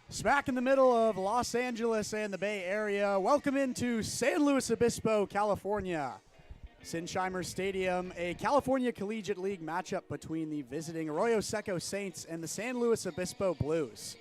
Smack in the middle of Los Angeles and the Bay Area. Welcome into San Luis Obispo, California. Sinsheimer Stadium, a California Collegiate League matchup between the visiting Arroyo Seco Saints and the San Luis Obispo Blues.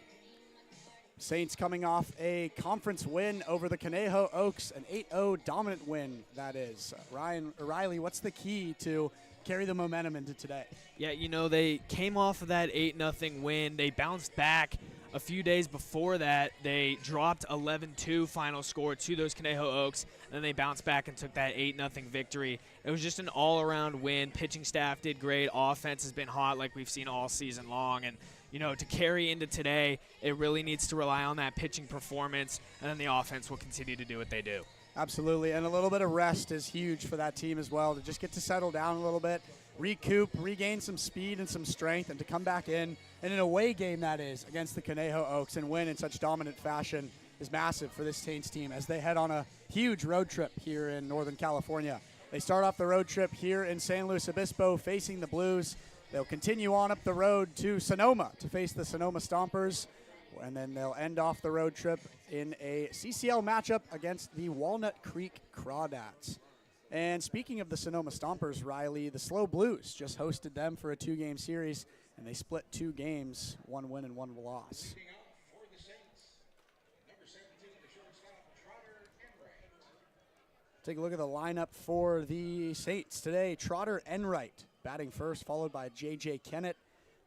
Saints coming off a conference win over the Conejo Oaks, an 8-0 dominant win, that is. Riley, what's the key to carry the momentum into today? Yeah, you know, they came off of that 8-0 win. They bounced back a few days before that. They dropped 11-2 final score to those Conejo Oaks, and then they bounced back and took that 8-0 victory. It was just an all-around win. Pitching staff did great. Offense has been hot like we've seen all season long, and you know, to carry into today, it really needs to rely on that pitching performance, and then the offense will continue to do what they do. Absolutely, and a little bit of rest is huge for that team as well, to just get to settle down a little bit, recoup, regain some speed and some strength, and to come back in an away game, that is, against the Conejo Oaks and win in such dominant fashion is massive for this Saints team as they head on a huge road trip here in Northern California. They start off the road trip here in San Luis Obispo facing the Blues. They'll continue on up the road to Sonoma to face the Sonoma Stompers, and then they'll end off the road trip in a CCL matchup against the Walnut Creek Crawdads. And speaking of the Sonoma Stompers, Riley, the Slow Blues just hosted them for a 2-game series, and they split 2 games, 1 win and 1 loss. Take a look at the lineup for the Saints today. Trotter Enright batting first, followed by J.J. Kennett.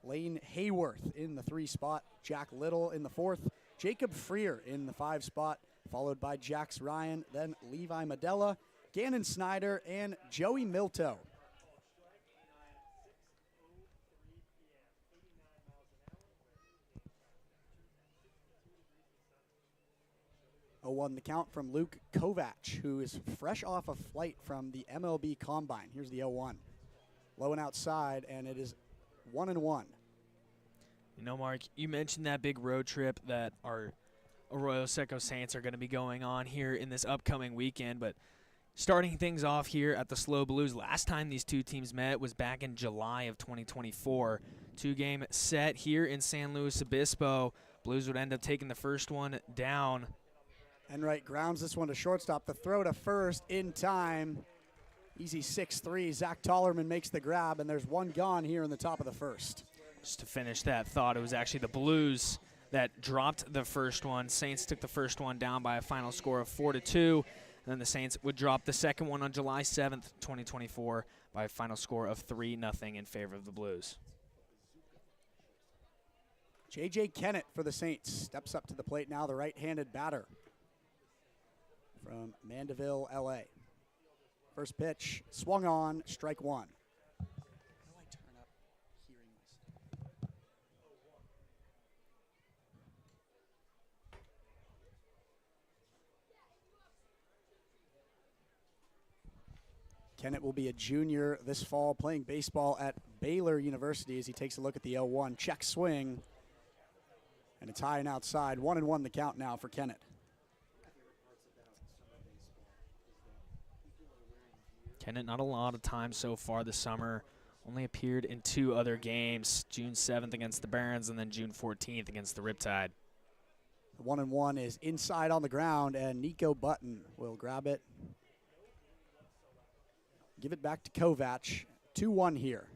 Lane Hayworth in the 3 spot. Jack Little in the 4th. Jacob Freer in the 5 spot, followed by Jax Ryan, then Levi Medella, Gannon Snyder, and Joey Milto. Won the count from Luke Kovac, who is fresh off a flight from the MLB Combine. Here's the 0-1. Low and outside, and it is 1-1. You know, Mark, you mentioned that big road trip that our Arroyo Seco Saints are going to be going on here in this upcoming weekend, but starting things off here at the Slow Blues, last time these two teams met was back in July of 2024. 2-game set here in San Luis Obispo. Blues would end up taking the first one down. Enright grounds this one to shortstop. The throw to first in time. Easy 6-3. Zach Tollerman makes the grab, and there's one gone here in the top of the first. Just to finish that thought, it was actually the Blues that dropped the first one. Saints took the first one down by a final score of 4-2. And then the Saints would drop the second one on July 7th, 2024 by a final score of 3-0 in favor of the Blues. J.J. Kennett for the Saints steps up to the plate now, the right-handed batter from Mandeville, L.A. First pitch, swung on, strike 1. How do I turn up hearing myself? Kennett will be a junior this fall, playing baseball at Baylor University as he takes a look at the 0-1. Check swing, and it's high and outside. 1-1 the count now for Kennett. Kennett, not a lot of time so far this summer. Only appeared in 2 other games, June 7th against the Barons and then June 14th against the Riptide. The 1-1 is inside on the ground, and Nico Button will grab it. Give it back to Kovac. 2-1 here.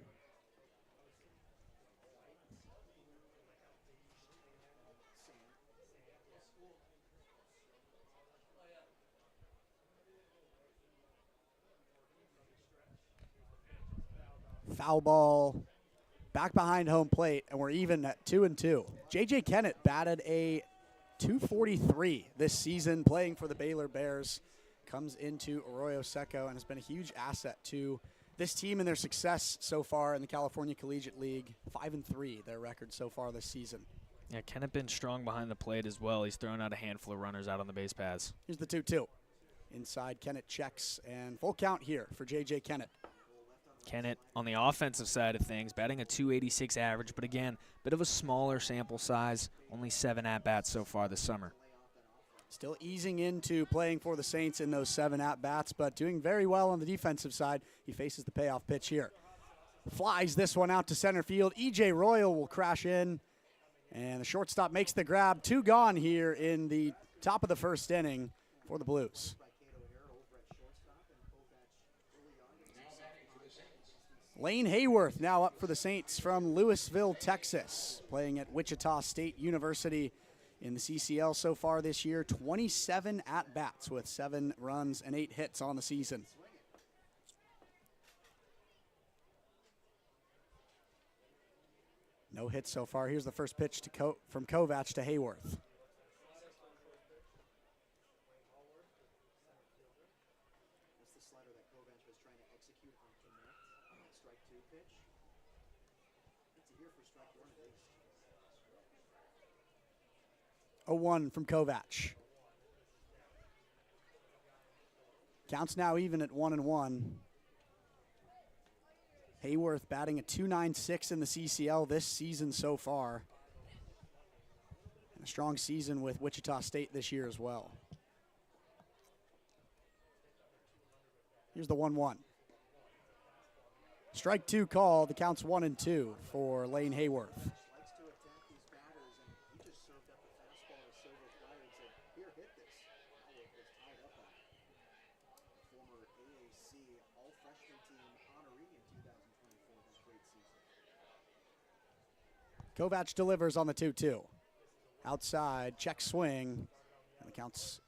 Foul ball back behind home plate, and we're even at 2-2. J.J. Kennett batted a .243 this season playing for the Baylor Bears. Comes into Arroyo Seco and has been a huge asset to this team and their success so far in the California Collegiate League. 5-3, their record so far this season. Yeah, Kennett been strong behind the plate as well. He's thrown out a handful of runners out on the base paths. Here's the 2-2. Inside, Kennett checks, and full count here for J.J. Kennett. Kennett on the offensive side of things, batting a .286 average, but again, bit of a smaller sample size, only 7 at-bats so far this summer. Still easing into playing for the Saints in those 7 at-bats, but doing very well on the defensive side. He faces the payoff pitch here. Flies this one out to center field. E.J. Royal will crash in, And the shortstop makes the grab. 2 gone here in the top of the first inning for the Blues. Lane Hayworth now up for the Saints from Lewisville, Texas, playing at Wichita State University in the CCL so far this year. 27 at-bats with 7 runs and 8 hits on the season. No hits so far. Here's the first pitch from Kovac to Hayworth. That's the slider that Kovac was trying to execute on Connect on that strike 2 pitch. That's a here for strike 1 at least. 0-1 from Kovac. Counts now even at 1-1. Hayworth batting a .296 in the CCL this season so far. And a strong season with Wichita State this year as well. Here's the 1-1. Strike 2 call. The count's 1-2 for Lane Hayworth. Likes to attack these batters, and he just served up a fastball to Silver Flyer and said, here, hit this. Hayworth was tied up on it. Former AAC All-Freshman Team honoree in 2024. That's a great season. Kovac delivers on the 2-2. Outside, check swing, and the count's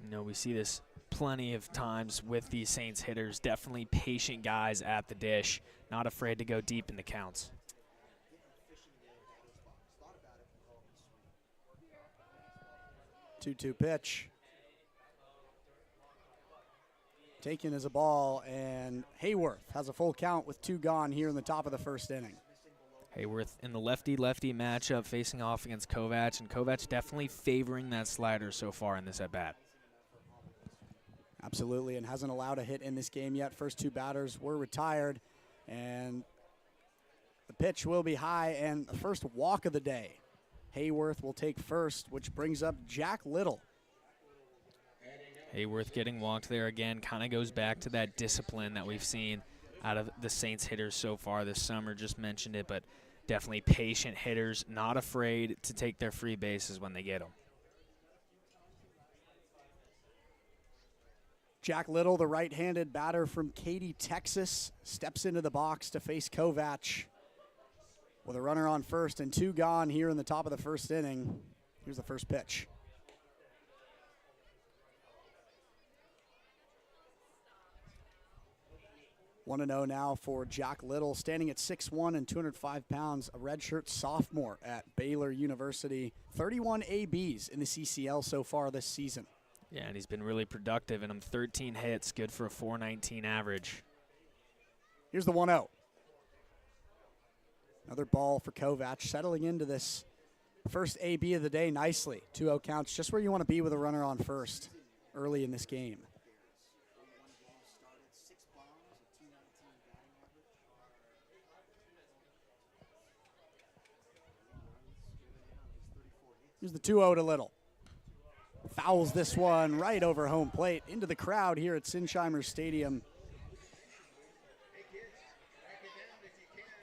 You know, we see this plenty of times with these Saints hitters. Definitely patient guys at the dish, not afraid to go deep in the counts. 2-2 pitch. Taken as a ball, and Hayworth has a full count with 2 gone here in the top of the first inning. Hayworth in the lefty-lefty matchup facing off against Kovac, and Kovac definitely favoring that slider so far in this at-bat. Absolutely, and hasn't allowed a hit in this game yet. First 2 batters were retired, and the pitch will be high, and the first walk of the day. Hayworth will take first, which brings up Jack Little. Hayworth getting walked there again kind of goes back to that discipline that we've seen out of the Saints hitters so far this summer. Just mentioned it, but definitely patient hitters, not afraid to take their free bases when they get them. Jack Little, the right-handed batter from Katy, Texas, steps into the box to face Kovac with a runner on first and 2 gone here in the top of the first inning. Here's the first pitch. One and 0 now for Jack Little, standing at 6'1" and 205 pounds, a redshirt sophomore at Baylor University. 31 ABs in the CCL so far this season. Yeah, and he's been really productive in them. 13 hits, good for a .419 average. Here's the 1-0. Another ball for Kovac, settling into this first AB of the day nicely. 2-0 counts, just where you want to be with a runner on first early in this game. 41 games started, 6 bombs, a .219 batting average. 8 runs given in on his 34 hits. Here's the 2-0 to Little. Fouls this one right over home plate into the crowd here at Sinsheimer Stadium.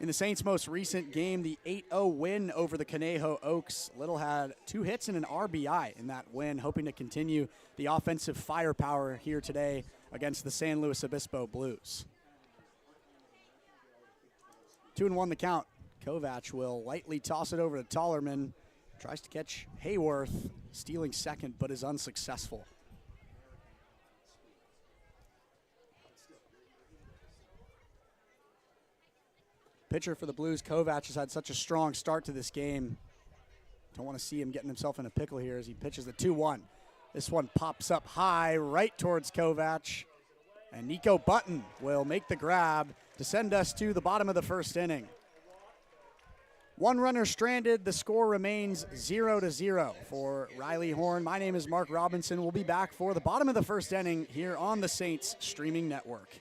In the Saints' most recent game, the 8-0 win over the Conejo Oaks, Little had 2 hits and an RBI in that win, hoping to continue the offensive firepower here today against the San Luis Obispo Blues. 2-1 the count. Kovac will lightly toss it over to Tollerman. Tries to catch Hayworth, stealing second, but is unsuccessful. Pitcher for the Blues, Kovac, has had such a strong start to this game. Don't want to see him getting himself in a pickle here as he pitches the 2-1. This one pops up high right towards Kovac. And Nico Button will make the grab to send us to the bottom of the first inning. 1 runner stranded. The score remains 0-0 for Riley Horn. My name is Mark Robinson. We'll be back for the bottom of the first inning here on the Saints streaming network.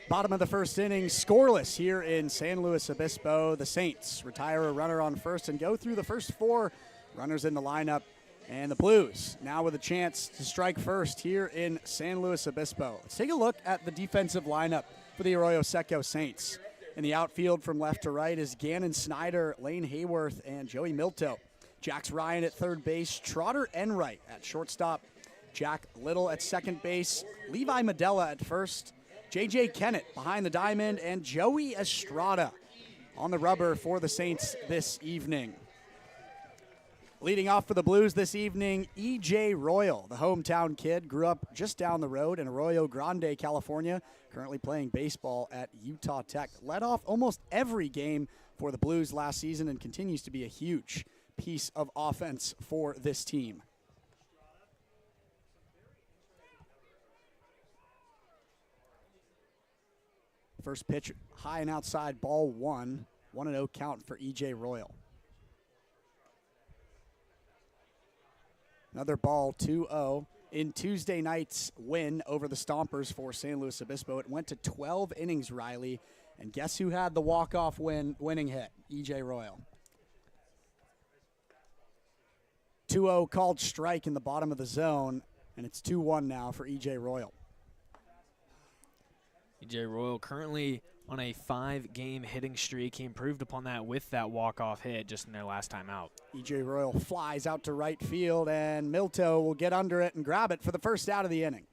Bottom of the first inning, scoreless here in San Luis Obispo. The Saints retire a runner on first and go through the first 4 runners in the lineup. And the Blues now with a chance to strike first here in San Luis Obispo. Let's take a look at the defensive lineup for the Arroyo Seco Saints. In the outfield from left to right is Gannon Snyder, Lane Hayworth, and Joey Milto. Jax Ryan at third base, Trotter Enright at shortstop, Jack Little at second base, Levi Medella at first, J.J. Kennett behind the diamond, and Joey Estrada on the rubber for the Saints this evening. Leading off for the Blues this evening, E.J. Royal, the hometown kid, grew up just down the road in Arroyo Grande, California, currently playing baseball at Utah Tech. Led off almost every game for the Blues last season and continues to be a huge piece of offense for this team. First pitch, high and outside, ball 1. 1-0 count for E.J. Royal. Another ball, 2-0. In Tuesday night's win over the Stompers for San Luis Obispo, it went to 12 innings, Riley. And guess who had the walk-off winning hit? E.J. Royal. 2-0 called strike in the bottom of the zone, and it's 2-1 now for E.J. Royal. E.J. Royal currently on a 5-game hitting streak. He improved upon that with that walk-off hit just in their last time out. E.J. Royal flies out to right field, and Milto will get under it and grab it for the first out of the inning.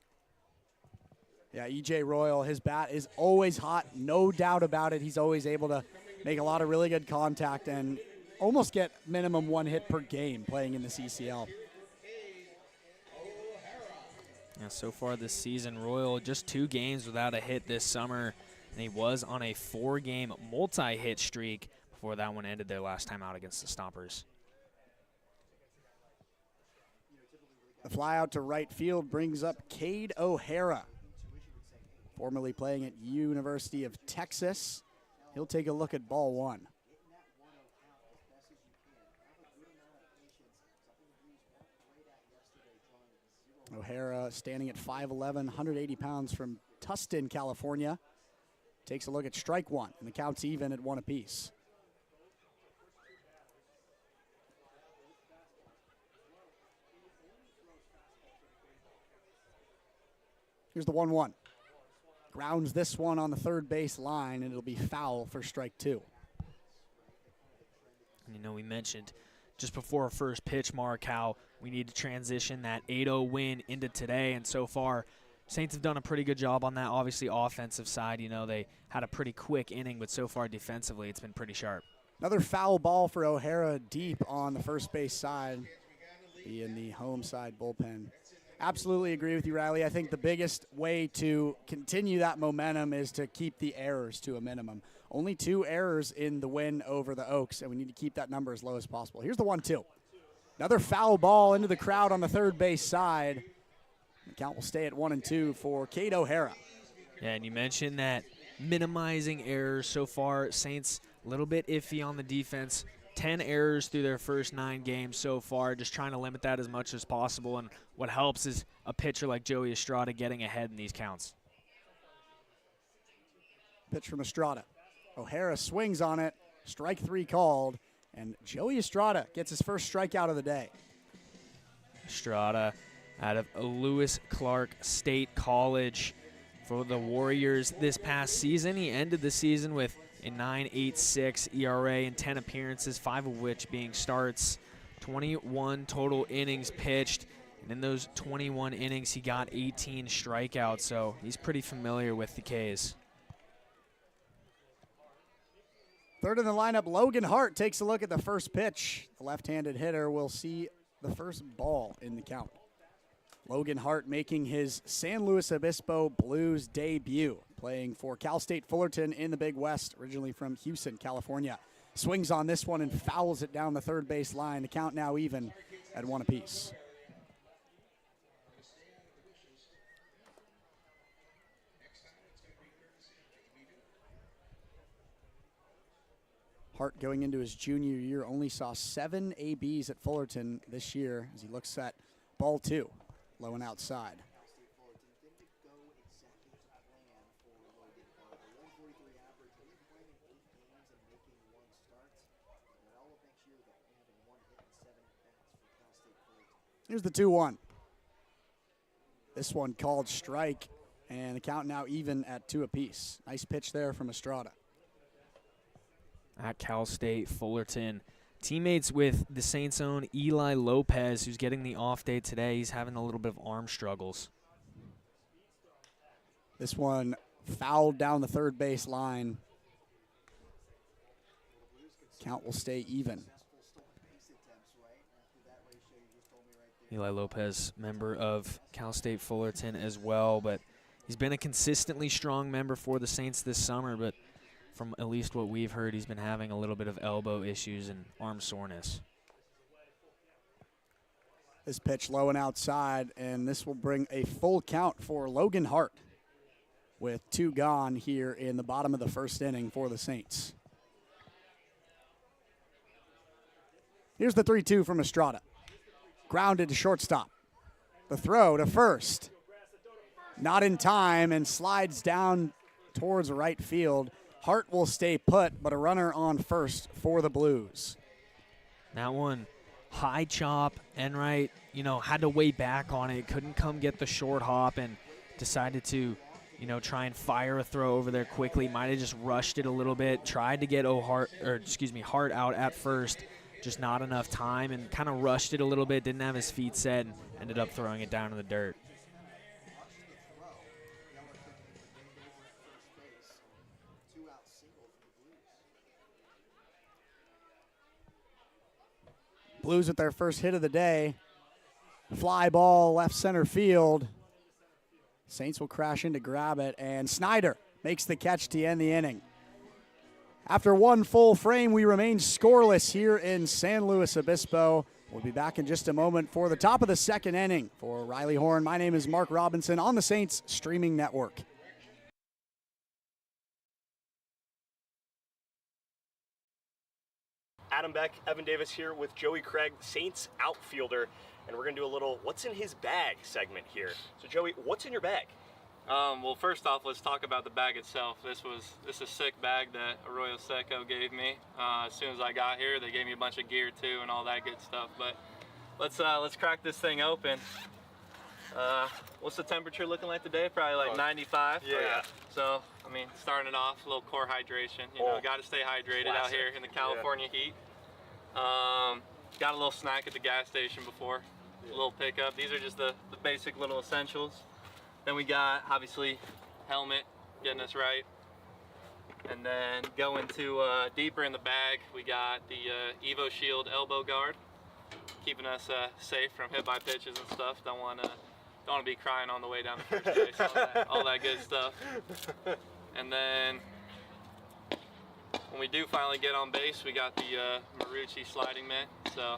Yeah, E.J. Royal, his bat is always hot, no doubt about it. He's always able to make a lot of really good contact and almost get minimum 1 hit per game playing in the CCL. Yeah, so far this season, Royal just 2 games without a hit this summer, and he was on a 4-game multi-hit streak before that one ended their last time out against the Stompers. The fly out to right field brings up Cade O'Hara, formerly playing at University of Texas. He'll take a look at ball 1. O'Hara standing at 5'11", 180 pounds from Tustin, California. Takes a look at strike 1, and the count's even at 1 apiece. Here's the 1-1. Grounds this one on the third base line, and it'll be foul for strike 2. You know, we mentioned just before our first pitch, Mark, how we need to transition that 8-0 win into today, and so far Saints have done a pretty good job on that. Obviously, offensive side, you know, they had a pretty quick inning, but so far defensively it's been pretty sharp. Another foul ball for O'Hara deep on the first base side, be in the home side bullpen. Absolutely agree with you, Riley. I think the biggest way to continue that momentum is to keep the errors to a minimum. Only 2 errors in the win over the Oaks, and we need to keep that number as low as possible. Here's the 1-2. Another foul ball into the crowd on the third base side. The count will stay at 1-2 for Cade O'Hara. Yeah, and you mentioned that minimizing errors so far. Saints a little bit iffy on the defense. 10 errors through their first 9 games so far, just trying to limit that as much as possible. And what helps is a pitcher like Joey Estrada getting ahead in these counts. Pitch from Estrada. O'Hara swings on it. Strike 3 called. And Joey Estrada gets his first strikeout of the day. Estrada out of Lewis Clark State College for the Warriors this past season. He ended the season with a 9.86 ERA in 10 appearances, 5 of which being starts, 21 total innings pitched, and in those 21 innings he got 18 strikeouts, so he's pretty familiar with the K's. Third in the lineup, Logan Hart takes a look at the first pitch. The left-handed hitter will see the first ball in the count. Logan Hart making his San Luis Obispo Blues debut, playing for Cal State Fullerton in the Big West, originally from Houston, California. Swings on this one and fouls it down the third base line. The count now even at 1 apiece. Hart, going into his junior year, only saw 7 ABs at Fullerton this year as he looks at ball 2, low and outside. Here's the 2-1. This one called strike, and the count now even at 2 apiece. Nice pitch there from Estrada. At Cal State Fullerton, teammates with the Saints' own Eli Lopez, who's getting the off day today. He's having a little bit of arm struggles. This one fouled down the third base line. Count will stay even. Eli Lopez, member of Cal State Fullerton as well, but he's been a consistently strong member for the Saints this summer, but from at least what we've heard, he's been having a little bit of elbow issues and arm soreness. This pitch low and outside, and this will bring a full count for Logan Hart with 2 gone here in the bottom of the first inning for the Saints. Here's the 3-2 from Estrada. Grounded to shortstop. The throw to first. Not in time and slides down towards right field. Hart will stay put, but a runner on first for the Blues. That one, high chop, Enright, had to weigh back on it. Couldn't come get the short hop and decided to, try and fire a throw over there quickly. Might have just rushed it a little bit. Tried to get Hart out at first. Just not enough time and kind of rushed it a little bit. Didn't have his feet set and ended up throwing it down in the dirt. Blues with their first hit of the day. Fly ball left center field. Saints will crash in to grab it, and Snyder makes the catch to end the inning. After one full frame, we remain scoreless here in San Luis Obispo. We'll be back in just a moment for the top of the second inning. For Riley Horn, my name is Mark Robinson on the Saints streaming network. Adam Beck, Evan Davis here with Joey Craig, Saints outfielder, and we're going to do a little what's in his bag segment here. So Joey, what's in your bag? Well, first off, let's talk about the bag itself. This is a sick bag that Arroyo Seco gave me. As soon as I got here, they gave me a bunch of gear too and all that good stuff. But let's crack this thing open. What's the temperature looking like today? Probably like 95. Yeah. So, I mean, starting it off, a little core hydration. Got to stay hydrated out here in the California heat. Got a little snack at the gas station before, a little pickup. These are just the basic little essentials. Then we got, obviously, helmet, getting us right. And then going to deeper in the bag, we got the Evo Shield elbow guard, keeping us safe from hit by pitches and stuff. Don't want to be crying on the way down the first base, all that good stuff. And then when we do finally get on base, we got the Marucci sliding mitt, so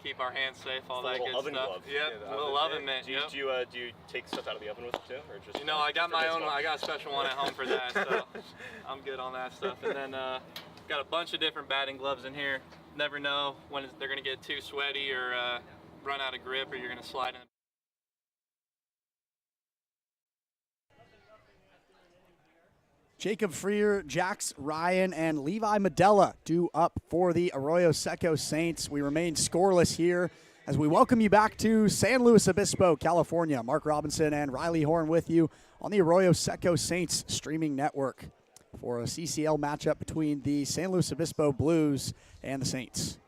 keep our hands safe, all that good oven stuff. glove. Yep, a little oven mitt. Do you take stuff out of the oven with it too, or just? I got my own. I got a special one at home for that, so I'm good on that stuff. And then got a bunch of different batting gloves in here. Never know when they're gonna get too sweaty or run out of grip, or you're gonna slide in. Jacob Freer, Jax Ryan, and Levi Medella due up for the Arroyo Seco Saints. We remain scoreless here as we welcome you back to San Luis Obispo, California. Mark Robinson and Riley Horn with you on the Arroyo Seco Saints streaming network for a CCL matchup between the San Luis Obispo Blues and the Saints.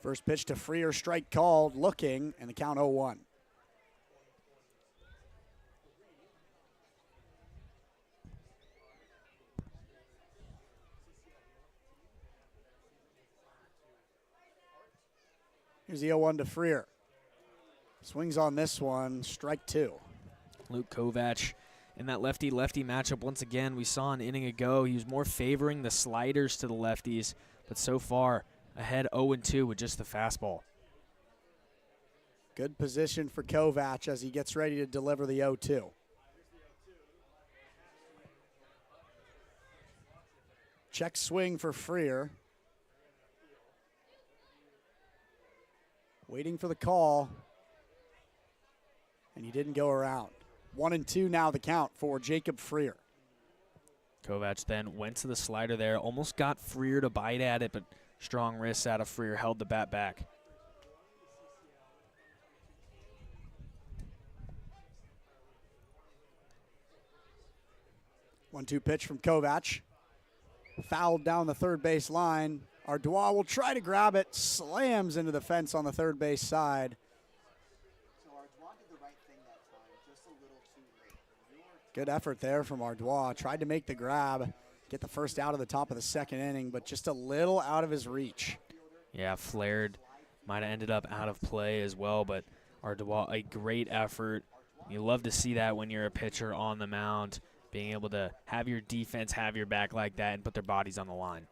First pitch to Freer, strike called, looking, and the count 0-1. Here's the 0-1 to Freer. Swings on this one, strike 2. Luke Kovac in that lefty-lefty matchup. Once again, we saw an inning ago, he was more favoring the sliders to the lefties, but so far ahead 0-2 with just the fastball. Good position for Kovac as he gets ready to deliver the 0-2. Check swing for Freer. Waiting for the call, and he didn't go around. 1-2 now the count for Jacob Freer. Kovac then went to the slider there, almost got Freer to bite at it, but strong wrists out of Freer held the bat back. One-two pitch from Kovac. Fouled down the third base line. Ardois will try to grab it, slams into the fence on the third base side. So Ardois did the right thing that time, just a little too late. Good effort there from Ardois. Tried to make the grab, get the first out of the top of the second inning, but just a little out of his reach. Yeah, flared. Might have ended up out of play as well, but Ardois, a great effort. You love to see that when you're a pitcher on the mound, being able to have your defense have your back like that and put their bodies on the line.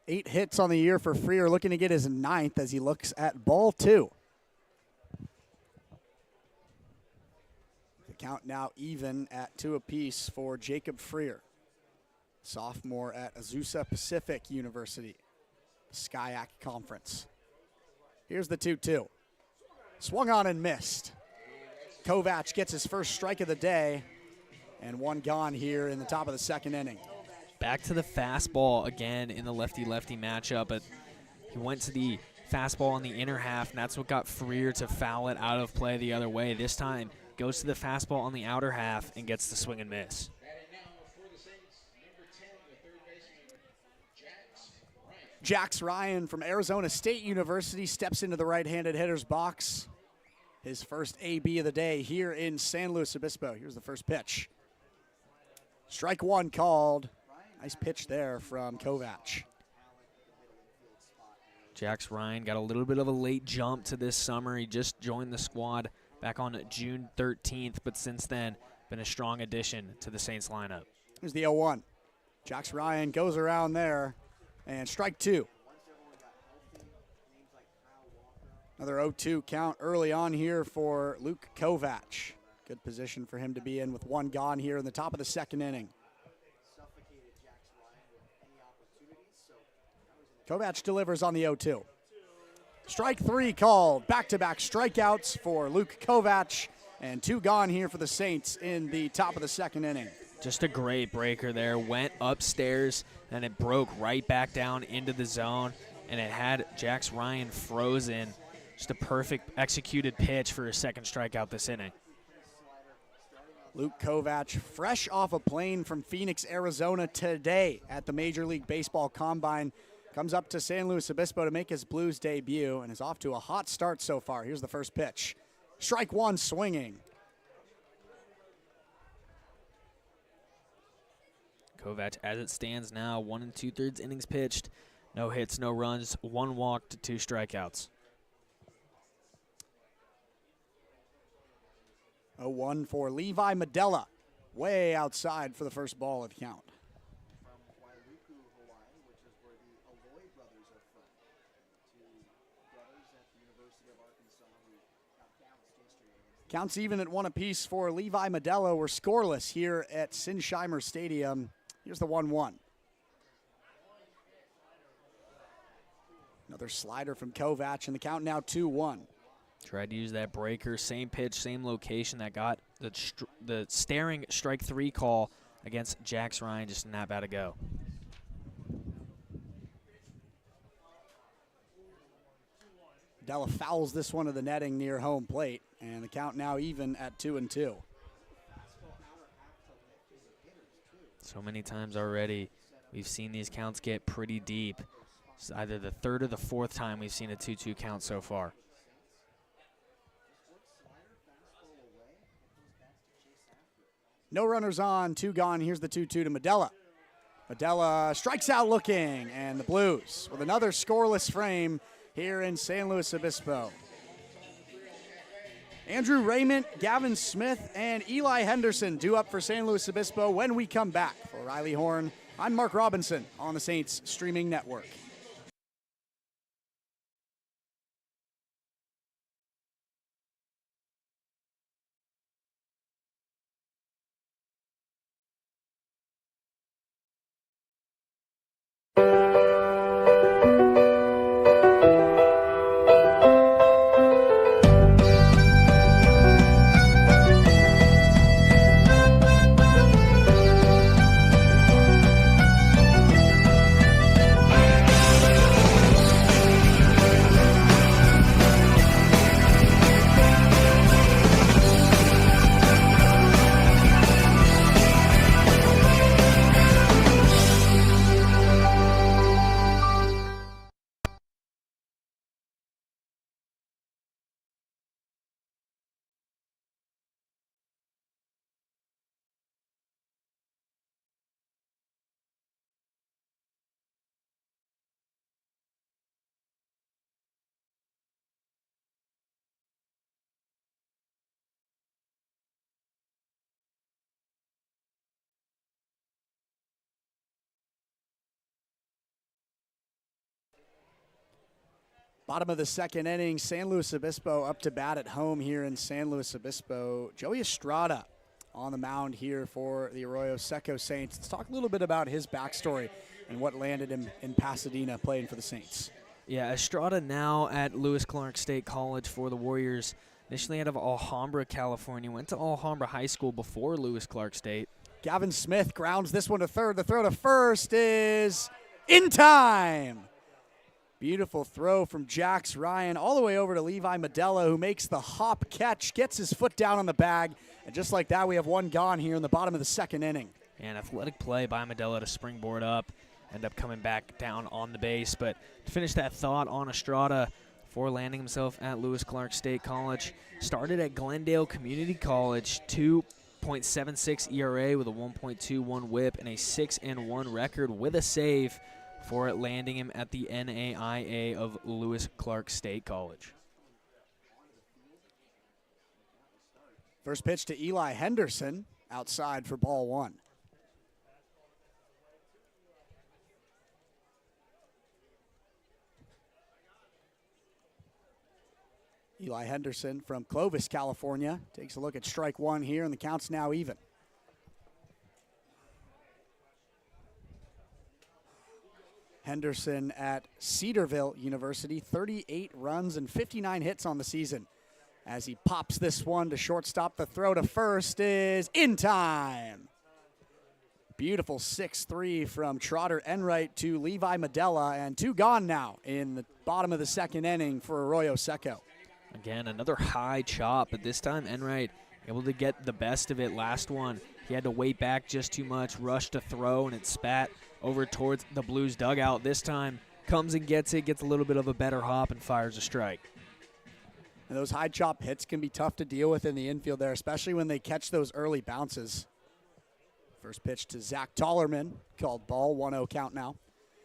8 hits on the year for Freer, looking to get his 9th as he looks at ball 2. The count now even at 2 apiece for Jacob Freer, sophomore at Azusa Pacific University, SCIAC Conference. Here's the 2-2. Swung on and missed. Kovac gets his first strike of the day, and one gone here in the top of the second inning. Back to the fastball again in the lefty-lefty matchup, but he went to the fastball on the inner half, and that's what got Freer to foul it out of play the other way. This time, goes to the fastball on the outer half and gets the swing and miss. Jax Ryan from Arizona State University steps into the right-handed hitter's box. His first AB of the day here in San Luis Obispo. Here's the first pitch. Strike one called. Nice pitch there from Kovac. Jax Ryan got a little bit of a late jump to this summer. He just joined the squad back on June 13th, but since then been a strong addition to the Saints lineup. Here's the 0-1. Jax Ryan goes around there, and strike two. Another 0-2 count early on here for Luke Kovac. Good position for him to be in with one gone here in the top of the second inning. Kovac delivers on the 0-2. Strike three called. Back-to-back strikeouts for Luke Kovac, and 2 gone here for the Saints in the top of the second inning. Just a great breaker there. Went upstairs, and it broke right back down into the zone, and it had Jax Ryan frozen. Just a perfect executed pitch for his second strikeout this inning. Luke Kovac, fresh off a plane from Phoenix, Arizona today at the Major League Baseball Combine. Comes up to San Luis Obispo to make his Blues debut and is off to a hot start so far. Here's the first pitch. Strike one swinging. Kovac, as it stands now, 1 2/3 innings pitched. No hits, no runs, 1 walk to 2 strikeouts. 0-1 for Levi Medella, way outside for the first ball of the count. From Wailuku, Hawaii, which is where the Aloy brothers are from. 2 brothers at the University of Arkansas who got bounced yesterday. Counts even at 1 apiece for Levi Medella. We're scoreless here at Sinsheimer Stadium. Here's the 1-1. Another slider from Kovac, and the count now 2-1. Tried to use that breaker, same pitch, same location that got the staring strike 3 call against Jax Ryan, just not bad to go. Medella fouls this one to the netting near home plate, and the count now even at 2-2. So many times already we've seen these counts get pretty deep. It's either the 3rd or the 4th time we've seen a 2-2 count so far. No runners on, 2 gone. Here's the 2-2 to Medella. Medella strikes out looking, and the Blues with another scoreless frame here in San Luis Obispo. Andrew Raymond, Gavin Smith, and Eli Henderson due up for San Luis Obispo when we come back. For Riley Horn, I'm Mark Robinson on the Saints Streaming Network. Bottom of the second inning, San Luis Obispo up to bat at home here in San Luis Obispo. Joey Estrada on the mound here for the Arroyo Seco Saints. Let's talk a little bit about his backstory and what landed him in Pasadena playing for the Saints. Yeah, Estrada now at Lewis Clark State College for the Warriors. Initially out of Alhambra, California. Went to Alhambra High School before Lewis Clark State. Gavin Smith grounds this one to third. The throw to first is in time. Beautiful throw from Jax Ryan all the way over to Levi Medella, who makes the hop catch, gets his foot down on the bag, and just like that, we have one gone here in the bottom of the second inning. An athletic play by Medella to springboard up, end up coming back down on the base. But to finish that thought on Estrada, before landing himself at Lewis Clark State College, started at Glendale Community College, 2.76 ERA with a 1.21 WHIP and a 6-1 record with a save, for it landing him at the NAIA of Lewis Clark State College. First pitch to Eli Henderson, outside for ball one. Eli Henderson from Clovis, California, takes a look at strike one here, and the count's now even. Henderson at Cedarville University, 38 runs and 59 hits on the season. As he pops this one to shortstop, the throw to first is in time. Beautiful 6-3 from Trotter Enright to Levi Medella, and two gone now in the bottom of the second inning for Arroyo Seco. Again, another high chop, but this time Enright able to get the best of it. Last one, he had to wait back just too much, rush to throw, and it spat over towards the Blues dugout. This time comes and gets it, gets a little bit of a better hop, and fires a strike. And those high chop hits can be tough to deal with in the infield there, especially when they catch those early bounces. First pitch to Zach Tollerman, called ball, 1-0 count now.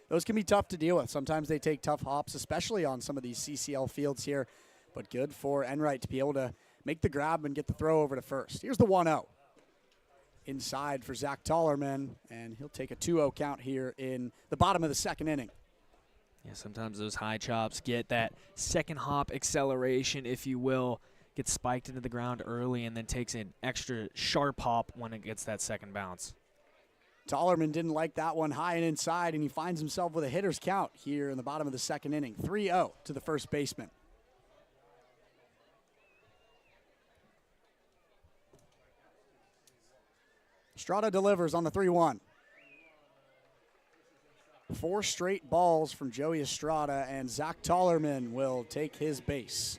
Those can be tough to deal with. Sometimes they take tough hops, especially on some of these CCL fields here. But good for Enright to be able to make the grab and get the throw over to first. Here's the 1-0. Inside for Zach Tollerman, and he'll take a 2-0 count here in the bottom of the second inning. Yeah, sometimes those high chops get that second hop acceleration, if you will, gets spiked into the ground early and then takes an extra sharp hop when it gets that second bounce. Tollerman didn't like that one high and inside, and he finds himself with a hitter's count here in the bottom of the second inning. 3-0 to the first baseman. Estrada delivers on the 3-1. 4 straight balls from Joey Estrada, and Zach Tollerman will take his base.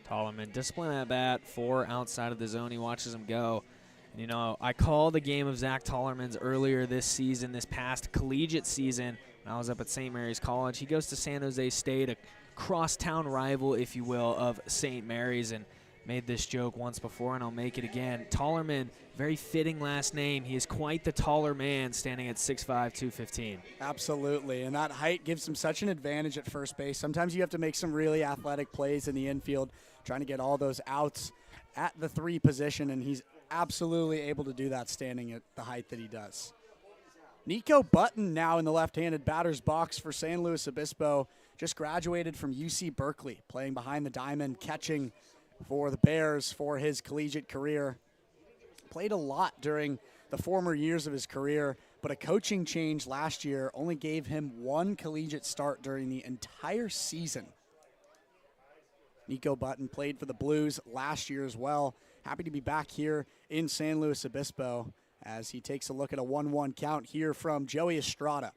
Tollerman disciplined at bat, 4 outside of the zone. He watches him go. And, you know, I called a game of Zach Tollerman's earlier this season, this past collegiate season, when I was up at St. Mary's College. He goes to San Jose State, a crosstown rival, if you will, of St. Mary's, and made this joke once before, and I'll make it again. Tollerman, very fitting last name. He is quite the taller man, standing at 6'5", 215. Absolutely, and that height gives him such an advantage at first base. Sometimes you have to make some really athletic plays in the infield, trying to get all those outs at the 3 position, and he's absolutely able to do that standing at the height that he does. Nico Button now in the left-handed batter's box for San Luis Obispo. Just graduated from UC Berkeley, playing behind the diamond, catching for the Bears for his collegiate career. Played a lot during the former years of his career, but a coaching change last year only gave him 1 collegiate start during the entire season. Nico Button played for the Blues last year as well. Happy to be back here in San Luis Obispo as he takes a look at a 1-1 count here from Joey Estrada.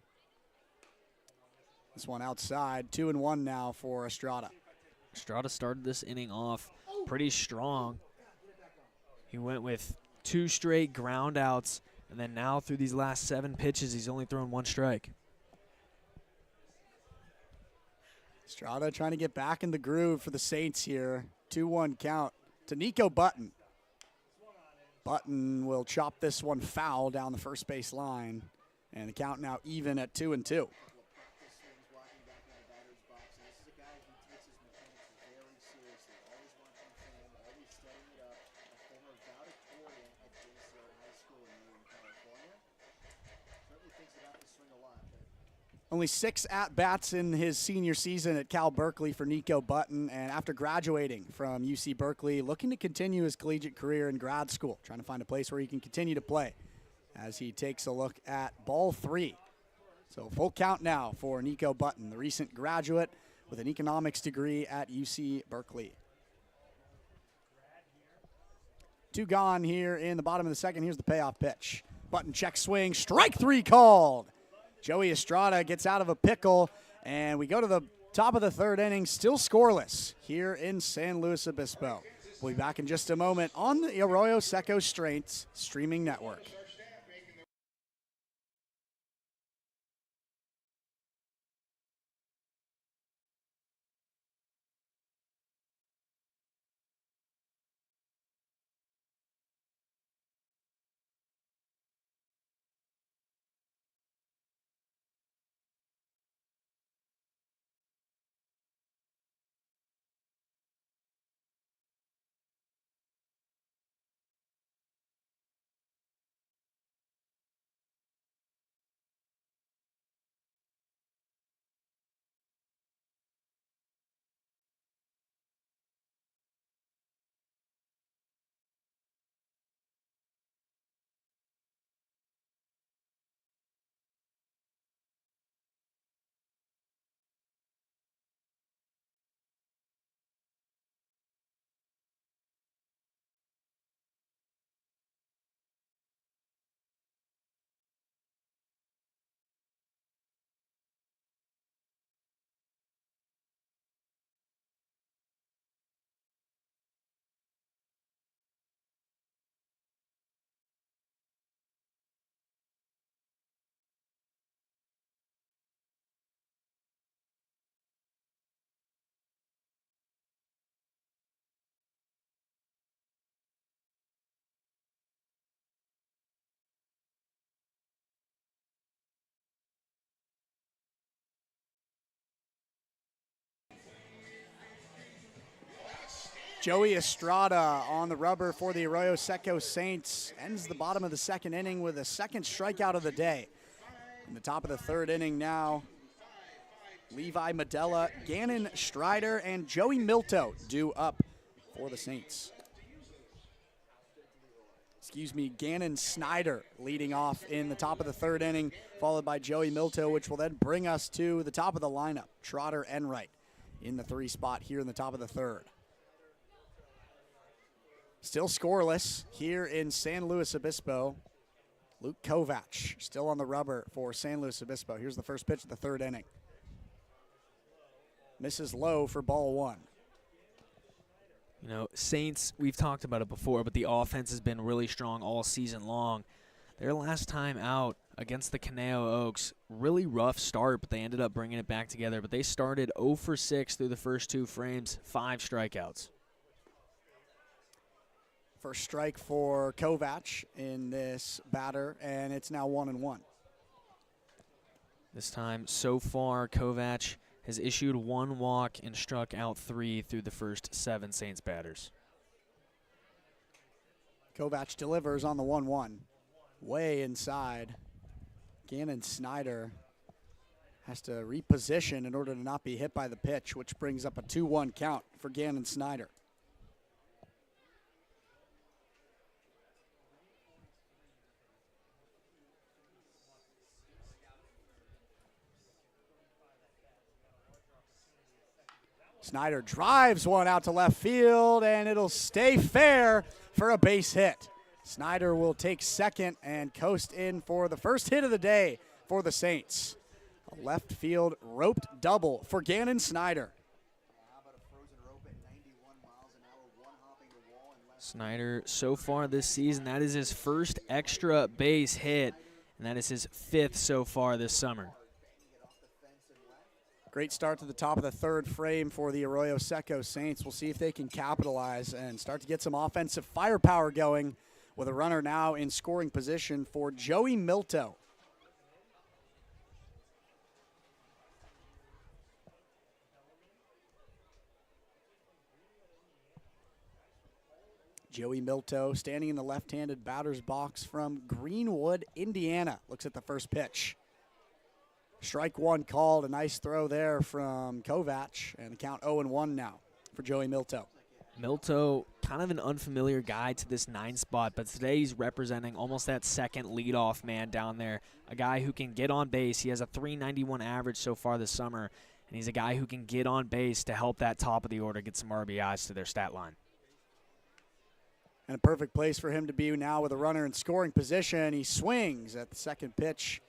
This one outside, 2-1 now for Estrada. Estrada started this inning off pretty strong. He went with 2 straight ground outs, and then now through these last 7 pitches, he's only thrown 1 strike. Estrada trying to get back in the groove for the Saints here. 2-1 count to Nico Button. Button will chop this one foul down the first base line, and the count now even at 2-2. Only 6 at-bats in his senior season at Cal Berkeley for Nico Button, and after graduating from UC Berkeley, looking to continue his collegiate career in grad school, trying to find a place where he can continue to play as he takes a look at ball 3. So full count now for Nico Button, the recent graduate with an economics degree at UC Berkeley. 2 gone here in the bottom of the second. Here's the payoff pitch. Button check swing, strike 3 called. Joey Estrada gets out of a pickle, and we go to the top of the third inning, still scoreless here in San Luis Obispo. We'll be back in just a moment on the Arroyo Seco Strengths streaming network. Joey Estrada on the rubber for the Arroyo Seco Saints ends the bottom of the second inning with a second strikeout of the day. In the top of the third inning now, Levi Medella, Gannon Strider, and Joey Milto due up for the Saints. Gannon Snyder leading off in the top of the third inning, followed by Joey Milto, which will then bring us to the top of the lineup. Trotter Enright in the 3 spot here in the top of the third. Still scoreless here in San Luis Obispo. Luke Kovac still on the rubber for San Luis Obispo. Here's the first pitch of the third inning. Misses low for ball 1. You know, Saints, we've talked about it before, but the offense has been really strong all season long. Their last time out against the Conejo Oaks, really rough start, but they ended up bringing it back together. But they started 0 for 6 through the first 2 frames, 5 strikeouts. First strike for Kovac in this batter, and it's now 1-1. This time, so far, Kovac has issued 1 walk and struck out 3 through the first 7 Saints batters. Kovac delivers on the 1-1. Way inside. Gannon Snyder has to reposition in order to not be hit by the pitch, which brings up a 2-1 count for Gannon Snyder. Snyder drives one out to left field, and it'll stay fair for a base hit. Snyder will take second and coast in for the first hit of the day for the Saints. A left field roped double for Gannon Snyder. Snyder, so far this season, that is his first extra base hit, and that is his 5th so far this summer. Great start to the top of the third frame for the Arroyo Seco Saints. We'll see if they can capitalize and start to get some offensive firepower going with a runner now in scoring position for Joey Milto. Joey Milto standing in the left-handed batter's box from Greenwood, Indiana. Looks at the first pitch. Strike one called. A nice throw there from Kovac, and the count 0-1 now for Joey Milto. Milto, kind of an unfamiliar guy to this 9 spot, but today he's representing almost that second leadoff man down there, a guy who can get on base. He has a .391 average so far this summer, and he's a guy who can get on base to help that top of the order get some RBIs to their stat line. And a perfect place for him to be now with a runner in scoring position. He swings at the second pitch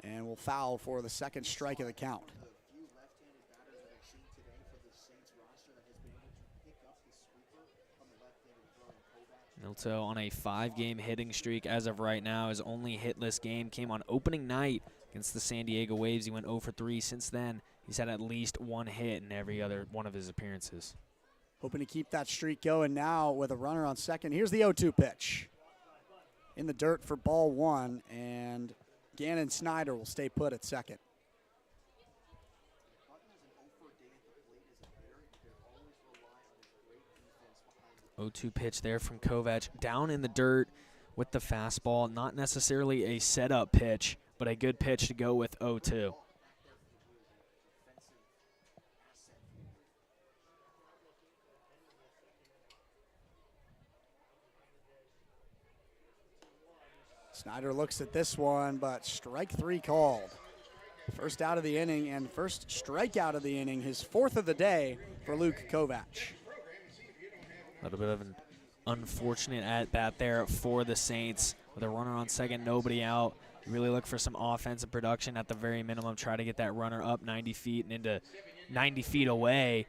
and will foul for the second strike of the count. Few left-handed batters that I've seen today for the Saints roster that has been able to pick up the sweeper from the left-handed throwing Kovac. Milto on a 5-game hitting streak as of right now. His only hitless game came on opening night against the San Diego Waves. He went 0 for 3. Since then, he's had at least 1 hit in every other one of his appearances. Hoping to keep that streak going now with a runner on second. Here's the 0-2 pitch. In the dirt for ball 1, and Gannon Snyder will stay put at second. 0-2 pitch there from Kovac. Down in the dirt with the fastball. Not necessarily a setup pitch, but a good pitch to go with 0-2. Snyder looks at this one, but strike 3 called. First out of the inning and first strikeout of the inning, his 4th of the day for Luke Kovac. A little bit of an unfortunate at-bat there for the Saints. With a runner on second, nobody out. You really look for some offensive production at the very minimum. Try to get that runner up 90 feet and into 90 feet away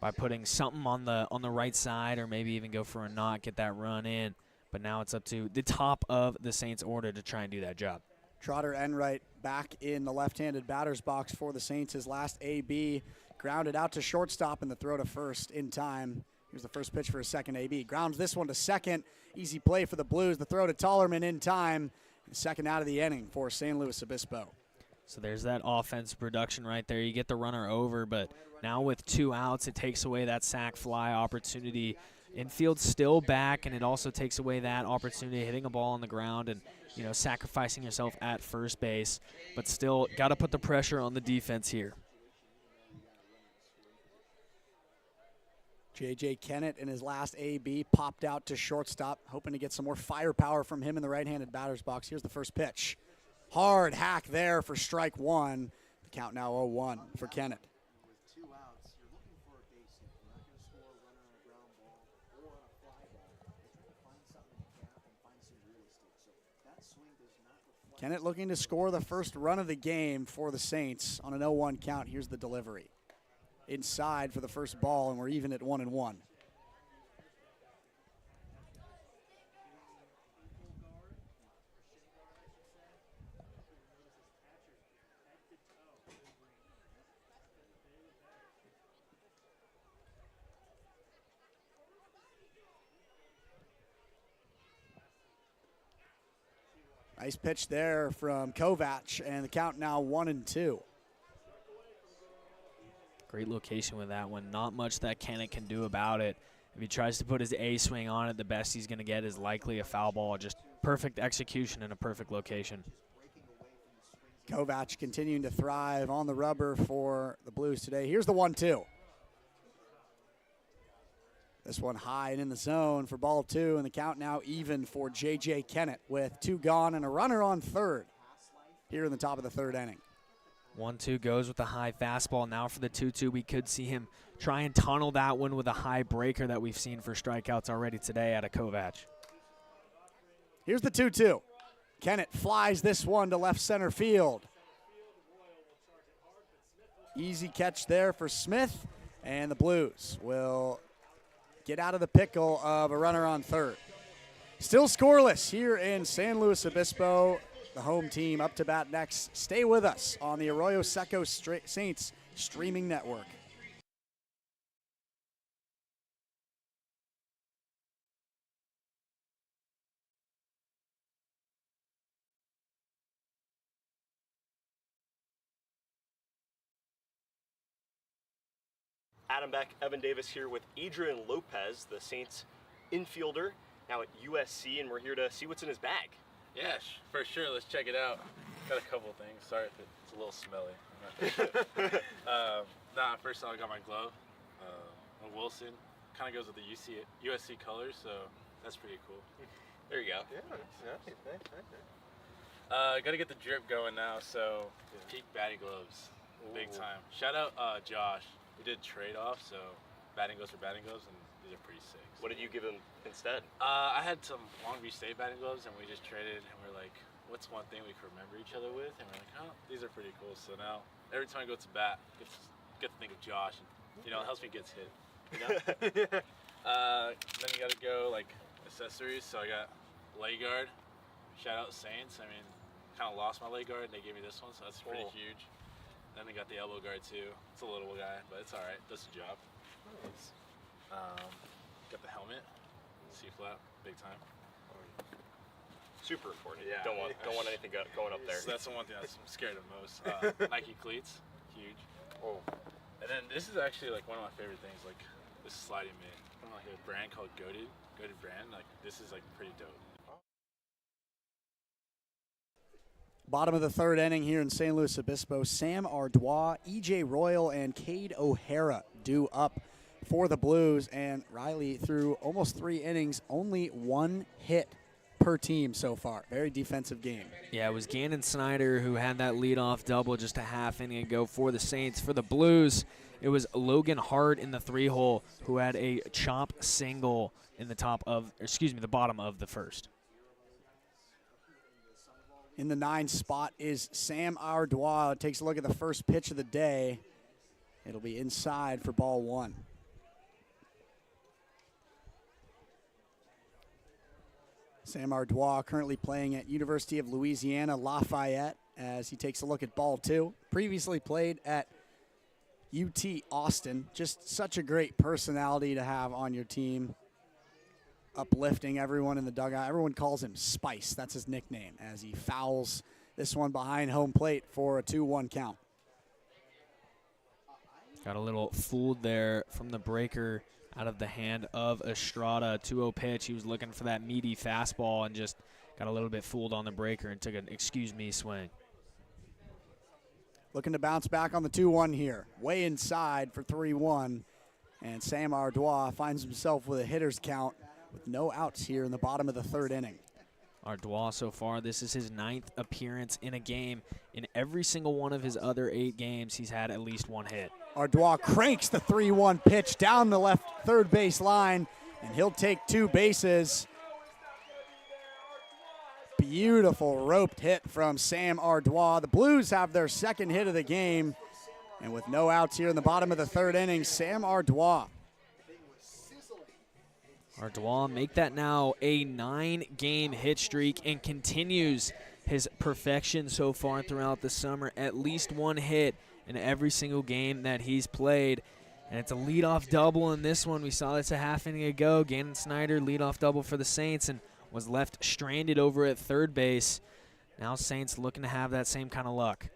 by putting something on the right side, or maybe even go for a knock, get that run in. But now it's up to the top of the Saints order to try and do that job. Trotter Enright back in the left-handed batter's box for the Saints. His last AB grounded out to shortstop and the throw to first in time. Here's the first pitch for his second AB. Grounds this one to second. Easy play for the Blues. The throw to Tollerman in time. The second out of the inning for San Luis Obispo. So there's that offensive production right there. You get the runner over, but now with 2 outs, it takes away that sac fly opportunity. Infield still back, and it also takes away that opportunity, hitting a ball on the ground and, you know, sacrificing yourself at first base. But still, got to put the pressure on the defense here. J.J. Kennett in his last AB popped out to shortstop, hoping to get some more firepower from him in the right-handed batter's box. Here's the first pitch. Hard hack there for strike 1. The count now 0-1 for Kennett. With 2 outs, you're looking for a base hit. You're not going to score a runner on a ground ball or on a fly ball. You're trying to find something in the gap and find some real estate. So that swing does not reflect. Kennett looking to score the first run of the game for the Saints on an 0-1 count. Here's the delivery. Inside for the first ball, and we're even at 1-1. Nice pitch there from Kovac, and the count now 1-2. Great location with that one. Not much that Kennett can do about it. If he tries to put his A swing on it, the best he's going to get is likely a foul ball. Just perfect execution in a perfect location. Kovac continuing to thrive on the rubber for the Blues today. Here's the 1-2. This one high and in the zone for ball 2, and the count now even for J.J. Kennett with 2 gone and a runner on third here in the top of the 3rd inning. 1-2 goes with the high fastball. Now for the 2-2, we could see him try and tunnel that one with a high breaker that we've seen for strikeouts already today out of Kovac. Here's the 2-2. Kennett flies this one to left center field. Easy catch there for Smith, and the Blues will get out of the pickle of a runner on third. Still scoreless here in San Luis Obispo. The home team up to bat next. Stay with us on the Arroyo Seco Saints streaming network. Adam Beck, Evan Davis here with Adrian Lopez, the Saints infielder, now at USC, and we're here to see what's in his bag. Yeah, for sure. Let's check it out. Got a couple of things. Sorry if it's a little smelly. First off, I got my glove. A Wilson. Kind of goes with the USC colors, so that's pretty cool. There you go. Got to get the drip going now, so peak batting gloves. Big time. Shout out Josh. We did trade off, so batting gloves for batting gloves, and these are pretty sick. What did you give him instead? I had some Long Beach State batting gloves, and we just traded, and we're like, what's one thing we can remember each other with? And we're like, oh, these are pretty cool. So now, every time I go to bat, get to think of Josh, and it helps me get hit. Then you gotta go like accessories. So I got leg guard. Shout out Saints. I mean, kind of lost my leg guard, and they gave me this one, so that's pretty huge. Then they got the elbow guard too. It's a little guy, but it's all right. Does the job. Nice. Got the helmet, C-flap, big time. Super important. Yeah. Don't want anything going up there. So that's the one thing I'm scared of most. Nike cleats, huge. Oh. And then this is actually like one of my favorite things. Like this sliding mitt from like a brand called Goated brand. Like this is like pretty dope. Bottom of the third inning here in St. Louis Obispo. Sam Ardois, E.J. Royal, and Cade O'Hara due up for the Blues. And Riley, through almost 3 innings, only 1 hit per team so far. Very defensive game. Yeah, it was Gannon Snyder who had that leadoff double just a half inning ago for the Saints. For the Blues, it was Logan Hart in the 3-hole who had a chop single in the bottom of the first. In the 9 spot is Sam Ardois. Takes a look at the first pitch of the day. It'll be inside for ball 1. Sam Ardois currently playing at University of Louisiana Lafayette as he takes a look at ball 2. Previously played at UT Austin. Just such a great personality to have on your team. Uplifting everyone in the dugout. Everyone calls him Spice. That's his nickname as he fouls this one behind home plate for a 2-1 count. Got a little fooled there from the breaker out of the hand of Estrada. 2-0 pitch. He was looking for that meaty fastball and just got a little bit fooled on the breaker and took an excuse me swing. Looking to bounce back on the 2-1 here. Way inside for 3-1. And Sam Ardois finds himself with a hitter's count with no outs here in the bottom of the third inning. Ardois so far, this is his 9th appearance in a game. In every single one of his other 8 games, he's had at least 1 hit. Ardois cranks the 3-1 pitch down the left third base line, and he'll take 2 bases. Beautiful roped hit from Sam Ardois. The Blues have their 2nd hit of the game, and with no outs here in the bottom of the third inning, Sam Ardois. Ardois make that now a 9-game hit streak and continues his perfection so far throughout the summer. At least 1 hit in every single game that he's played. And it's a leadoff double in this one. We saw this a half inning ago. Gannon Snyder, leadoff double for the Saints, and was left stranded over at third base. Now Saints looking to have that same kind of luck.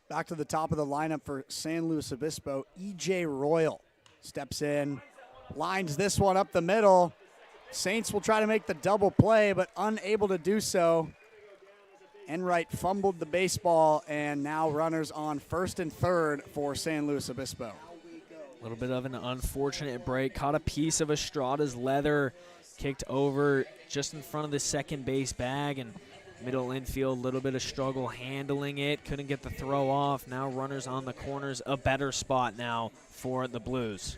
Back to the top of the lineup for San Luis Obispo, E.J. Royal steps in, lines this one up the middle. Saints will try to make the double play, but unable to do so. Enright fumbled the baseball, and now runners on first and third for San Luis Obispo. A little bit of an unfortunate break. Caught a piece of Estrada's leather, kicked over just in front of the second base bag, and middle infield, a little bit of struggle handling it. Couldn't get the throw off. Now runners on the corners, a better spot now for the Blues.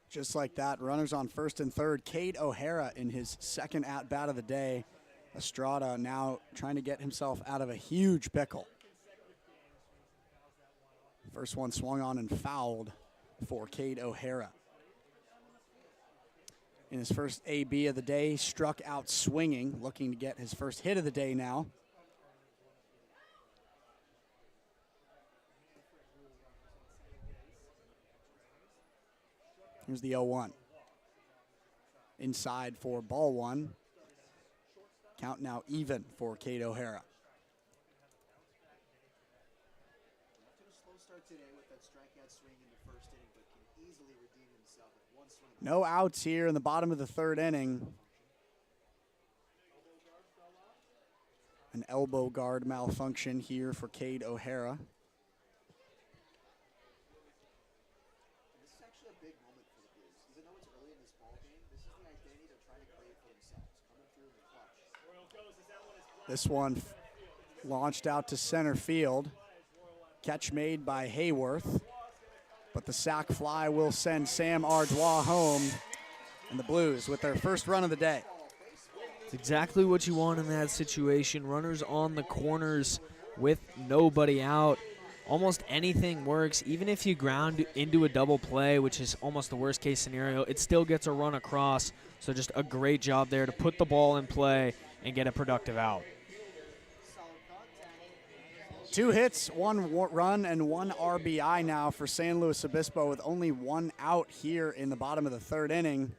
Just like that, runners on first and third. Cade O'Hara in his 2nd at-bat of the day. Estrada now trying to get himself out of a huge pickle. First one swung on and fouled for Cade O'Hara. In his first AB of the day, struck out swinging, looking to get his first hit of the day now. Here's the 0-1. Inside for ball 1. Count now even for Cade O'Hara. Slow start today with that strikeout swing in the first inning, but can easily redeem himself with one swing. No outs here in the bottom of the third inning. An elbow guard malfunction here for Cade O'Hara. And this is actually a big moment for the Blues. Even though it's early in this ball game, this is the identity they're trying to create for themselves, coming through in the clutch. This one launched out to center field. Catch made by Hayworth. But the sac fly will send Sam Ardois home. And the Blues with their first run of the day. It's exactly what you want in that situation. Runners on the corners with nobody out. Almost anything works. Even if you ground into a double play, which is almost the worst case scenario, it still gets a run across. So just a great job there to put the ball in play and get a productive out. 2 hits, 1 run, and 1 RBI now for San Luis Obispo with only 1 out here in the bottom of the third inning.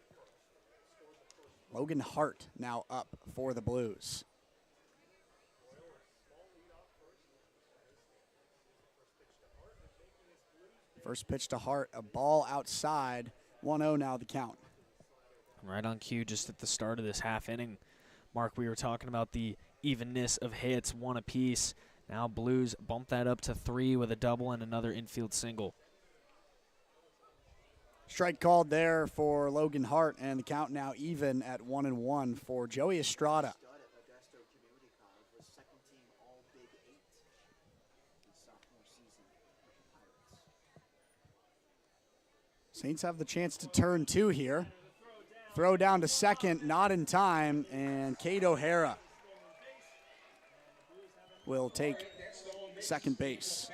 Logan Hart now up for the Blues. First pitch to Hart, a ball outside. 1-0 now the count. Right on cue just at the start of this half inning. Mark, we were talking about the evenness of hits, 1 apiece. Now Blues bump that up to 3 with a double and another infield single. Strike called there for Logan Hart, and the count now even at 1-1 for Joey Estrada. Stud at Modesto Community College was second team All Big 8 in sophomore season with the Pirates. Saints have the chance to turn 2 here. Throw down to second, not in time, and Cade O'Hara will take second base.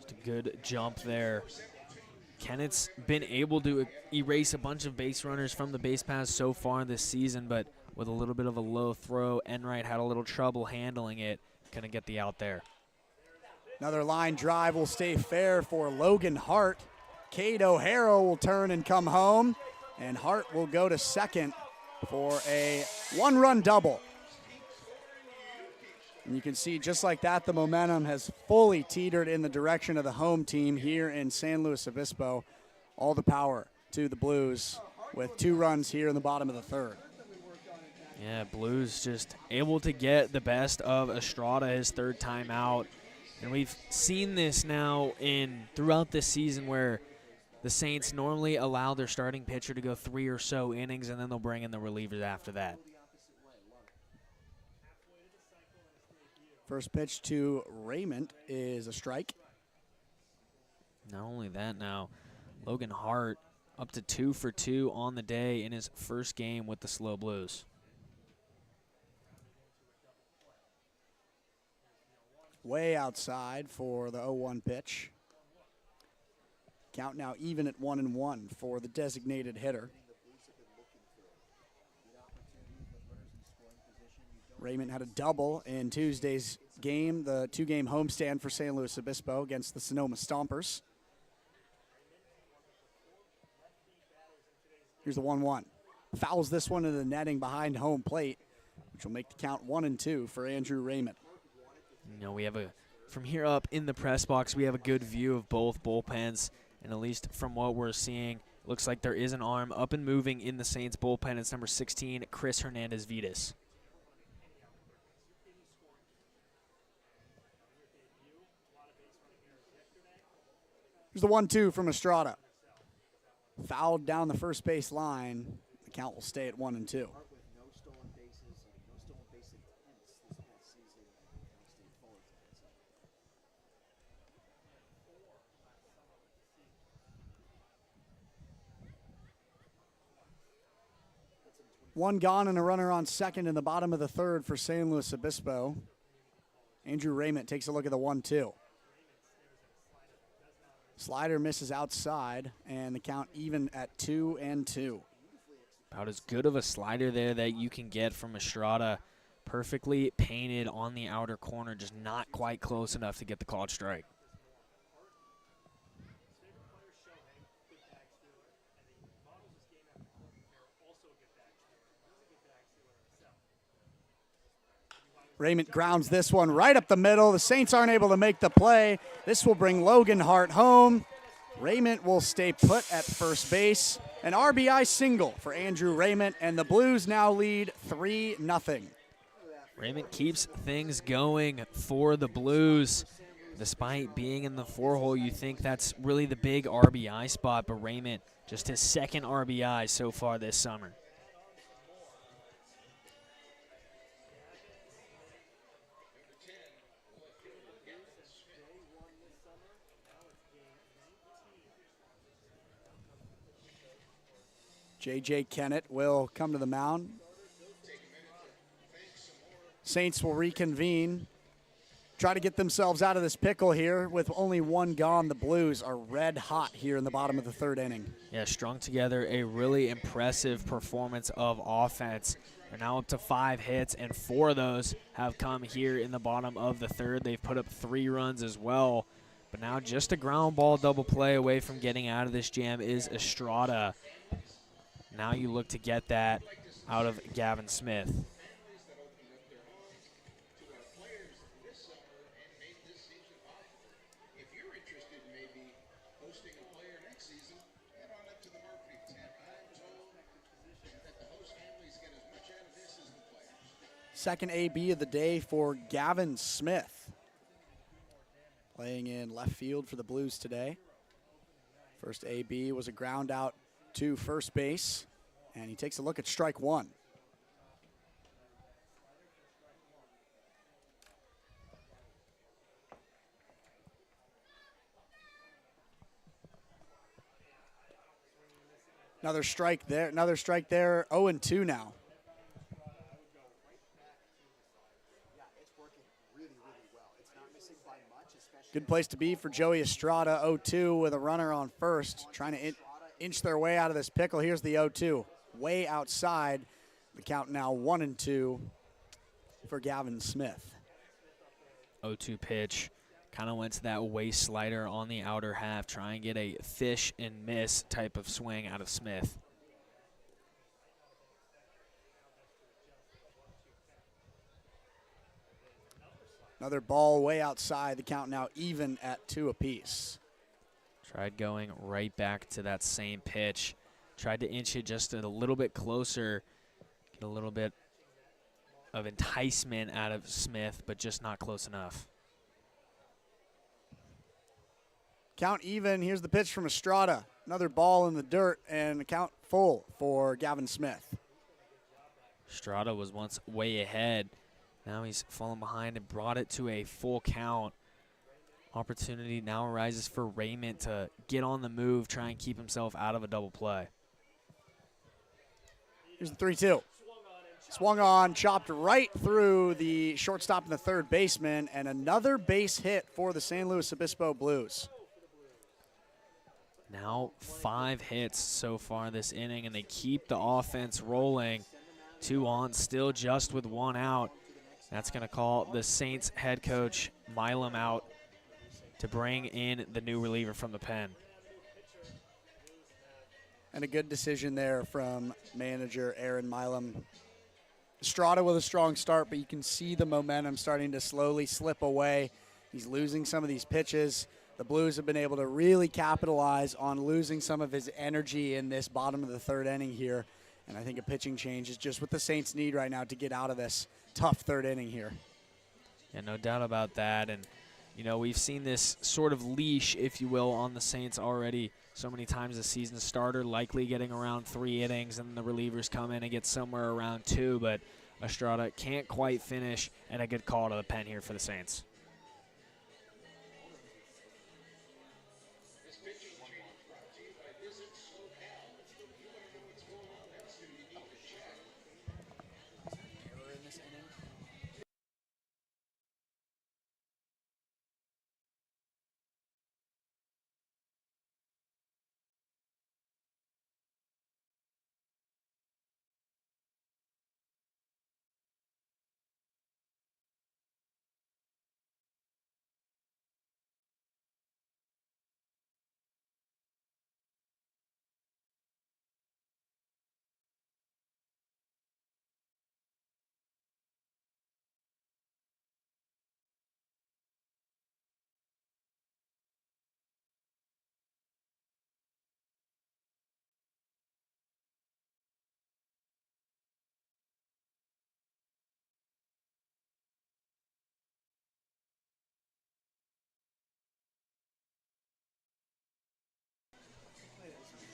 Just a good jump there. Kennett's been able to erase a bunch of base runners from the base paths so far this season, but with a little bit of a low throw, Enright had a little trouble handling it. Couldn't get the out there. Another line drive will stay fair for Logan Hart. Cade O'Hara will turn and come home, and Hart will go to second for a 1-run double. And you can see just like that, the momentum has fully teetered in the direction of the home team here in San Luis Obispo. All the power to the Blues with 2 runs here in the bottom of the third. Yeah, Blues just able to get the best of Estrada his 3rd time out. And we've seen this now throughout this season where the Saints normally allow their starting pitcher to go 3 or so innings, and then they'll bring in the relievers after that. First pitch to Raymond is a strike. Not only that now, Logan Hart up to 2 for 2 on the day in his first game with the Slow Blues. Way outside for the 0-1 pitch. Count now even at 1-1 for the designated hitter. Raymond had a double in Tuesday's game, the 2-game homestand for San Luis Obispo against the Sonoma Stompers. Here's the 1-1. Fouls this one to the netting behind home plate, which will make the count 1-2 for Andrew Raymond. You know, from here up in the press box, we have a good view of both bullpens, and at least from what we're seeing, looks like there is an arm up and moving in the Saints bullpen. It's number 16, Chris Hernandez-Vitas. Here's the 1-2 from Estrada. Fouled down the first base line. The count will stay at 1-2. With no stolen bases, no stolen base attempts this past season. Stayed forward defensive. One gone and a runner on second in the bottom of the third for San Luis Obispo. Andrew Raymond takes a look at the 1-2. Slider misses outside, and the count even at 2-2. About as good of a slider there that you can get from Estrada. Perfectly painted on the outer corner, just not quite close enough to get the called strike. Raymond grounds this one right up the middle. The Saints aren't able to make the play. This will bring Logan Hart home. Raymond will stay put at first base. An RBI single for Andrew Raymond, and the Blues now lead 3-0. Raymond keeps things going for the Blues. Despite being in the 4-hole, you think that's really the big RBI spot, but Raymond, just his second RBI so far this summer. J.J. Kennett will come to the mound. Saints will reconvene. Try to get themselves out of this pickle here with only one gone. The Blues are red hot here in the bottom of the third inning. Yeah, strung together a really impressive performance of offense. They're now up to 5 hits, and 4 of those have come here in the bottom of the third. They've put up 3 runs as well. But now just a ground ball double play away from getting out of this jam is Estrada. Now you look to get that out of Gavin Smith. Second AB of the day for Gavin Smith. Playing in left field for the Blues today. First AB was a ground out to first base, and he takes a look at strike one. Another strike there, 0-2 now. Good place to be for Joey Estrada, 0-2 with a runner on first, trying to inch their way out of this pickle. Here's the 0-2, way outside. The count now 1-2 for Gavin Smith. 0-2 pitch, kind of went to that waist slider on the outer half, try and get a fish and miss type of swing out of Smith. Another ball way outside. The count now even at 2 apiece. Tried going right back to that same pitch. Tried to inch it just a little bit closer. Get a little bit of enticement out of Smith, but just not close enough. Count even. Here's the pitch from Estrada. Another ball in the dirt, and the count full for Gavin Smith. Estrada was once way ahead. Now he's fallen behind and brought it to a full count. Opportunity now arises for Raymond to get on the move, try and keep himself out of a double play. Here's the 3-2. Swung on, chopped right through the shortstop and the third baseman, and another base hit for the San Luis Obispo Blues. Now 5 hits so far this inning, and they keep the offense rolling. 2 on, still just with 1 out. That's going to call the Saints head coach Milam out to bring in the new reliever from the pen. And a good decision there from manager Aaron Milam. Estrada with a strong start, but you can see the momentum starting to slowly slip away. He's losing some of these pitches. The Blues have been able to really capitalize on losing some of his energy in this bottom of the third inning here. And I think a pitching change is just what the Saints need right now to get out of this tough third inning here. Yeah, no doubt about that. And, you know, we've seen this sort of leash, if you will, on the Saints already so many times this season. Starter likely getting around 3 innings, and the relievers come in and get somewhere around 2. But Estrada can't quite finish, and a good call to the pen here for the Saints.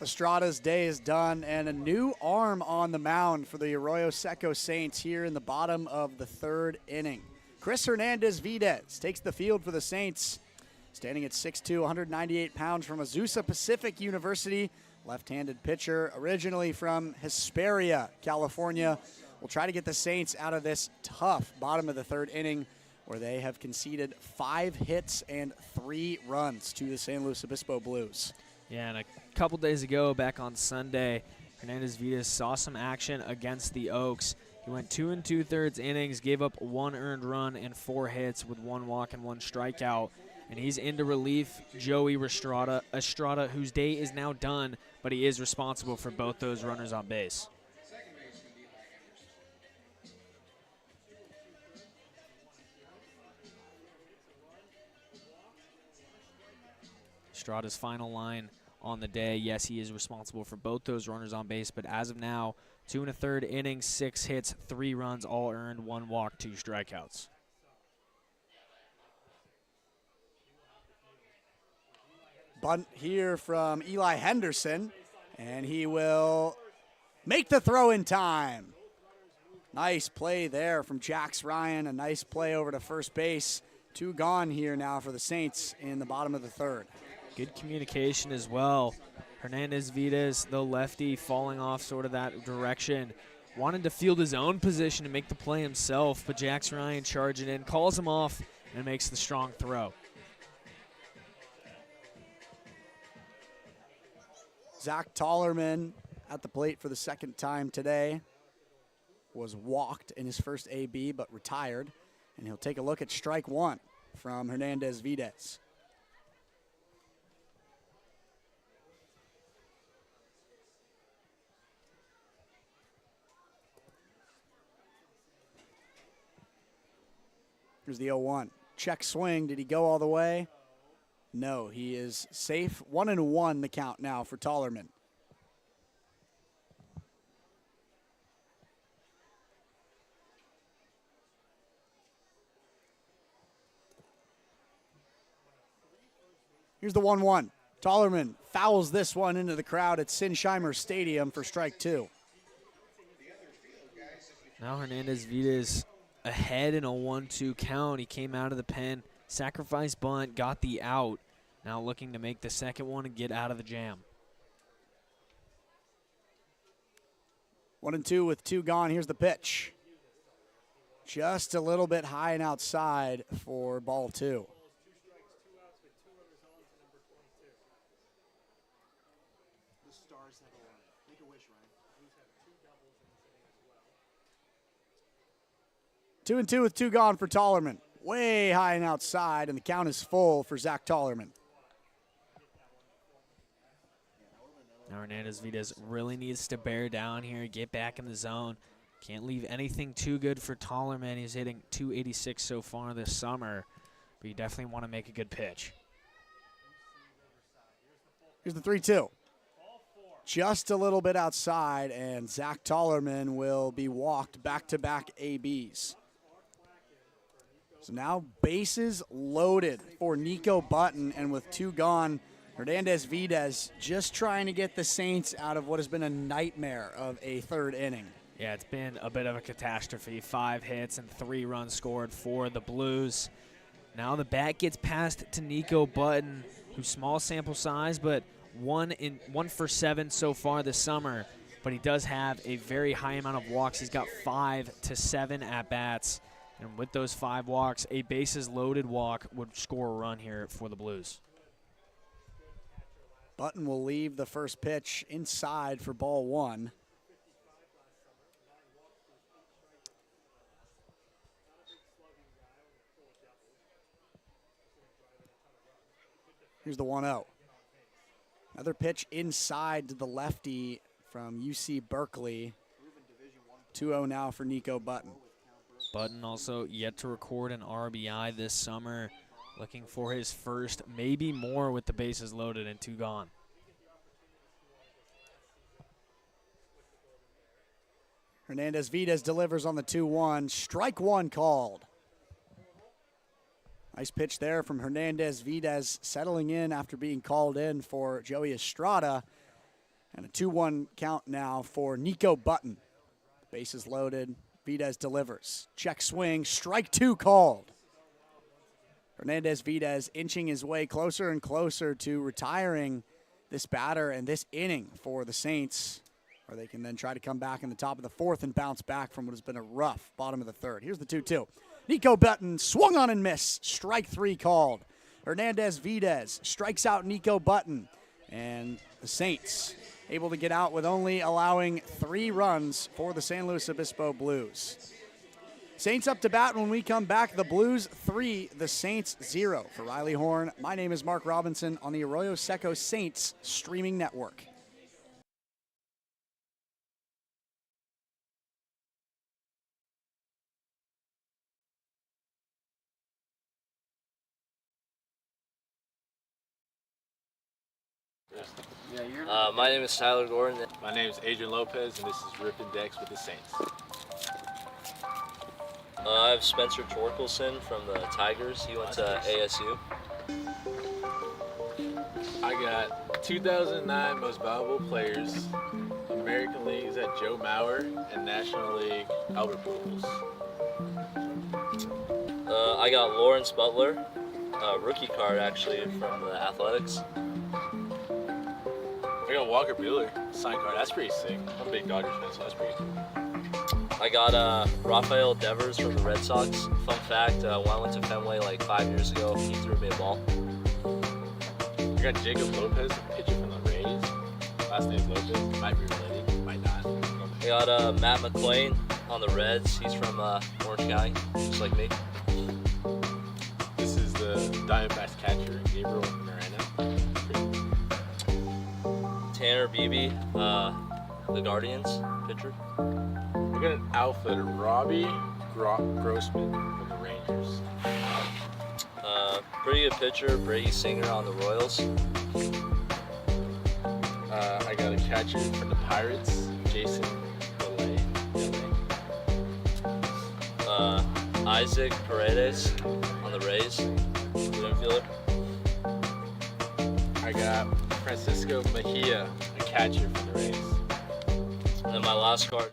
Estrada's day is done, and a new arm on the mound for the Arroyo Seco Saints here in the bottom of the third inning. Chris Hernandez-Videz takes the field for the Saints, standing at 6'2", 198 pounds from Azusa Pacific University. Left-handed pitcher, originally from Hesperia, California. Will try to get the Saints out of this tough bottom of the third inning, where they have conceded 5 hits and 3 runs to the San Luis Obispo Blues. Yeah, and a couple days ago, back on Sunday, Hernandez-Videz saw some action against the Oaks. He went 2 2/3 innings, gave up 1 earned run and 4 hits with 1 walk and 1 strikeout. And he's into relief Joey Estrada, whose day is now done, but he is responsible for both those runners on base. Estrada's final line on the day, yes, he is responsible for both those runners on base, but as of now, 2 1/3 innings, 6 hits, 3 runs, all earned, 1 walk, 2 strikeouts. Bunt here from Eli Henderson, and he will make the throw in time. Nice play there from Jax Ryan, a nice play over to first base. 2 gone here now for the Saints in the bottom of the third. Good communication as well. Hernandez-Videz, the lefty, falling off sort of that direction. Wanted to field his own position and make the play himself, but Jax Ryan charging in, calls him off, and makes the strong throw. Zach Tollerman at the plate for the second time today. Was walked in his first AB, but retired. And he'll take a look at strike 1 from Hernandez-Videz. Here's the 0-1. Check swing. Did he go all the way? No, he is safe. 1-1 the count now for Tollerman. Here's the 1-1. Tollerman fouls this one into the crowd at Sinsheimer Stadium for strike 2. Now Hernandez-Videz ahead in a 1-2 count. He came out of the pen, sacrifice bunt, got the out. Now looking to make the second one and get out of the jam. 1-2 with 2 gone. Here's the pitch. Just a little bit high and outside for ball 2. The Stars have a make a wish, Ryan. 2-2 with 2 gone for Tollerman. Way high and outside, and the count is full for Zach Tollerman. Now Hernandez-Videz really needs to bear down here, get back in the zone. Can't leave anything too good for Tollerman. He's hitting .286 so far this summer, but you definitely want to make a good pitch. Here's the 3-2. Just a little bit outside, and Zach Tollerman will be walked back-to-back ABs. So now bases loaded for Nico Button, and with 2 gone, Hernandez-Videz just trying to get the Saints out of what has been a nightmare of a third inning. Yeah, it's been a bit of a catastrophe. 5 hits and 3 runs scored for the Blues. Now the bat gets passed to Nico Button, who's small sample size, but 1 for 7 so far this summer. But he does have a very high amount of walks. He's got 5 to 7 at-bats. And with those 5 walks, a bases-loaded walk would score a run here for the Blues. Button will leave the first pitch inside for ball 1. Here's the 1-0. Another pitch inside to the lefty from UC Berkeley. 2-0 now for Nico Button. Button also yet to record an RBI this summer. Looking for his first, maybe more with the bases loaded and 2 gone. Hernandez-Videz delivers on the 2-1. Strike 1 called. Nice pitch there from Hernandez-Videz, settling in after being called in for Joey Estrada. And a 2-1 count now for Nico Button. Bases loaded. Videz delivers. Check swing. Strike 2 called. Hernandez Videz inching his way closer and closer to retiring this batter and this inning for the Saints, where they can then try to come back in the top of the 4th and bounce back from what has been a rough bottom of the 3rd. Here's the 2-2. Nico Button swung on and missed. Strike 3 called. Hernandez Videz strikes out Nico Button. And the Saints able to get out with only allowing 3 runs for the San Luis Obispo Blues. Saints up to bat when we come back. The Blues 3, the Saints 0. For Riley Horn, my name is Mark Robinson on the Arroyo Seco Saints streaming network. My name is Tyler Gordon. My name is Adrian Lopez, and this is Rippin' Decks with the Saints. I have Spencer Torkelson from the Tigers. He went to ASU. I got 2009 most valuable players. American League is at Joe Mauer, and National League Albert Pujols. I got Lawrence Butler, rookie card actually from the Athletics. I got Walker Buehler, signed card. That's pretty sick. I'm a big Dodgers fan, so that's pretty cool. I got Rafael Devers from the Red Sox. Fun fact, when I went to Fenway like 5 years ago, he threw me a ball. I got Jacob Lopez, pitcher from the Rays. Last name's Lopez. Might be related, might not. I got Matt McClain on the Reds. He's from Orange County, just like me. This is the Diamondbacks catcher, Gabriel Moreno. Tanner Beebe, the Guardians pitcher. I got an outfielder, Robbie Grossman from the Rangers. Pretty good pitcher, Brady Singer on the Royals. I got a catcher from the Pirates, Jason Delay. Isaac Paredes on the Rays, infielder. I got Francisco Mejia, a catcher for the Rays. And then my last card.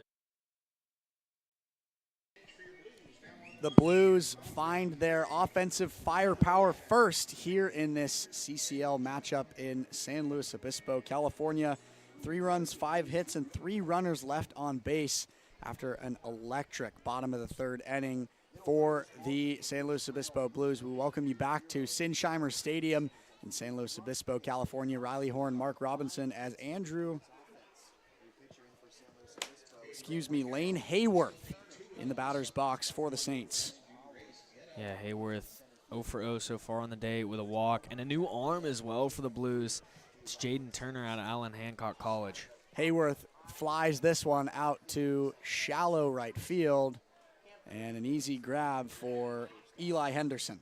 The Blues find their offensive firepower first here in this CCL matchup in San Luis Obispo, California. 3 runs, 5 hits, and 3 runners left on base after an electric bottom of the 3rd inning for the San Luis Obispo Blues. We welcome you back to Sinsheimer Stadium in San Luis Obispo, California. Riley Horn, Mark Robinson, as Lane Hayworth in the batter's box for the Saints. Yeah, Hayworth 0 for 0 so far on the day with a walk and a new arm as well for the Blues. It's Jaden Turner out of Allen Hancock College. Hayworth flies this one out to shallow right field, and an easy grab for Eli Henderson.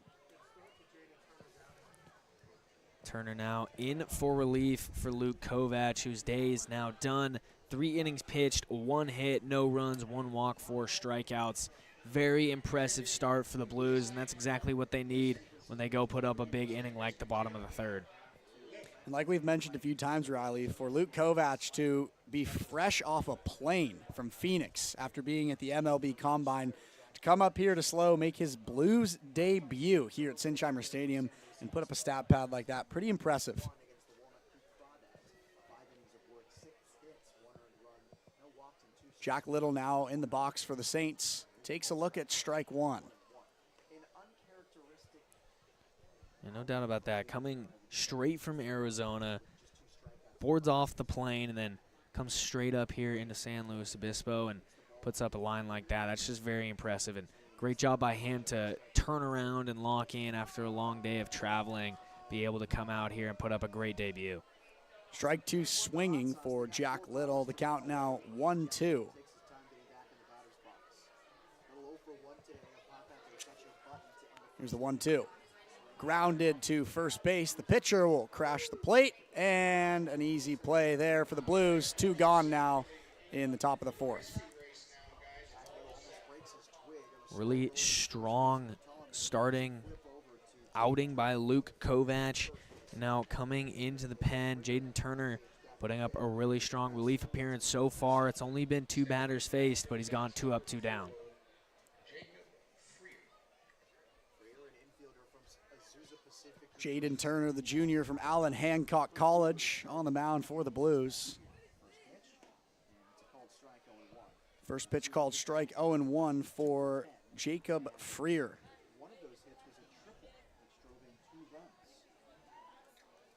Turner now in for relief for Luke Kovac, whose day is now done. 3 innings pitched, 1 hit, no runs, 1 walk, 4 strikeouts. Very impressive start for the Blues, and that's exactly what they need when they go put up a big inning like the bottom of the 3rd. And like we've mentioned a few times, Riley, for Luke Kovac to be fresh off a plane from Phoenix after being at the MLB Combine, to come up here to SLO, make his Blues debut here at Sinsheimer Stadium, and put up a stat pad like that, pretty impressive. Jack Little now in the box for the Saints. Takes a look at strike 1. Yeah, no doubt about that. Coming straight from Arizona, boards off the plane, and then comes straight up here into San Luis Obispo and puts up a line like that. That's just very impressive, and great job by him to turn around and lock in after a long day of traveling, be able to come out here and put up a great debut. Strike 2 swinging for Jack Little. The count now 1-2. Here's the 1-2. Grounded to first base. The pitcher will crash the plate, and an easy play there for the Blues. 2 gone now in the top of the 4th. Really strong starting outing by Luke Kovac. Now coming into the pen, Jaden Turner putting up a really strong relief appearance so far. It's only been 2 batters faced, but he's gone 2 up, 2 down. Jaden Turner, the junior from Allen Hancock College, on the mound for the Blues. First pitch called strike 0-1 for Jacob Freer. One of those hits was a triple, which drove in 2 runs.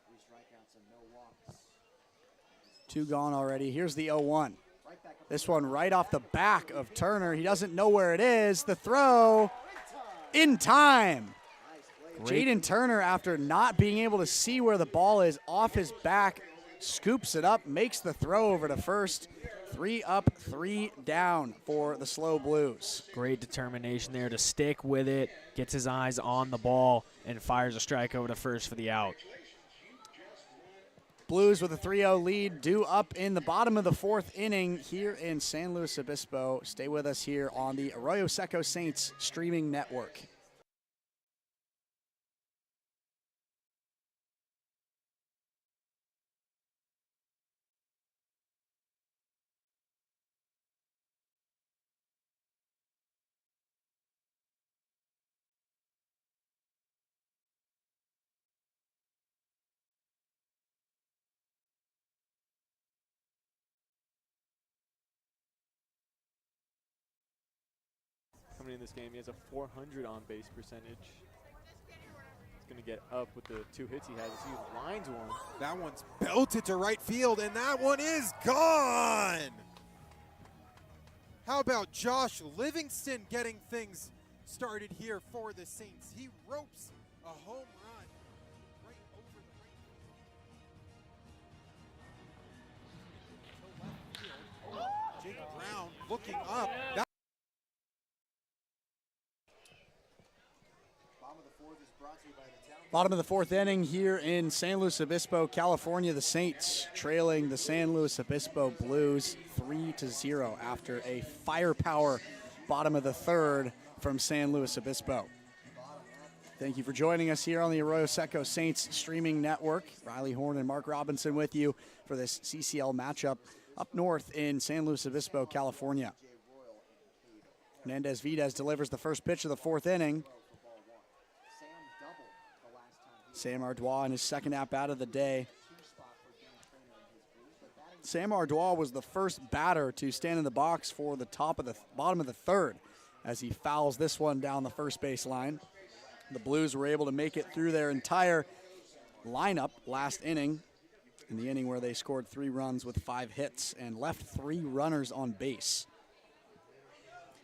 3 strikeouts and no walks. 2 gone already. Here's the 0-1. This one right off the back of Turner. He doesn't know where it is. The throw in time. Jaden Turner, after not being able to see where the ball is off his back, scoops it up, makes the throw over to first. 3 up, 3 down for the Slow Blues. Great determination there to stick with it, gets his eyes on the ball, and fires a strike over to first for the out. Blues with a 3-0 lead, due up in the bottom of the 4th inning here in San Luis Obispo. Stay with us here on the Arroyo Seco Saints streaming network. Coming in this game, he has a 400 on base percentage. He's going to get up with the 2 hits he has. He lines one. That one's belted to right field, and that one is gone. How about Josh Livingston getting things started here for the Saints? He ropes a home run right over the right field. To left field. Jake Brown looking up. Bottom of the 4th inning here in San Luis Obispo, California. The Saints trailing the San Luis Obispo Blues 3-0 after a firepower bottom of the 3rd from San Luis Obispo. Thank you for joining us here on the Arroyo Seco Saints streaming network. Riley Horn and Mark Robinson with you for this CCL matchup up north in San Luis Obispo, California. Hernandez Vides delivers the first pitch of the 4th inning. Sam Ardois in his second at-bat of the day. Sam Ardois was the first batter to stand in the box for the bottom of the 3rd as he fouls this one down the first base line. The Blues were able to make it through their entire lineup last inning, in the inning where they scored 3 runs with 5 hits and left 3 runners on base.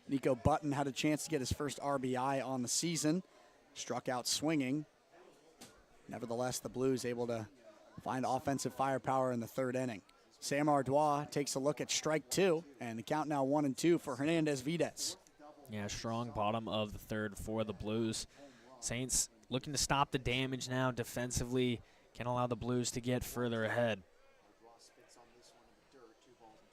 Nico Button had a chance to get his first RBI on the season, struck out swinging. Nevertheless, the Blues able to find offensive firepower in the 3rd inning. Sam Ardois takes a look at strike 2, and the count now 1-2 for Hernandez Vides. Yeah, strong bottom of the 3rd for the Blues. Saints looking to stop the damage now defensively. Can't allow the Blues to get further ahead.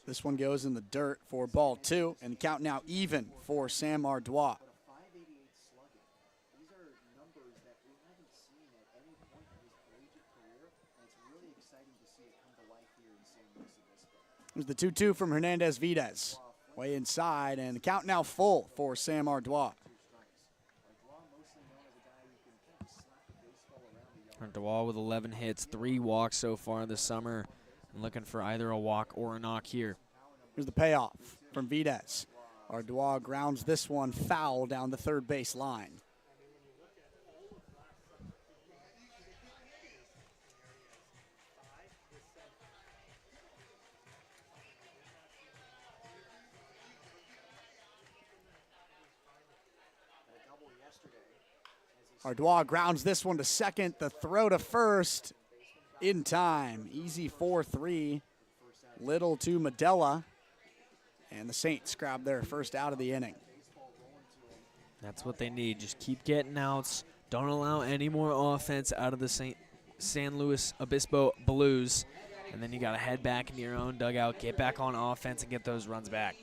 This one goes in the dirt for ball 2, and the count now even for Sam Ardois. There's the 2-2 from Hernandez Vides. Way inside, and the count now full for Sam Ardois. Ardois with 11 hits, 3 walks so far this summer, and looking for either a walk or a knock here. Here's the payoff from Vides. Ardois grounds this one foul down the 3rd base line. Ardois grounds this one to second. The throw to first in time. Easy 4-3. Little to Medella. And the Saints grab their first out of the inning. That's what they need. Just keep getting outs. Don't allow any more offense out of the San Luis Obispo Blues. And then you got to head back into your own dugout, get back on offense, and get those runs back.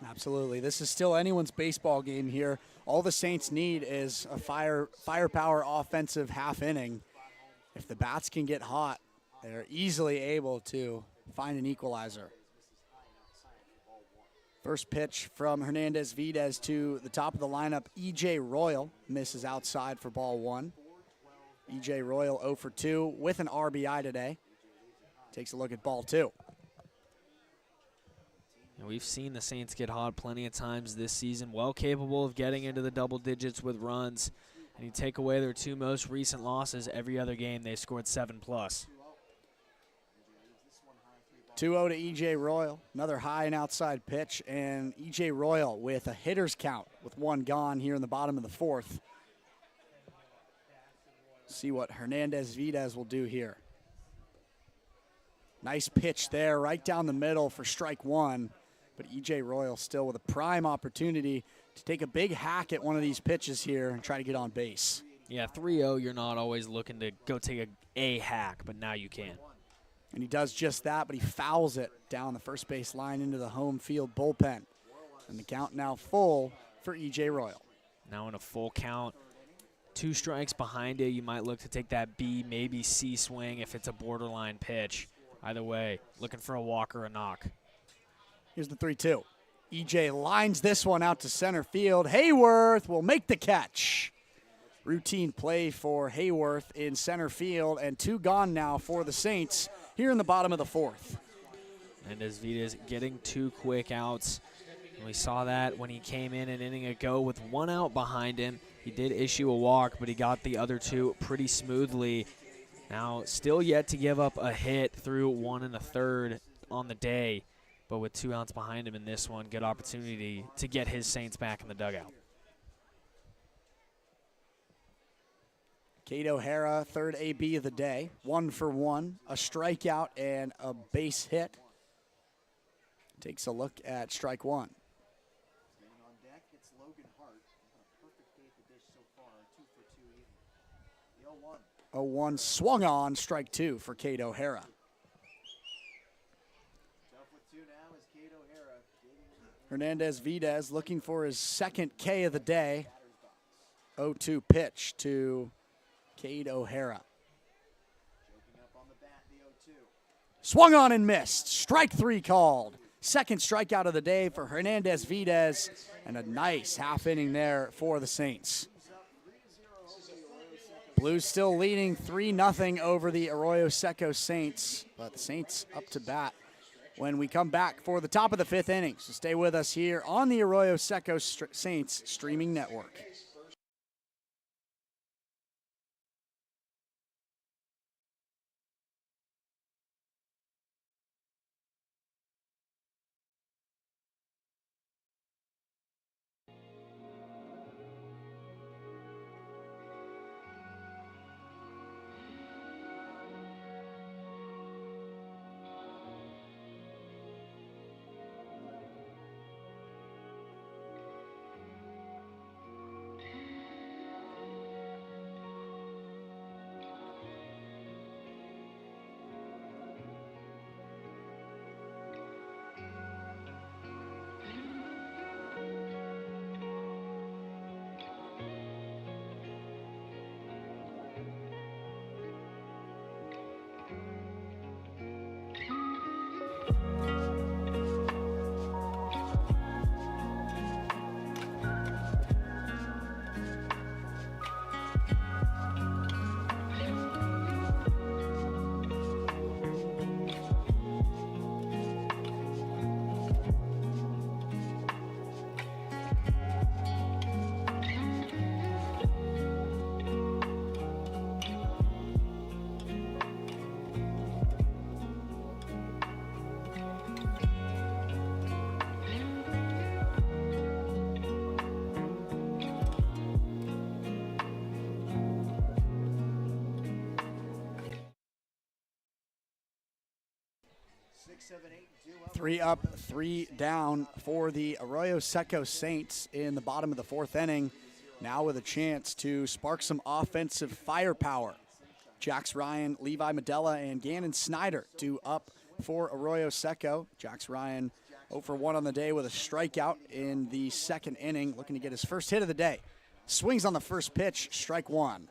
Absolutely. This is still anyone's baseball game here. All the Saints need is a firepower offensive half inning. If the bats can get hot, They're easily able to find an equalizer. First pitch from Hernandez Vides to the top of the lineup. E.J. Royal misses outside for ball 1. E.J. Royal 0 for 2 with an RBI today. Takes a look at ball 2. And we've seen the Saints get hot plenty of times this season, well capable of getting into the double digits with runs. And you take away their 2 most recent losses, every other game they scored 7+. 2-0 to E.J. Royal. Another high and outside pitch, and E.J. Royal with a hitter's count with 1 gone here in the bottom of the 4th. See what Hernandez Vides will do here. Nice pitch there, right down the middle for strike 1. But E.J. Royal still with a prime opportunity to take a big hack at one of these pitches here and try to get on base. Yeah, 3-0, you're not always looking to go take a hack, but now you can. And he does just that, but he fouls it down the first base line into the home field bullpen. And the count now full for E.J. Royal. Now in a full count, 2 strikes behind it, you might look to take that B, maybe C swing if it's a borderline pitch. Either way, looking for a walk or a knock. Here's the 3-2. E.J. lines this one out to center field. Hayworth will make the catch. Routine play for Hayworth in center field, and 2 gone now for the Saints here in the bottom of the 4th. And as Vides getting 2 quick outs. And we saw that when he came in an inning ago with 1 out behind him. He did issue a walk, but he got the other 2 pretty smoothly. Now, still yet to give up a hit through 1 1/3 on the day. But with 2 outs behind him in this one, good opportunity to get his Saints back in the dugout. Cade O'Hara, 3rd AB of the day. 1 for 1, a strikeout and a base hit. Takes a look at strike 1. Standing on deck, it's Logan Hart. A perfect day for Dish so far. 2 for 2 even. The 0-1. 0-1 swung on, strike 2 for Cade O'Hara. Tough with 2 now is Cade O'Hara. Hernandez Vides looking for his 2nd K of the day. 0-2 pitch to Cade O'Hara. Joking up on the bat, the 0-2. Swung on and missed. Strike 3 called. 2nd strikeout of the day for Hernandez Vides, and a nice half inning there for the Saints. Blues still leading 3-0 over the Arroyo Seco Saints, but the Saints up to bat when we come back for the top of the 5th inning. So stay with us here on the Arroyo Seco Saints streaming network. Three up, 3 down for the Arroyo Seco Saints in the bottom of the 4th inning. Now with a chance to spark some offensive firepower. Jax Ryan, Levi Medella, and Gannon Snyder due up for Arroyo Seco. Jax Ryan 0 for 1 on the day with a strikeout in the 2nd inning, looking to get his first hit of the day. Swings on the first pitch, strike 1.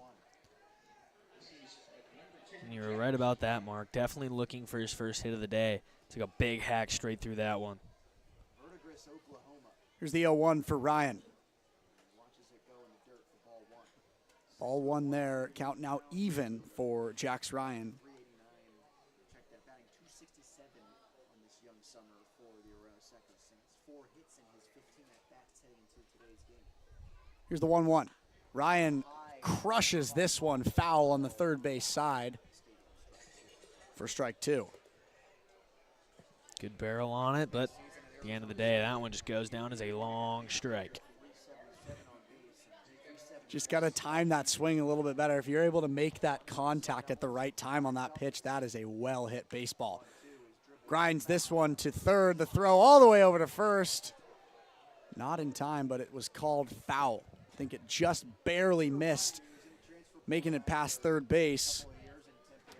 And you were right about that, Mark. Definitely looking for his first hit of the day. Took a big hack straight through that one. Verdigris, Oklahoma. Here's the 0-1 for Ryan. Watches it go in the dirt for ball one. Ball one there. Count now even for Jax Ryan. 389. Check that, batting 267 on this young summer for the Aurora Second Saints. 4 hits in his 15 at-bats heading into today's game. Here's the 1-1. Ryan crushes this one foul on the third base side for strike 2. Good barrel on it, but at the end of the day, that one just goes down as a long strike. Just got to time that swing a little bit better. If you're able to make that contact at the right time on that pitch, that is a well-hit baseball. Grinds this one to third. The throw all the way over to first. Not in time, but it was called foul. I think it just barely missed, making it past third base.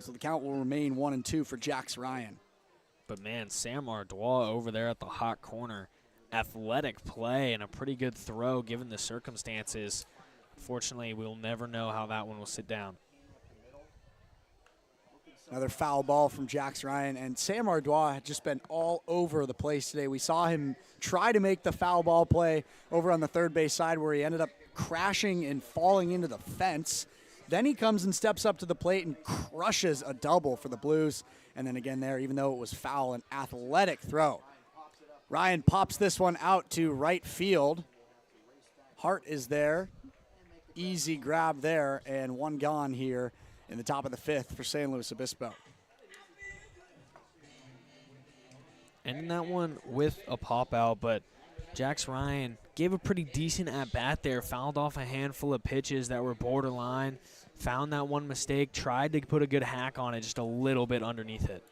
So the count will remain 1-2 for Jax Ryan. But, man, Sam Ardois over there at the hot corner. Athletic play and a pretty good throw given the circumstances. Unfortunately, we'll never know how that one will sit down. Another foul ball from Jax Ryan. And Sam Ardois had just been all over the place today. We saw him try to make the foul ball play over on the third base side where he ended up crashing and falling into the fence. Then he comes and steps up to the plate and crushes a double for the Blues. And then again there, even though it was foul, an athletic throw. Ryan pops this one out to right field. Hart is there. Easy grab there, and one gone here in the top of the 5th for San Luis Obispo. Ending that one with a pop out, but Jax Ryan gave a pretty decent at-bat there, fouled off a handful of pitches that were borderline, found that one mistake, tried to put a good hack on it, just a little bit underneath it.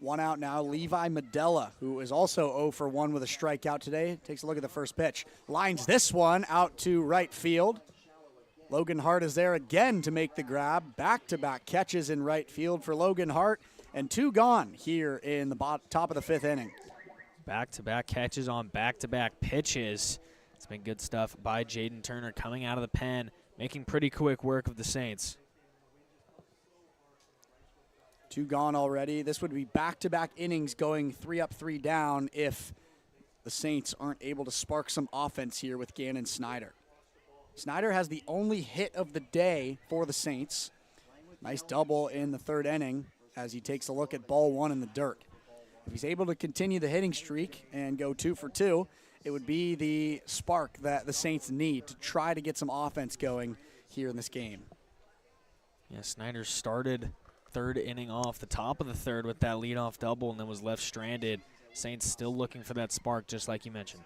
One out now, Levi Medella, who is also 0 for 1 with a strikeout today. Takes a look at the first pitch. Lines this one out to right field. Logan Hart is there again to make the grab. Back-to-back catches in right field for Logan Hart, and 2 gone here in the top of the 5th inning. Back-to-back catches on back-to-back pitches. It's been good stuff by Jaden Turner coming out of the pen, making pretty quick work of the Saints. 2 gone already. This would be back-to-back innings going 3 up, 3 down if the Saints aren't able to spark some offense here with Gannon Snyder. Snyder has the only hit of the day for the Saints. Nice double in the 3rd inning as he takes a look at ball 1 in the dirt. If he's able to continue the hitting streak and go 2 for 2, it would be the spark that the Saints need to try to get some offense going here in this game. Yeah, Snyder started 3rd inning off the top of the 3rd with that leadoff double and then was left stranded. Saints still looking for that spark, just like you mentioned.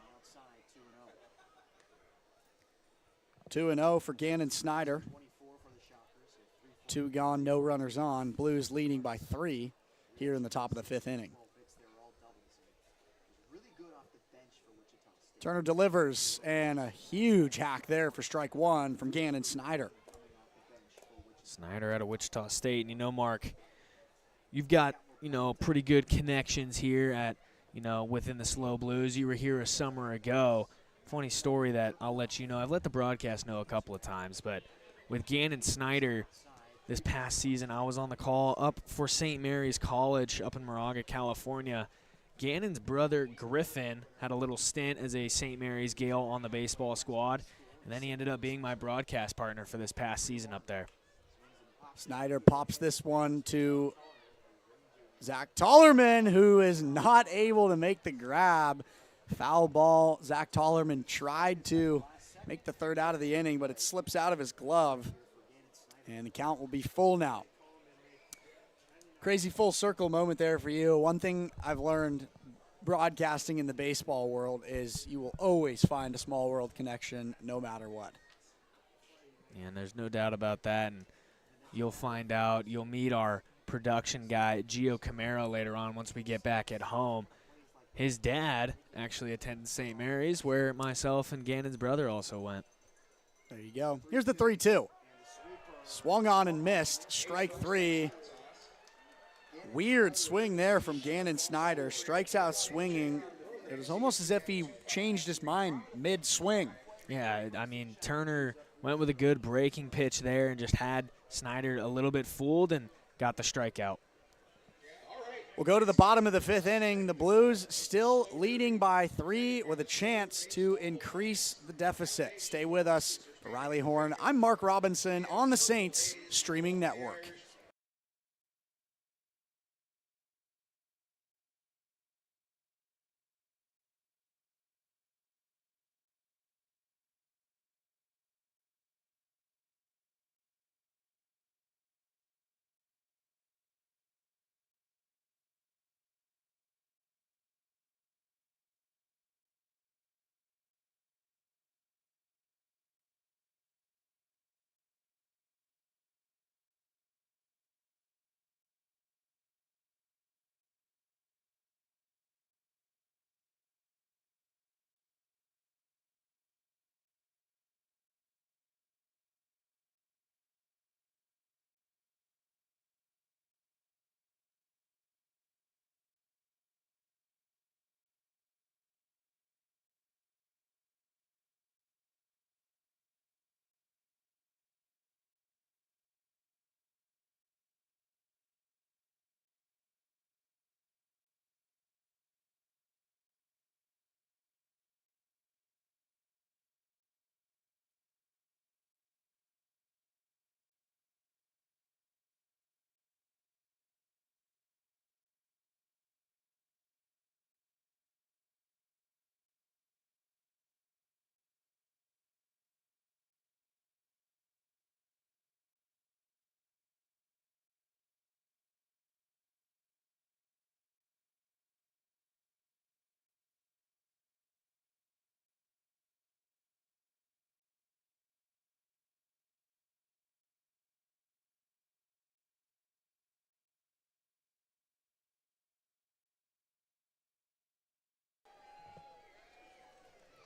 2-0 for Gannon Snyder. 2 gone, no runners on. Blues leading by 3 here in the top of the 5th inning. Turner delivers, and a huge hack there for strike 1 from Gannon Snyder. Snyder out of Wichita State. And, Mark, you've got, pretty good connections here at, within the Slow Blues. You were here a summer ago. Funny story that I'll let you know. I've let the broadcast know a couple of times, but with Gannon Snyder this past season, I was on the call up for St. Mary's College up in Moraga, California. Gannon's brother, Griffin, had a little stint as a St. Mary's Gale on the baseball squad, and then he ended up being my broadcast partner for this past season up there. Snyder pops this one to Zach Tollerman, who is not able to make the grab. Foul ball. Zach Tollerman tried to make the 3rd out of the inning, but it slips out of his glove, and the count will be full now. Crazy full circle moment there for you. One thing I've learned broadcasting in the baseball world is you will always find a small world connection no matter what. Yeah, and there's no doubt about that. And you'll find out, you'll meet our production guy, Gio Camaro, later on once we get back at home. His dad actually attended St. Mary's, where myself and Gannon's brother also went. There you go. Here's the 3-2. Swung on and missed. Strike 3. Weird swing there from Gannon Snyder. Strikes out swinging. It was almost as if he changed his mind mid-swing. Yeah, I mean, Turner went with a good breaking pitch there and just had Snyder a little bit fooled and got the strikeout. We'll go to the bottom of the 5th inning. The Blues still leading by 3 with a chance to increase the deficit. Stay with us. For Riley Horn, I'm Mark Robinson on the Saints Streaming Network.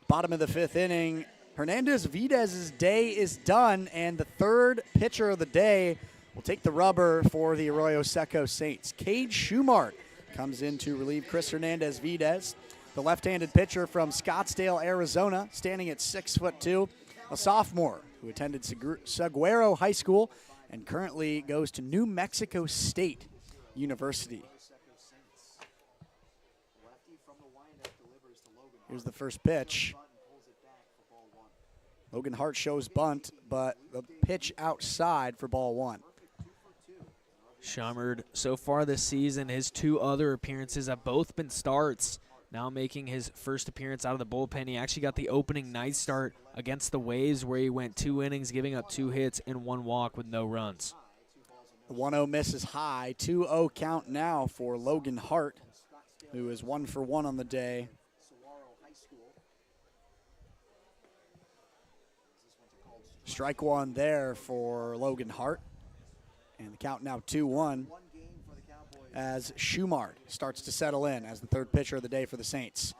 Bottom of the 5th inning, Hernandez Videz's day is done, and the 3rd pitcher of the day will take the rubber for the Arroyo Seco Saints. Cade Schumart comes in to relieve Chris Hernandez Videz, the left-handed pitcher from Scottsdale, Arizona, standing at 6'2", a sophomore who attended Saguaro High School and currently goes to New Mexico State University. Here's the first pitch. Logan Hart shows bunt, but the pitch outside for ball 1. Schumart, so far this season, his 2 other appearances have both been starts. Now making his first appearance out of the bullpen. He actually got the opening night start against the Waves where he went 2 innings, giving up 2 hits and 1 walk with no runs. The 1-0 miss is high. 2-0 count now for Logan Hart, who is 1 for 1 on the day. Strike 1 there for Logan Hart. And the count now 2-1 as Schumart starts to settle in as the 3rd pitcher of the day for the Saints.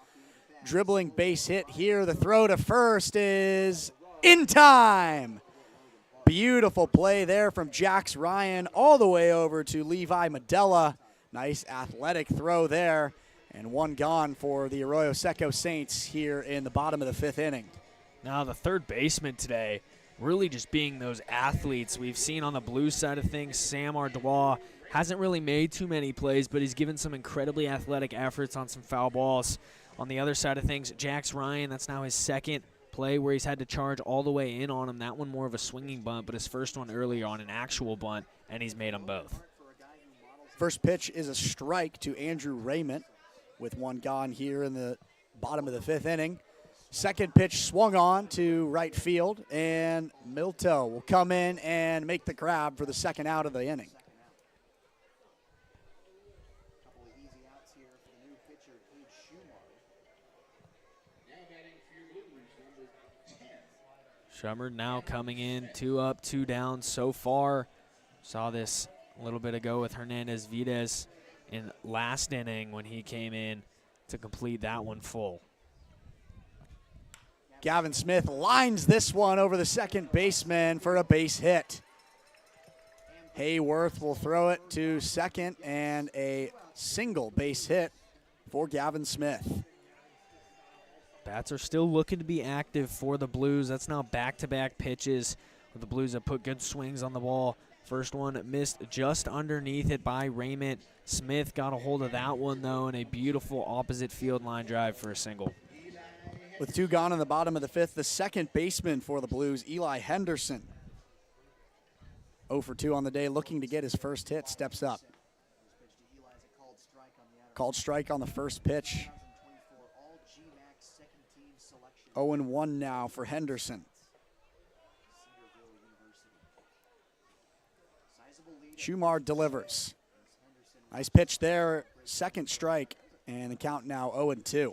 Dribbling base hit here. The throw to first is in time. Beautiful play there from Jax Ryan all the way over to Levi Medella. Nice athletic throw there. And 1 gone for the Arroyo Seco Saints here in the bottom of the 5th inning. Now the 3rd baseman today really just being those athletes. We've seen on the Blues side of things, Sam Ardois hasn't really made too many plays, but he's given some incredibly athletic efforts on some foul balls. On the other side of things, Jax Ryan, that's now his 2nd play where he's had to charge all the way in on him. That one more of a swinging bunt, but his first one earlier on an actual bunt, and he's made them both. First pitch is a strike to Andrew Raymond with 1 gone here in the bottom of the 5th inning. Second pitch swung on to right field, and Milto will come in and make the grab for the 2nd out of the inning. Schumart now coming in 2 up, 2 down so far. Saw this a little bit ago with Hernandez Videz in last inning when he came in to complete that one full. Gavin Smith lines this one over the 2nd baseman for a base hit. Hayworth will throw it to 2nd, and a single base hit for Gavin Smith. Bats are still looking to be active for the Blues. That's now back-to-back pitches where the Blues have put good swings on the ball. First one missed just underneath it by Raymond. Smith got a hold of that one, though, and a beautiful opposite field line drive for a single. With 2 gone in the bottom of the 5th, the second baseman for the Blues, Eli Henderson. 0 for 2 on the day, looking to get his first hit, steps up. Called strike on the first pitch. 0-1 now for Henderson. Schumard delivers. Nice pitch there, second strike, and the count now 0-2.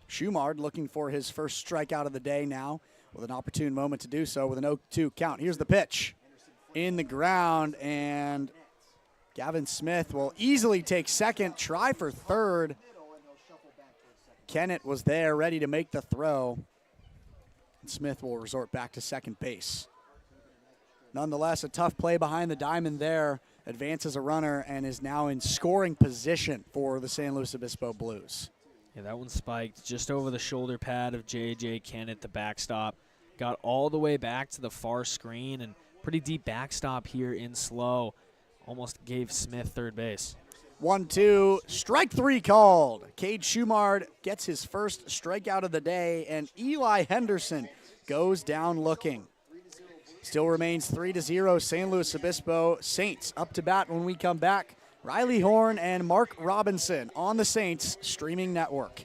Schumard looking for his first strikeout of the day now with an opportune moment to do so with an 0-2 count. Here's the pitch in the ground, and Gavin Smith will easily take second, try for third. Kennett was there ready to make the throw. And Smith will resort back to second base. Nonetheless, a tough play behind the diamond there. Advances a runner and is now in scoring position for the San Luis Obispo Blues. Yeah, that one spiked just over the shoulder pad of J.J. Kennett, the backstop. Got all the way back to the far screen, and pretty deep backstop here in slow. Almost gave Smith third base. 1-2, strike 3 called. Cade Schumard gets his first strikeout of the day, and Eli Henderson goes down looking. Still remains 3-0 San Luis Obispo Saints. Up to bat when we come back. Riley Horn and Mark Robinson on the Saints streaming network.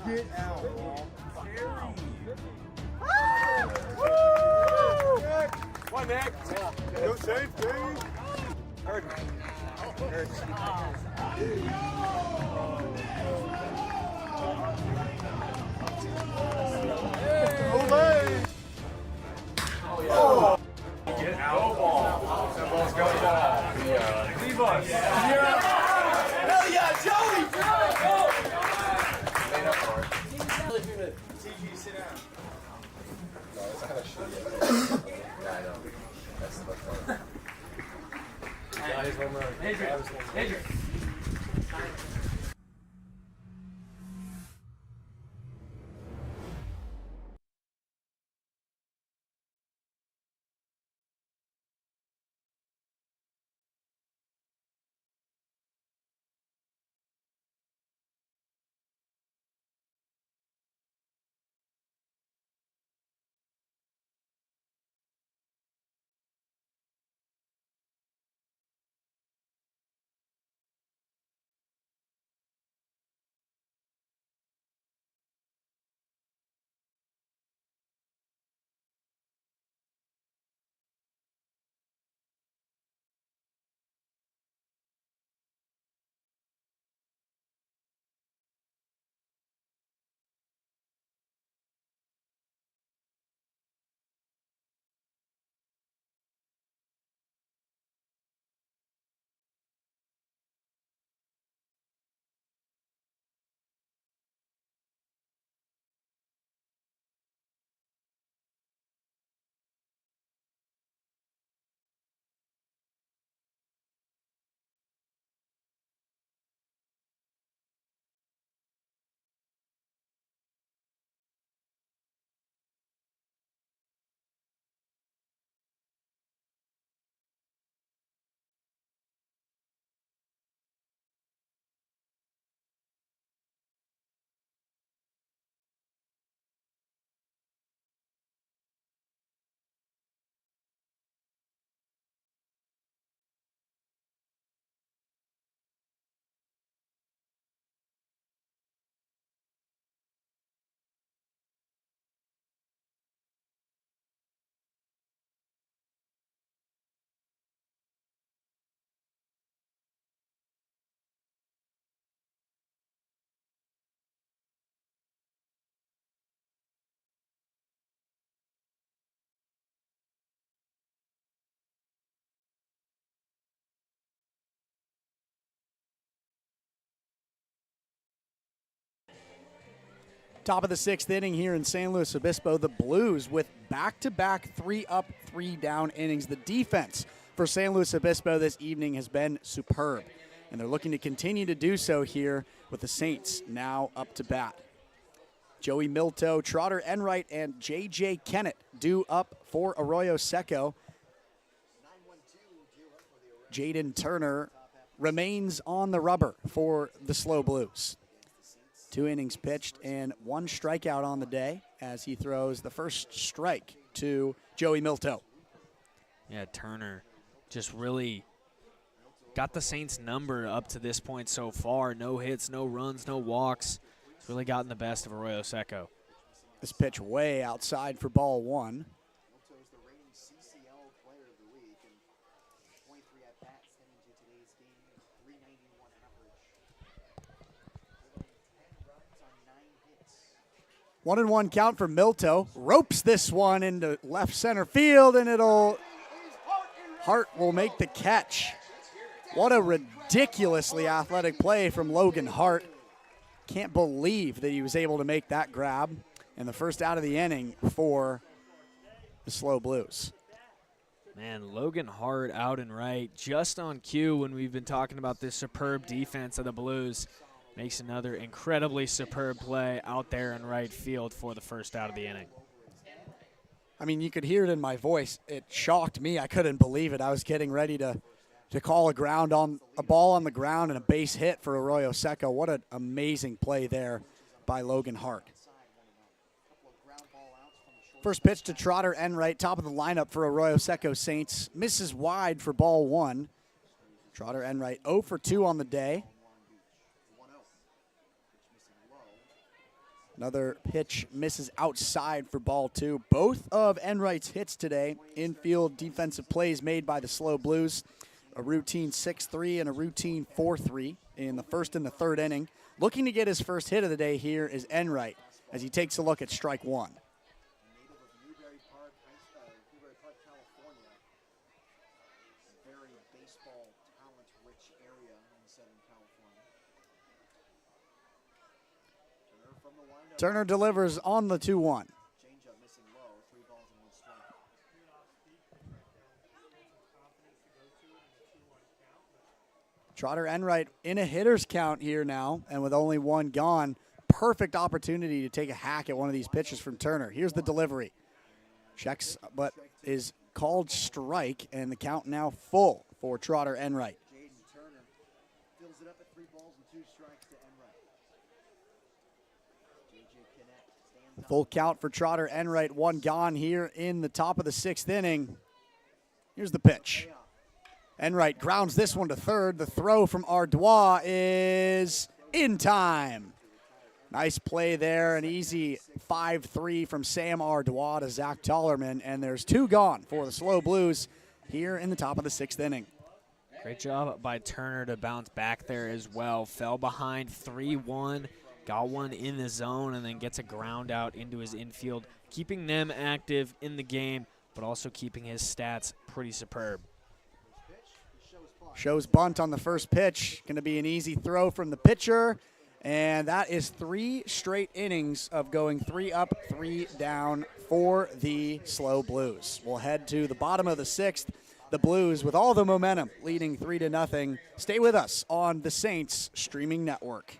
Get out. One Nick. Go safe, dude. Hurt. Get out. Ball. That ball's going ball. Leave us. Hell yeah, Joey! Made up for it. TG, sit down. No, it's kind of shitty. Yeah, I know. That's the fun. Adrian. Top of the 6th inning here in San Luis Obispo, the Blues with back-to-back 3-up, 3-down innings. The defense for San Luis Obispo this evening has been superb, and they're looking to continue to do so here with the Saints now up to bat. Joey Milto, Trotter Enright, and J.J. Kennett due up for Arroyo Seco. Jaden Turner remains on the rubber for the Slow Blues. 2 innings pitched and 1 strikeout on the day as he throws the first strike to Joey Milto. Yeah, Turner just really got the Saints' number up to this point so far. No hits, no runs, no walks. It's really gotten the best of Arroyo Seco. This pitch way outside for ball 1. Milto's the reigning CCL Player of the Week and 23 at-bats heading into today's game, 391 average. 10 runs on 9 hits. 1-1 count for Milto. Ropes this one into left center field, and Hart will make the catch. What a ridiculously athletic play from Logan Hart. Can't believe that he was able to make that grab in the first out of the inning for the Slow Blues. Man, Logan Hart out and right, just on cue when we've been talking about this superb defense of the Blues. Makes another incredibly superb play out there in right field for the first out of the inning. I mean, you could hear it in my voice. It shocked me. I couldn't believe it. I was getting ready to call a ball on the ground and a base hit for Arroyo Seco. What an amazing play there by Logan Hart. First pitch to Trotter Enright, top of the lineup for Arroyo Seco Saints. Misses wide for ball 1. Trotter Enright 0 for 2 on the day. Another pitch misses outside for ball 2. Both of Enright's hits today, infield defensive plays made by the Slow Blues. A routine 6-3 and a routine 4-3 in the first and the third inning. Looking to get his first hit of the day here is Enright as he takes a look at strike 1. Native of Newberry Park, California. A very baseball talent-rich area in Southern California. Turner from the windup. Turner delivers on the 2-1. Changeup missing low, 3 balls and 1 strike. Trotter Enright in a hitter's count here now, and with only 1 gone, perfect opportunity to take a hack at one of these pitches from Turner. Here's the delivery. Checks, but is called strike, and the count now full for Trotter Enright. Jaden Turner fills it up at 3 balls and 2 strikes to Enright. J.J. Kennett stands on. Full count for Trotter Enright, 1 gone here in the top of the 6th inning. Here's the pitch. Enright grounds this one to third. The throw from Ardois is in time. Nice play there, an easy 5-3 from Sam Ardois to Zach Tollerman, and there's 2 gone for the Slow Blues here in the top of the 6th inning. Great job by Turner to bounce back there as well. Fell behind 3-1, got one in the zone, and then gets a ground out into his infield, keeping them active in the game, but also keeping his stats pretty superb. Shows bunt on the first pitch. Going to be an easy throw from the pitcher. And that is 3 straight innings of going 3 up, 3 down for the Slow Blues. We'll head to the bottom of the 6th. The Blues with all the momentum leading 3-0. Stay with us on the Saints streaming network.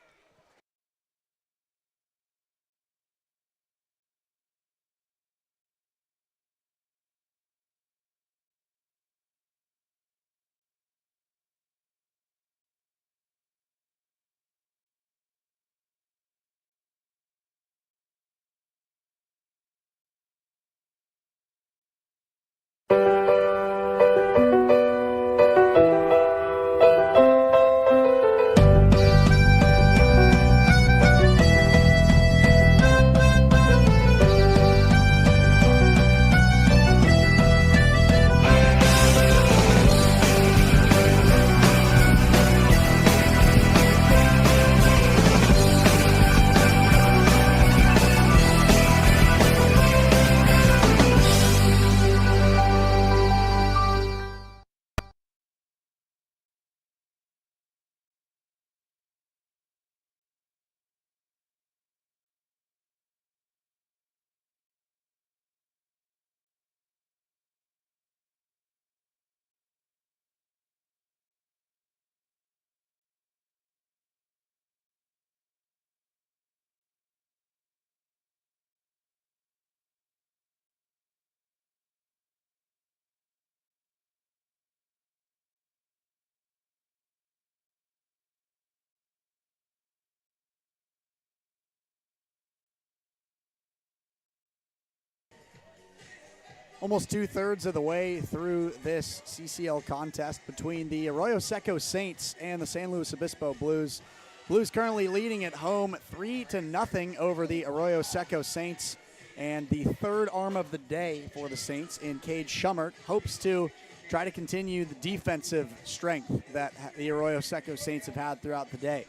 Almost 2/3 of the way through this CCL contest between the Arroyo Seco Saints and the San Luis Obispo Blues. Blues currently leading at home 3-0 over the Arroyo Seco Saints. And the third arm of the day for the Saints in Cade Schummert hopes to try to continue the defensive strength that the Arroyo Seco Saints have had throughout the day.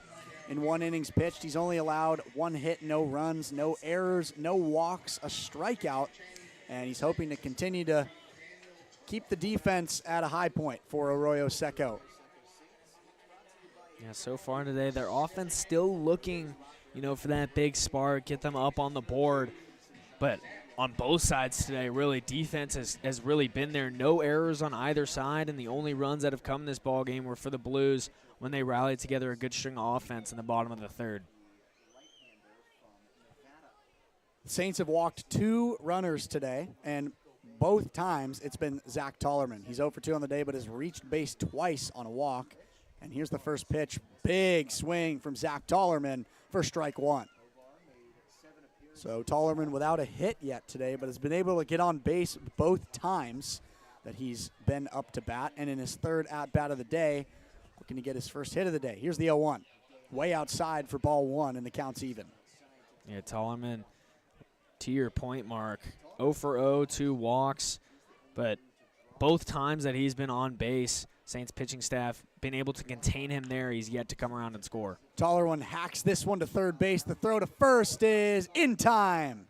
In 1 innings pitched, he's only allowed 1 hit, no runs, no errors, no walks, a strikeout. And he's hoping to continue to keep the defense at a high point for Arroyo Seco. Yeah, so far today, their offense still looking, for that big spark, get them up on the board. But on both sides today, really, defense has really been there. No errors on either side, and the only runs that have come in this ball game were for the Blues when they rallied together a good string of offense in the bottom of the third. The Saints have walked 2 runners today, and both times it's been Zach Tollerman. He's 0 for 2 on the day, but has reached base twice on a walk. And here's the first pitch. Big swing from Zach Tollerman for strike 1. So Tollerman without a hit yet today, but has been able to get on base both times that he's been up to bat. And in his third at-bat of the day, looking to get his first hit of the day. Here's the 0-1. Way outside for ball 1, and the count's even. Yeah, Tollerman, to your point, Mark, 0 for 0, 2 walks. But both times that he's been on base, Saints pitching staff been able to contain him there. He's yet to come around and score. Tollerman hacks this one to third base. The throw to first is in time.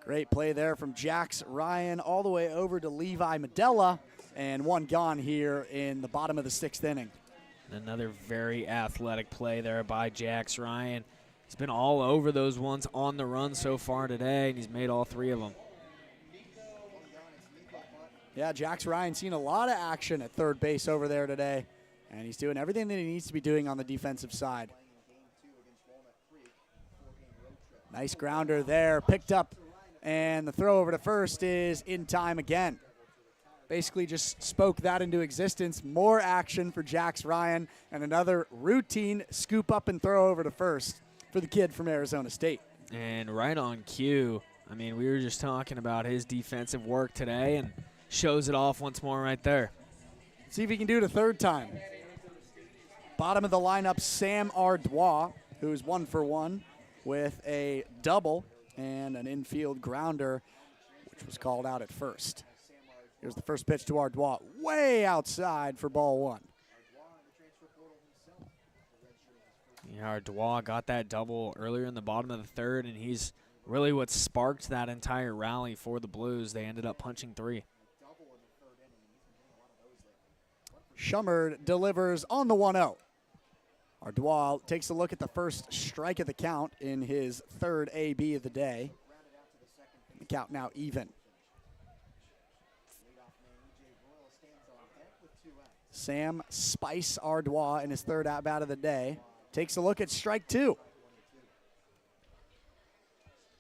Great play there from Jax Ryan all the way over to Levi Medella, and 1 gone here in the bottom of the 6th inning. Another very athletic play there by Jax Ryan. He's been all over those ones on the run so far today, and he's made all 3 of them. Yeah, Jax Ryan seen a lot of action at third base over there today, and he's doing everything that he needs to be doing on the defensive side. Nice grounder there, picked up, and the throw over to first is in time again. Basically just spoke that into existence. More action for Jax Ryan, and another routine scoop up and throw over to first for the kid from Arizona State. And right on cue, we were just talking about his defensive work today, and shows it off once more right there. See if he can do it a third time. Bottom of the lineup, Sam Ardois, who's 1 for 1 with a double and an infield grounder, which was called out at first. Here's the first pitch to Ardois, way outside for ball 1. Yeah, Ardois got that double earlier in the bottom of the third, and he's really what sparked that entire rally for the Blues. They ended up punching 3. Schummert delivers on the 1-0. Ardois takes a look at the first strike of the count in his third AB of the day. The count now even. Sam Spice Ardois in his third at-bat of the day takes a look at strike 2.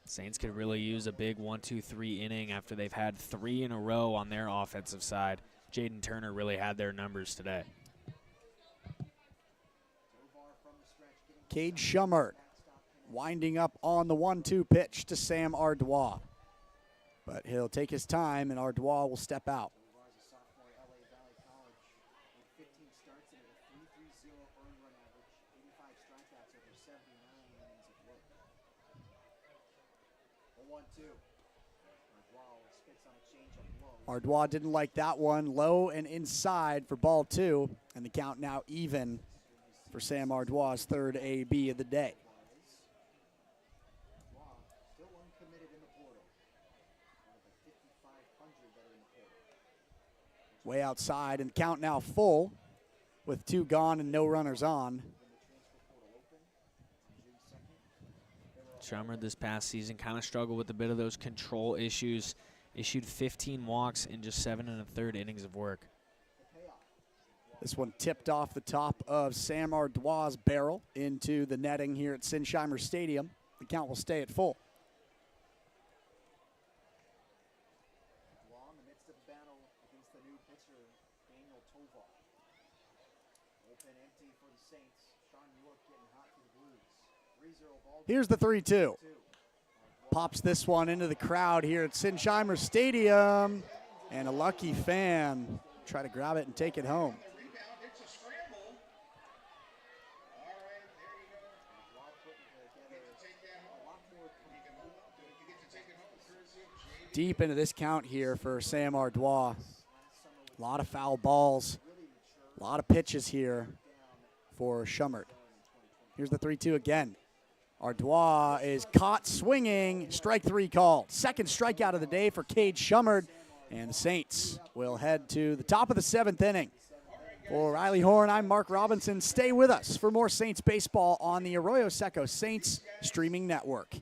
Saints could really use a big 1-2-3 inning after they've had 3 in a row on their offensive side. Jaden Turner really had their numbers today. Cade Schummert winding up on the 1-2 pitch to Sam Ardois. But he'll take his time, and Ardois will step out. Ardois didn't like that one. Low and inside for ball 2, and the count now even for Sam Ardois' third AB of the day. Way outside, and count now full with 2 gone and no runners on. Schummert this past season kind of struggled with a bit of those control issues. Issued 15 walks in just 7 1/3 innings of work. This one tipped off the top of Sam Ardois' barrel into the netting here at Sinsheimer Stadium. The count will stay at full. In the midst of the battle against the new pitcher, Daniel Tovar. Open empty for the Saints. Sean York getting hot for the Blues. 3-0 ball. Here's the 3-2. pops this one into the crowd here at Sinsheimer Stadium. And a lucky fan try to grab it and take it home. Deep into this count here for Sam Ardois. A lot of foul balls, a lot of pitches here for Schummert. Here's the 3-2 again. Ardois is caught swinging, strike 3 called. Second strikeout of the day for Cade Schummert, and the Saints will head to the top of the 7th inning. For Riley Horn, I'm Mark Robinson. Stay with us for more Saints baseball on the Arroyo Seco Saints streaming network.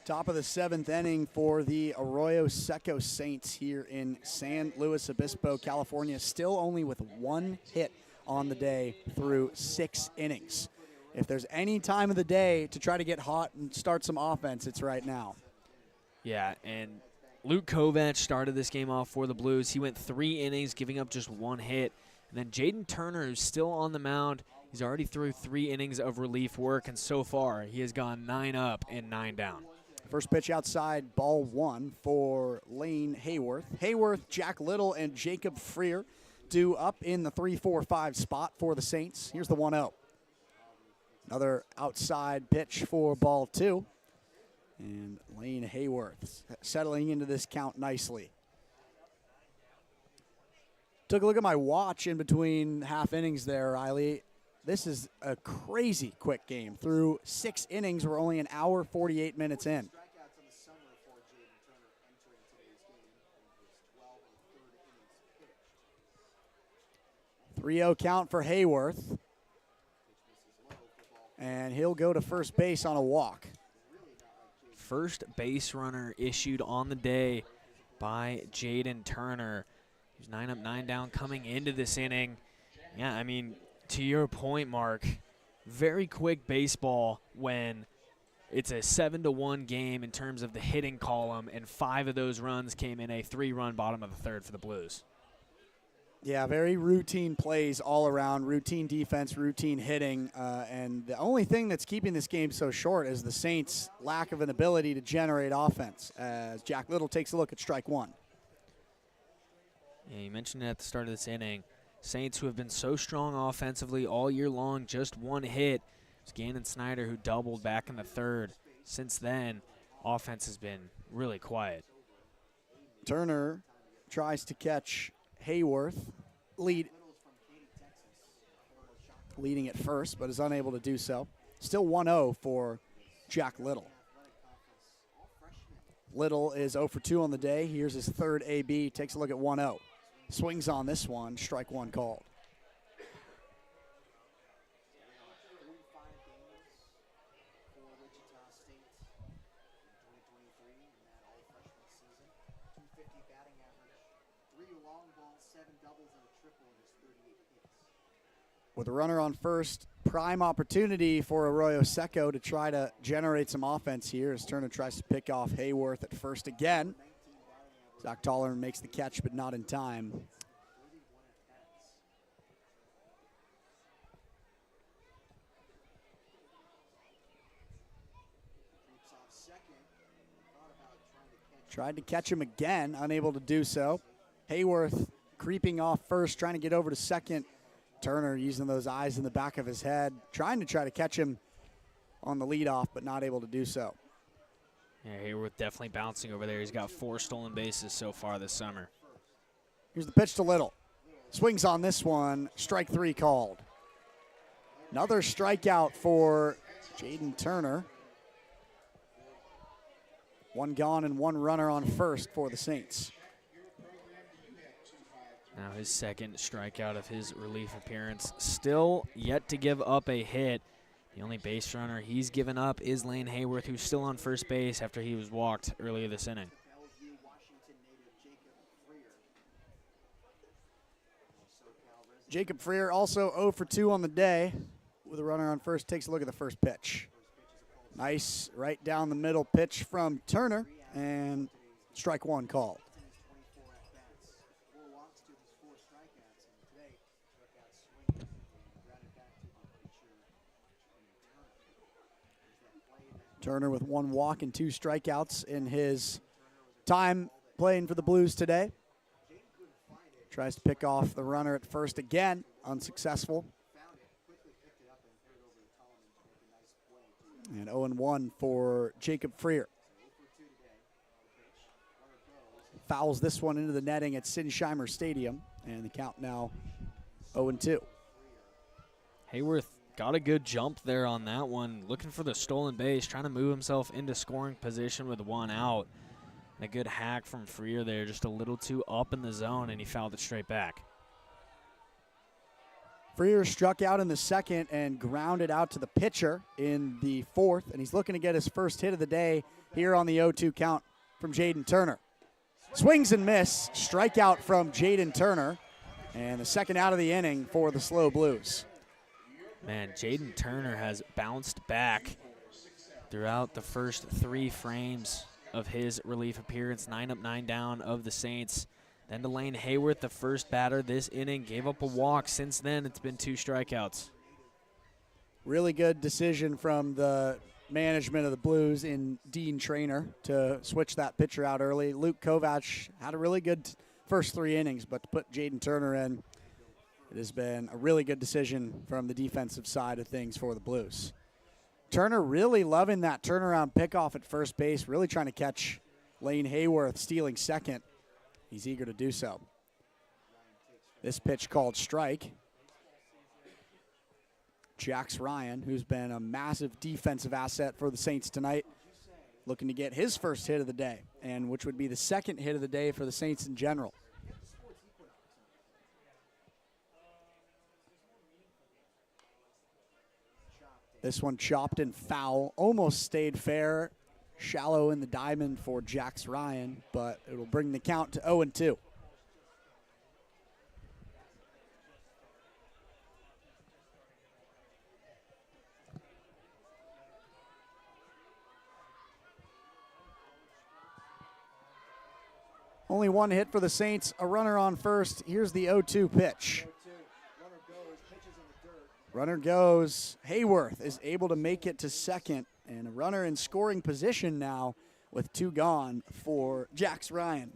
Top of the 7th inning for the Arroyo Seco Saints here in San Luis Obispo, California. Still only with 1 hit on the day through 6 innings. If there's any time of the day to try to get hot and start some offense, it's right now. Yeah, and Luke Kovach started this game off for the Blues. He went 3 innings, giving up just 1 hit. And then Jaden Turner, who's still on the mound, he's already through 3 innings of relief work, and so far he has gone 9 up and 9 down. First pitch outside, ball 1 for Lane Hayworth. Hayworth, Jack Little, and Jacob Freer due up in the 3-4-5 spot for the Saints. Here's the 1-0. Another outside pitch for ball 2. And Lane Hayworth settling into this count nicely. Took a look at my watch in between half innings there, Riley. This is a crazy quick game. Through 6 innings, we're only an hour, 48 minutes in. 3-0 count for Hayworth. And he'll go to first base on a walk. First base runner issued on the day by Jaden Turner. He's 9 up, 9 down coming into this inning. Yeah, I mean, to your point, Mark, very quick baseball when it's a 7-1 game in terms of the hitting column, and 5 of those runs came in a 3-run bottom of the 3rd for the Blues. Yeah, very routine plays all around, routine defense, routine hitting, and the only thing that's keeping this game so short is the Saints' lack of an ability to generate offense, as Jack Little takes a look at strike 1. Yeah, you mentioned it at the start of this inning. Saints, who have been so strong offensively all year long, just 1 hit. It was Gannon Snyder who doubled back in the 3rd. Since then, offense has been really quiet. Turner tries to catch Hayworth. Lead leading at first, but is unable to do so. Still 1-0 for Jack Little. Little is 0 for 2 on the day. Here's his third AB. Takes a look at 1-0. Swings on this one. Strike one called. With a runner on first, prime opportunity for Arroyo Seco to try to generate some offense here as Turner tries to pick off Hayworth at first again. Zach Toller makes the catch, but not in time. Tried to catch him again, unable to do so. Hayworth creeping off first, trying to get over to second. Turner using those eyes in the back of his head, trying to try to catch him on the leadoff, but not able to do so. Yeah, Hayworth definitely bouncing over there. He's got 4 stolen bases so far this summer. Here's the pitch to Little. Swings on this one. Strike 3 called. Another strikeout for Jaden Turner. 1 gone and 1 runner on first for the Saints. Now his second strikeout of his relief appearance. Still yet to give up a hit. The only base runner he's given up is Lane Hayworth, who's still on first base after he was walked earlier this inning. Jacob Freer also 0 for 2 on the day. With a runner on first, takes a look at the first pitch. Nice right down the middle pitch from Turner, and strike 1 called. Turner with 1 walk and 2 strikeouts in his time playing for the Blues today. Tries to pick off the runner at first again, unsuccessful. And 0-1 for Jacob Freer. Fouls this one into the netting at Sinsheimer Stadium, and the count now 0-2. Hayworth got a good jump there on that one, looking for the stolen base, trying to move himself into scoring position with 1 out. And a good hack from Freer there, just a little too up in the zone, and he fouled it straight back. Freer struck out in the second and grounded out to the pitcher in the fourth, and he's looking to get his first hit of the day here on the 0-2 count from Jaden Turner. Swings and miss, strikeout from Jaden Turner, and the second out of the inning for the Slow Blues. Man, Jaden Turner has bounced back throughout the first 3 frames of his relief appearance, 9 up, 9 down of the Saints. Then to Lane Hayworth, the first batter this inning, gave up a walk. Since then, it's been 2 strikeouts. Really good decision from the management of the Blues in Dean Trainer to switch that pitcher out early. Luke Kovac had a really good first 3 innings, but to put Jaden Turner in, it has been a really good decision from the defensive side of things for the Blues. Turner really loving that turnaround pickoff at first base, really trying to catch Lane Hayworth stealing second. He's eager to do so. This pitch called strike. Jax Ryan, who's been a massive defensive asset for the Saints tonight, looking to get his first hit of the day, and which would be the second hit of the day for the Saints in general. This one chopped and foul, almost stayed fair. Shallow in the diamond for Jax Ryan, but it will bring the count to 0-2. Only 1 hit for the Saints, a runner on first. Here's the 0-2 pitch. Runner goes. Hayworth is able to make it to second, and a runner in scoring position now with 2 gone for Jax Ryan.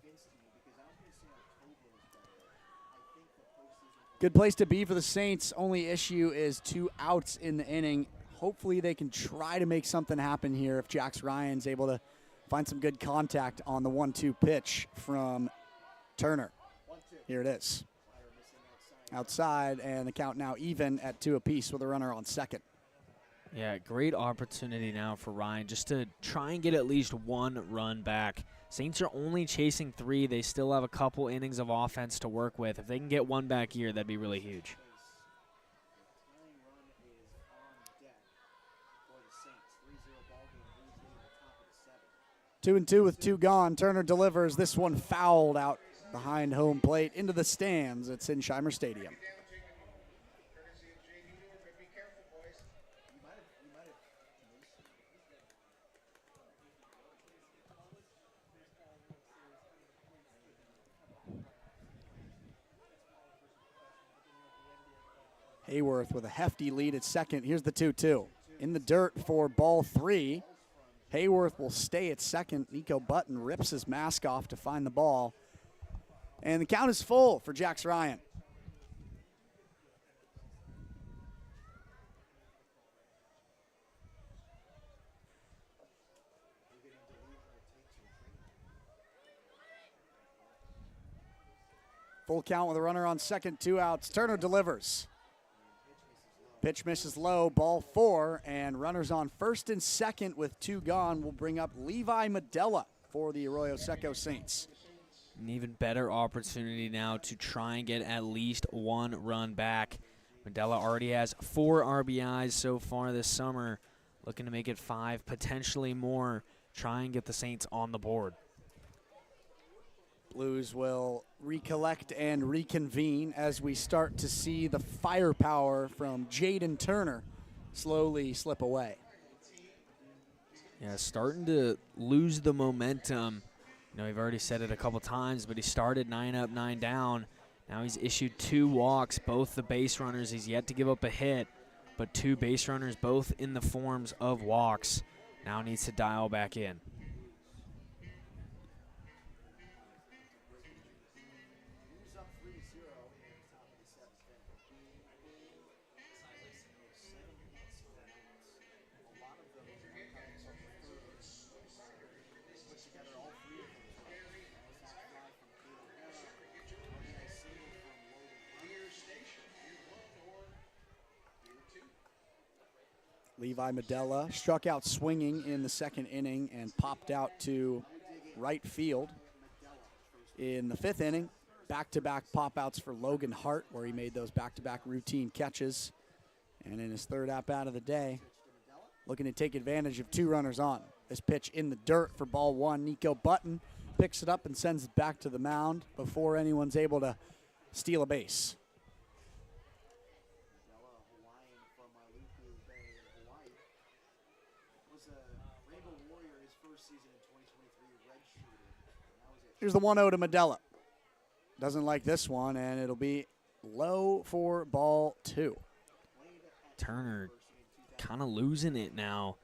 Good place to be for the Saints. Only issue is 2 outs in the inning. Hopefully they can try to make something happen here if Jax Ryan's able to find some good contact on the 1-2 pitch from Turner. Here it is. outside, and the count now even at 2 apiece with a runner on second. Yeah, great opportunity now for Ryan just to try and get at least one run back. Saints are only chasing 3. They still have a couple innings of offense to work with. If they can get one back here, that'd be really huge. 2-2 with 2 gone. Turner delivers. This one fouled out behind home plate into the stands at Sinsheimer Stadium. Hayworth with a hefty lead at second. Here's the 2-2. In the dirt for ball 3. Hayworth will stay at second. Nico Button rips his mask off to find the ball. And the count is full for Jax Ryan. Full count with a runner on second, 2 outs. Turner delivers. Pitch misses low, ball 4, and runners on first and second with 2 gone will bring up Levi Medella for the Arroyo Seco Saints. An even better opportunity now to try and get at least 1 run back. Medella already has 4 RBIs so far this summer, looking to make it 5, potentially more, try and get the Saints on the board. Blues will recollect and reconvene as we start to see the firepower from Jaden Turner slowly slip away. Yeah, starting to lose the momentum. You know, we've already said it a couple times, but he started 9 up, 9 down. Now he's issued 2 walks, both the base runners. He's yet to give up a hit, but 2 base runners, both in the forms of walks. Now needs to dial back in. Levi Medella struck out swinging in the second inning and popped out to right field. In the 5th inning, back-to-back pop-outs for Logan Hart, where he made those back-to-back routine catches. And in his 3rd at-bat of the day, looking to take advantage of 2 runners on. This pitch in the dirt for ball 1. Nico Button picks it up and sends it back to the mound before anyone's able to steal a base. Here's the 1-0 to Medella. Doesn't like this one, and it'll be low for ball 2. Turner kind of losing it now.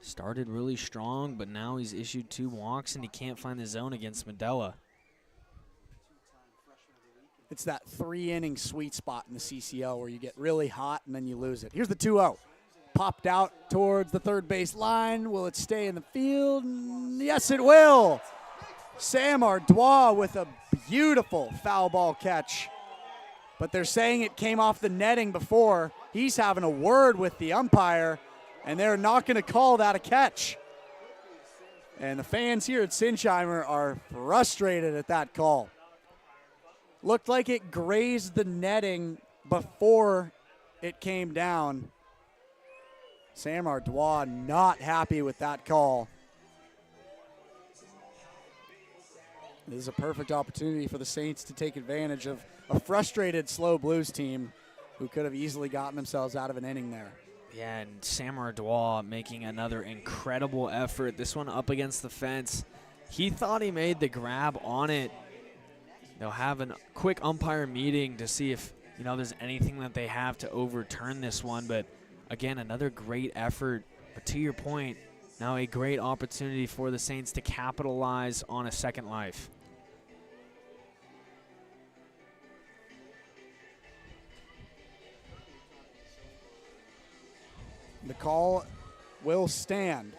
Started really strong, but now he's issued 2 walks, and he can't find the zone against Medella. It's that 3-inning sweet spot in the CCL where you get really hot and then you lose it. Here's the 2-0. Popped out towards the third base line. Will it stay in the field? Yes, it will. Sam Ardois with a beautiful foul ball catch. But they're saying it came off the netting before. He's having a word with the umpire, and they're not going to call that a catch. And the fans here at Sinsheimer are frustrated at that call. Looked like it grazed the netting before it came down. Sam Ardois not happy with that call. This is a perfect opportunity for the Saints to take advantage of a frustrated slow Blues team who could have easily gotten themselves out of an inning there. Yeah, and Sam Ardois making another incredible effort. This one up against the fence. He thought he made the grab on it. They'll have a quick umpire meeting to see if, there's anything that they have to overturn this one. But, again, another great effort. But to your point, now a great opportunity for the Saints to capitalize on a second life. The call will stand.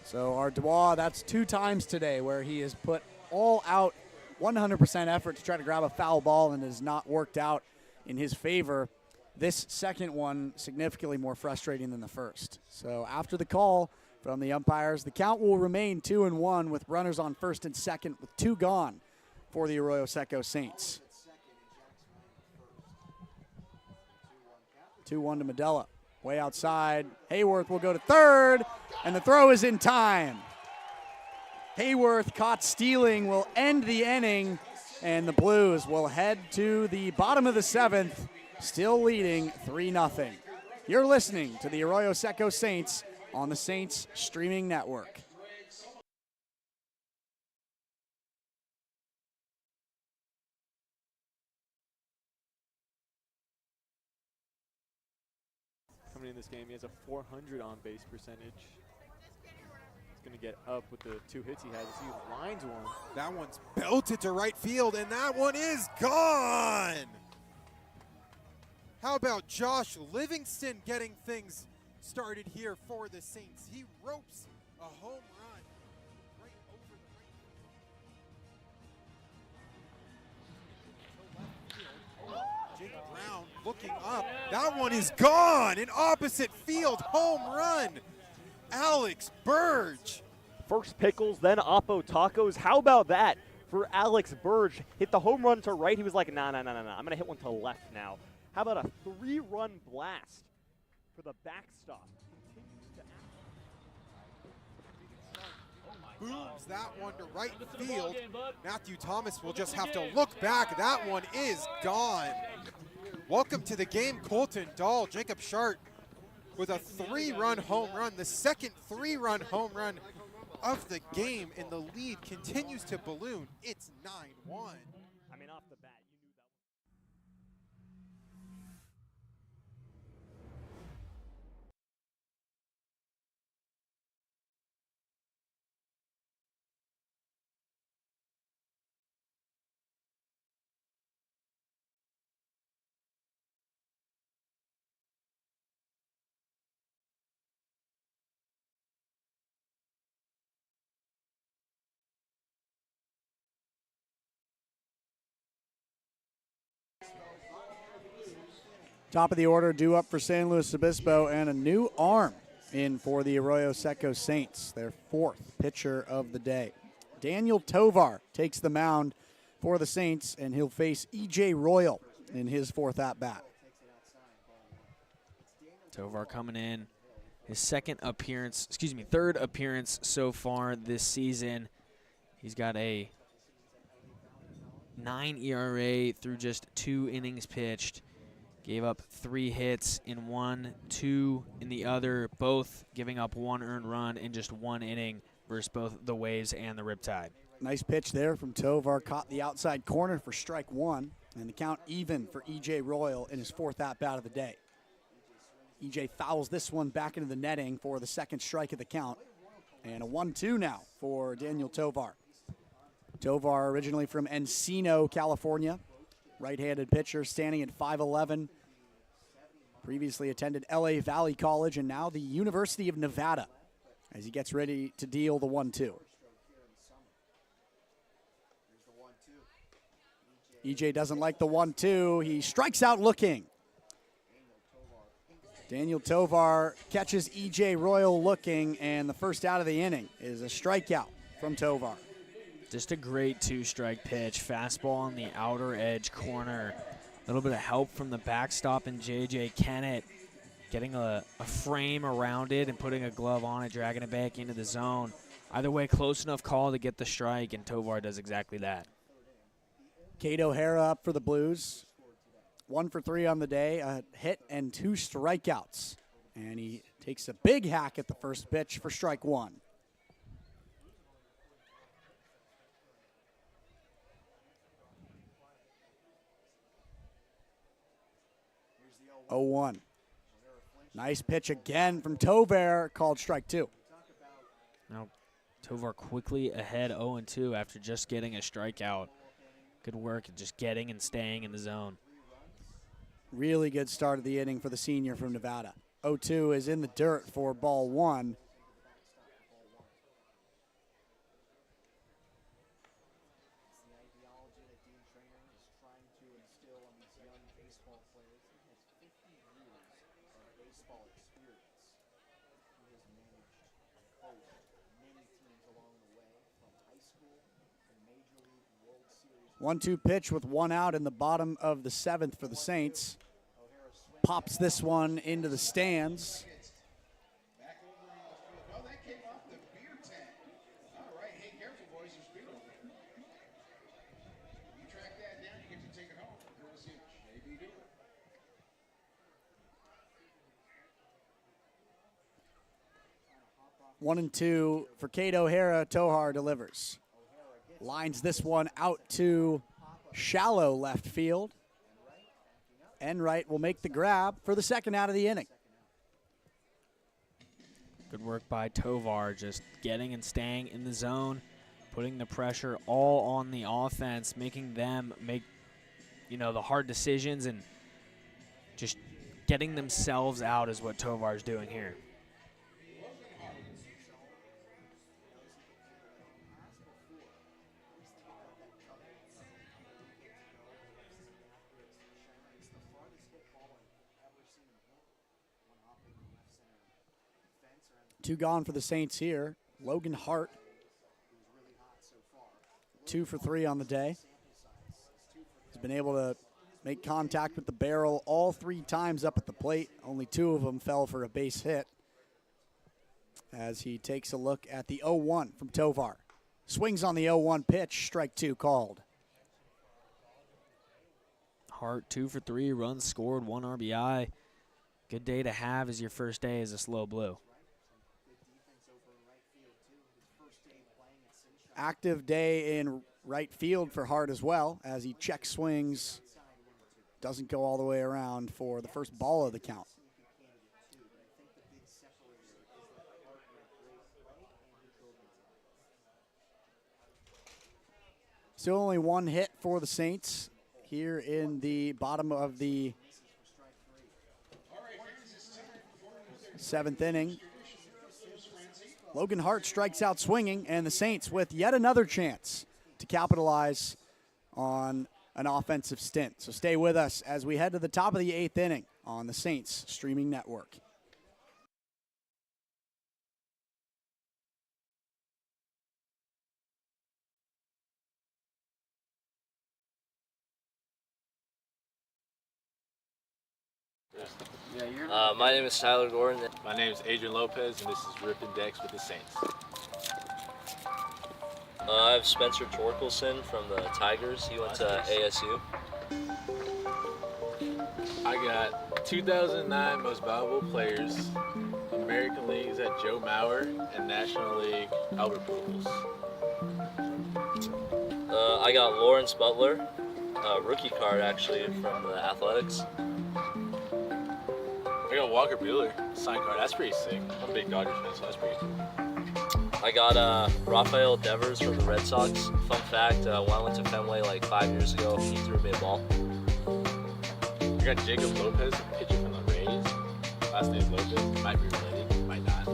So Ardois, that's 2 times today where he has put all out 100% effort to try to grab a foul ball, and it has not worked out in his favor. This second one significantly more frustrating than the first. So after the call from the umpires, the count will remain 2-1 with runners on first and second with 2 gone for the Arroyo Seco Saints. 2-1 to Medella. Way outside. Hayworth will go to third, and the throw is in time. Hayworth caught stealing will end the inning, and the Blues will head to the bottom of the 7th, still leading 3-0. You're listening to the Arroyo Seco Saints on the Saints streaming network. Coming in this game, he has a 400 on-base percentage. He's going to get up with the 2 hits he has. He lines one. That one's belted to right field, and that one is gone. How about Josh Livingston getting things started here for the Saints? He ropes a home run right over the right field. Jake Brown looking up. That one is gone. An opposite field home run. Alex Burge. First Pickles, then Oppo Tacos. How about that for Alex Burge? Hit the home run to right. He was like, nah. I'm going to hit one to left now. How about a 3-run blast for the backstop? Booms that one to right field. Matthew Thomas will just have to look back. That one is gone. Welcome to the game, Colton Dahl. Jacob Shart with a 3-run home run, the second 3-run home run of the game, and the lead continues to balloon. It's 9-1. I mean, off the bat, you knew that. Top of the order, due up for San Luis Obispo, and a new arm in for the Arroyo Seco Saints, their 4th pitcher of the day. Daniel Tovar takes the mound for the Saints, and he'll face E.J. Royal in his 4th at-bat. Tovar coming in, his 3rd appearance so far this season. He's got a 9 ERA through just 2 innings pitched. Gave up 3 hits in one, 2 in the other, both giving up 1 earned run in just 1 inning versus both the Waves and the Riptide. Nice pitch there from Tovar. Caught the outside corner for strike 1, and the count even for E.J. Royal in his 4th at-bat of the day. E.J. fouls this one back into the netting for the 2nd strike of the count, and a 1-2 now for Daniel Tovar. Tovar originally from Encino, California. Right-handed pitcher, standing at 5'11". Previously attended LA Valley College and now the University of Nevada as he gets ready to deal the 1-2. EJ doesn't like the 1-2. He strikes out looking. Daniel Tovar catches EJ Royal looking, and the first out of the inning is a strikeout from Tovar. Just a great 2-strike pitch. Fastball on the outer edge corner. A little bit of help from the backstop and J.J. Kennett getting a frame around it and putting a glove on it, dragging it back into the zone. Either way, close enough call to get the strike, and Tovar does exactly that. Cade O'Hara up for the Blues. 1 for 3 on the day, a hit and 2 strikeouts. And he takes a big hack at the first pitch for strike 1. 0-1. Nice pitch again from Tovar, called strike 2. Now, Tovar quickly ahead 0-2 after just getting a strikeout. Good work at just getting and staying in the zone. Really good start of the inning for the senior from Nevada. 0-2 is in the dirt for ball 1. young baseball players. He has 50 years of baseball experience. He has managed and coached many teams along the way, from high school to Major League, World Series. 1-2 pitch with one out in the bottom of the 7th for the Saints. Pops this one into the stands. Back over in the field. Oh, that came off the beer tent. All right, hey, careful, boys. There's beer over there. You track that down, you get to take it home. Courtesy of maybe do it. One and two for Kate O'Hara. Tohar delivers. Lines this one out to shallow left field. Enright will make the grab for the second out of the inning. Good work by Tovar, just getting and staying in the zone, putting the pressure all on the offense, making them make, the hard decisions, and just getting themselves out is what Tovar's doing here. Two gone for the Saints here. Logan Hart, 2 for 3 on the day. He's been able to make contact with the barrel all 3 times up at the plate. Only 2 of them fell for a base hit. As he takes a look at the 0-1 from Tovar. Swings on the 0-1 pitch, strike 2 called. Hart 2 for 3, runs scored, 1 RBI. Good day to have as your first day as a slow blue. Active day in right field for Hart as well, as he check swings. Doesn't go all the way around for the first ball of the count. Still only 1 hit for the Saints here in the bottom of the 7th inning. Logan Hart strikes out swinging, and the Saints with yet another chance to capitalize on an offensive stint. So stay with us as we head to the top of the 8th inning on the Saints streaming network. My name is Tyler Gordon. My name is Adrian Lopez, and this is Rippin' Decks with the Saints. I have Spencer Torkelson from the Tigers. He went to ASU. I got 2009 Most Valuable Players, American Leagues at Joe Mauer, and National League Albert Pujols. I got Lawrence Butler, rookie card actually from the Athletics. I got Walker Buehler, signed card. That's pretty sick. I'm a big Dodgers fan, so that's pretty cool. I got Rafael Devers from the Red Sox. Fun fact, when I went to Fenway like 5 years ago, he threw me a ball. I got Jacob Lopez, pitcher from the Rays. Last name Lopez. Might be related, might not.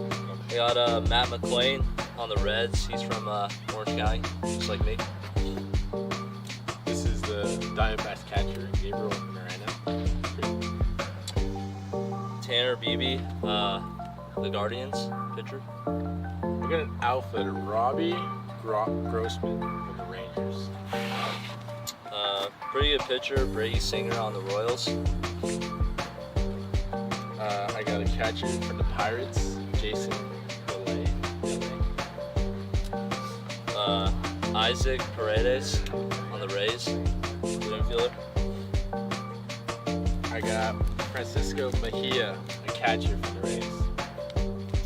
I got Matt McClain on the Reds. He's from Orange County, just like me. This is the Diamondbacks catcher, Gabriel Moreno. Tanner Beebe, the Guardians pitcher. We got an outfitter, Robbie Grossman from the Rangers. Pretty good pitcher, Brady Singer on the Royals. I got a catcher from the Pirates, Jason Delay. Isaac Paredes on the Rays, infielder. I got Francisco Mejia, a catcher for the Rays.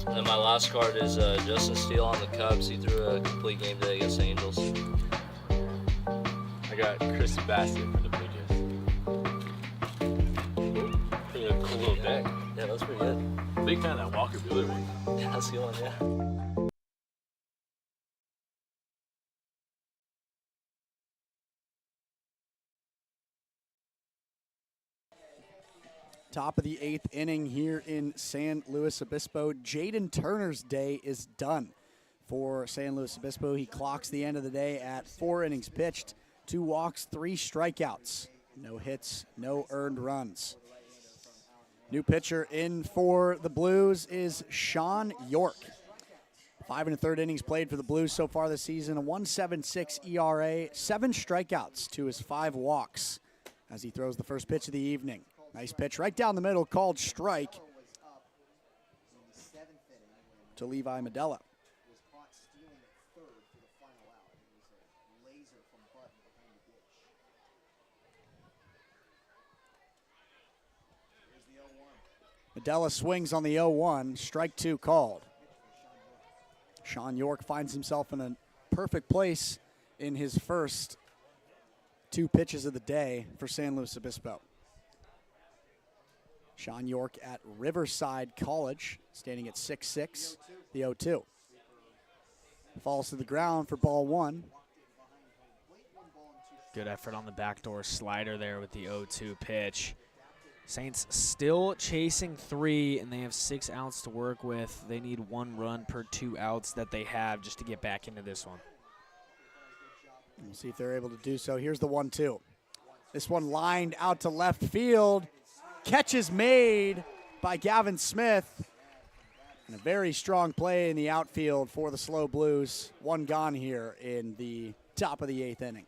And then my last card is Justin Steele on the Cubs. He threw a complete game today against the Angels. I got Chris Bassett for the Blue Jays. Pretty cool little deck. Yeah, that's pretty good. Big fan of that Walker Buehler one. Yeah, that's the one, yeah. Top of the 8th inning here in San Luis Obispo. Jaden Turner's day is done for San Luis Obispo. He clocks the end of the day at 4 innings pitched, 2 walks, 3 strikeouts. No hits, no earned runs. New pitcher in for the Blues is Sean York. 5 1/3 innings played for the Blues so far this season, a 1.76 ERA, 7 strikeouts to his 5 walks as he throws the first pitch of the evening. Nice pitch right down the middle, called strike to Levi Medella. Medella swings on the 0-1, strike 2 called. Sean York finds himself in a perfect place in his first 2 pitches of the day for San Luis Obispo. Sean York at Riverside College, standing at 6'6", the 0-2. Falls to the ground for ball 1. Good effort on the backdoor slider there with the 0-2 pitch. Saints still chasing 3, and they have 6 outs to work with. They need 1 run per 2 outs that they have just to get back into this one. We'll see if they're able to do so. Here's the 1-2. This one lined out to left field. Catch is made by Gavin Smith. And a very strong play in the outfield for the Slow Blues. 1 gone here in the top of the 8th inning.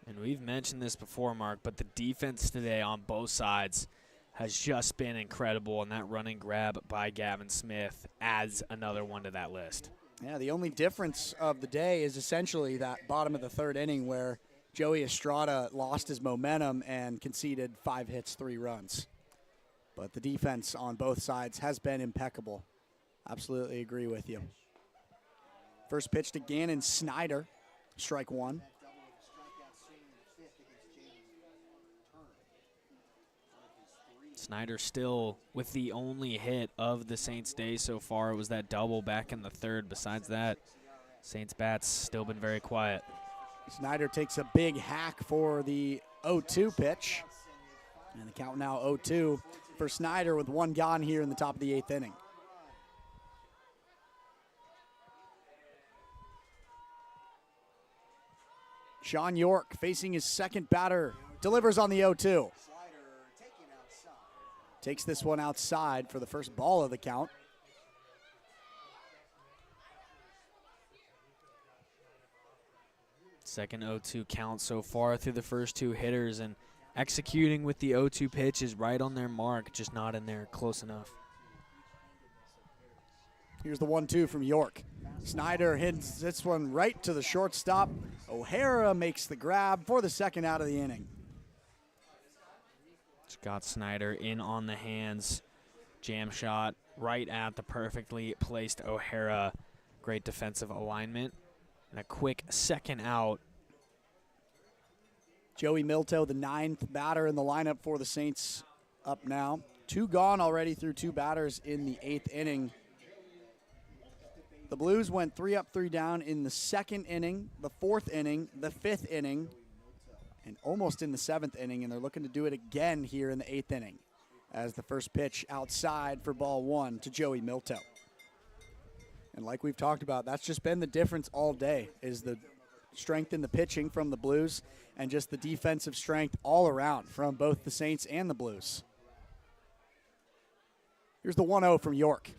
And we've mentioned this before, Mark, but the defense today on both sides has just been incredible, and that running grab by Gavin Smith adds another one to that list. Yeah, the only difference of the day is essentially that bottom of the 3rd inning where Joey Estrada lost his momentum and conceded 5 hits, 3 runs. But the defense on both sides has been impeccable. Absolutely agree with you. First pitch to Gannon Snyder, strike 1. Snyder still with the only hit of the Saints' day so far. It was that double back in the 3rd. Besides that, Saints' bats still been very quiet. Snyder takes a big hack for the 0-2 pitch. And the count now 0-2 for Snyder with 1 gone here in the top of the 8th inning. Sean York facing his second batter. Delivers on the 0-2. Takes this one outside for the first ball of the count. Second 0-2 count so far through the first 2 hitters, and executing with the 0-2 pitch is right on their mark, just not in there close enough. Here's the 1-2 from York. Snyder hits this one right to the shortstop. O'Hara makes the grab for the second out of the inning. Scott Snyder in on the hands. Jam shot right at the perfectly placed O'Hara. Great defensive alignment. And a quick second out. Joey Milto, the 9th batter in the lineup for the Saints, up now. 2 gone already through 2 batters in the 8th inning. The Blues went 3 up, 3 down in the 2nd inning, the 4th inning, the 5th inning, and almost in the 7th inning, and they're looking to do it again here in the 8th inning as the first pitch outside for ball 1 to Joey Milto. And like we've talked about, that's just been the difference all day, is the strength in the pitching from the Blues and just the defensive strength all around from both the Saints and the Blues. Here's the 1-0 from York.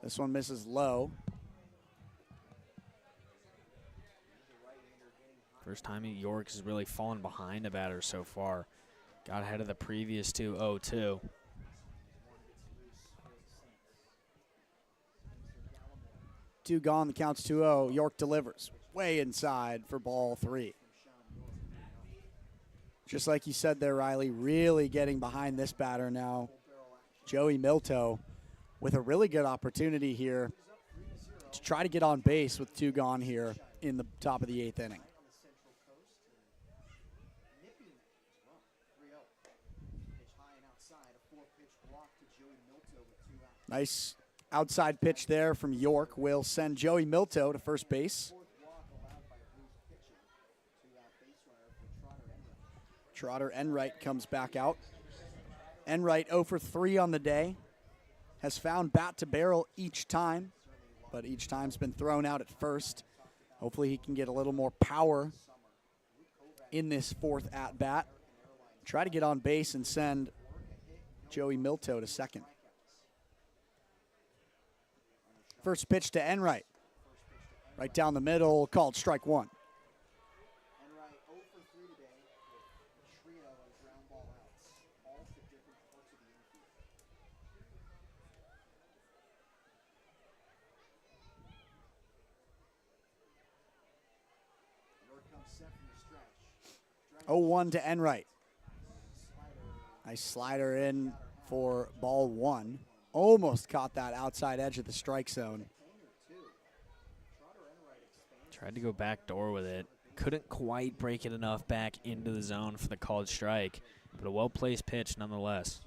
This one misses low. First time York has really fallen behind a batter so far. Got ahead of the previous 2 0-2. Two gone, the count's 2-0. York delivers. Way inside for ball 3. Just like you said there, Riley, really getting behind this batter now. Joey Milto with a really good opportunity here to try to get on base with 2 gone here in the top of the 8th inning. Nice outside pitch there from York will send Joey Milto to first base. Trotter Enright comes back out. Enright 0 for 3 on the day. Has found bat to barrel each time, but each time's been thrown out at first. Hopefully he can get a little more power in this fourth at-bat. Try to get on base and send Joey Milto to second. First pitch to Enright. Right down the middle, called strike one. Enright 0 for 3 today with a trio of ground ball outs, all to different parts of the infield. York comes set from the stretch. 0-1 to Enright. Nice slider in for ball one. Almost caught that outside edge of the strike zone. Tried to go back door with it. Couldn't quite break it enough back into the zone for the called strike, but a well-placed pitch nonetheless.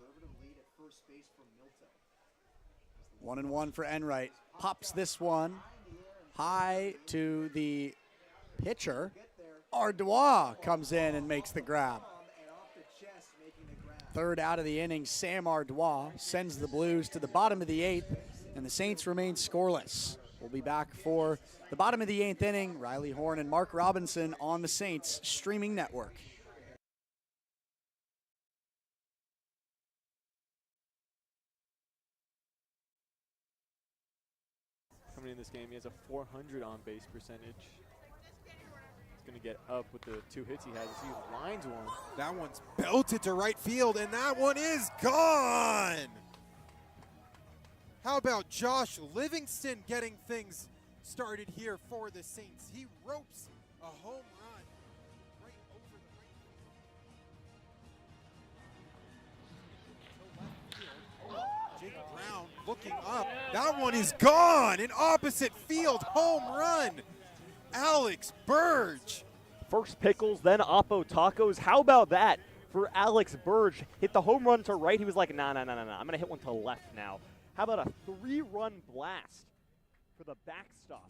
1-1 for Enright. Pops this one high to the pitcher. Ardois comes in and makes the grab. Third out of the inning, Sam Ardois sends the Blues to the bottom of the eighth, and the Saints remain scoreless. We'll be back for the bottom of the eighth inning. Riley Horn and Mark Robinson on the Saints streaming network. Coming in this game, he has a 400 on-base percentage. He's going to get up with the 2 hits he has. He lines one. That one's belted to right field, and that one is gone. How about Josh Livingston getting things started here for the Saints? He ropes a home run right over the right field. Jake Brown looking up. That one is gone. An opposite field home run. Alex Burge. First Pickles, then Oppo Tacos. How about that for Alex Burge? Hit the home run to right. He was like, nah. I'm going to hit one to left now. How about a 3-run blast for the backstop?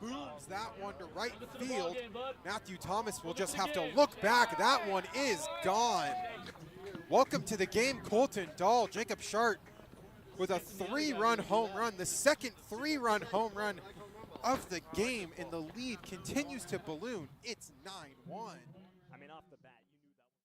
Booms that one to right field. Matthew Thomas will just have to look back. That one is gone. Welcome to the game, Colton Dahl. Jacob Shart with a 3-run home run, the second 3-run home run of the game, and the lead continues to balloon. It's 9-1. I mean, off the bat, you knew that one.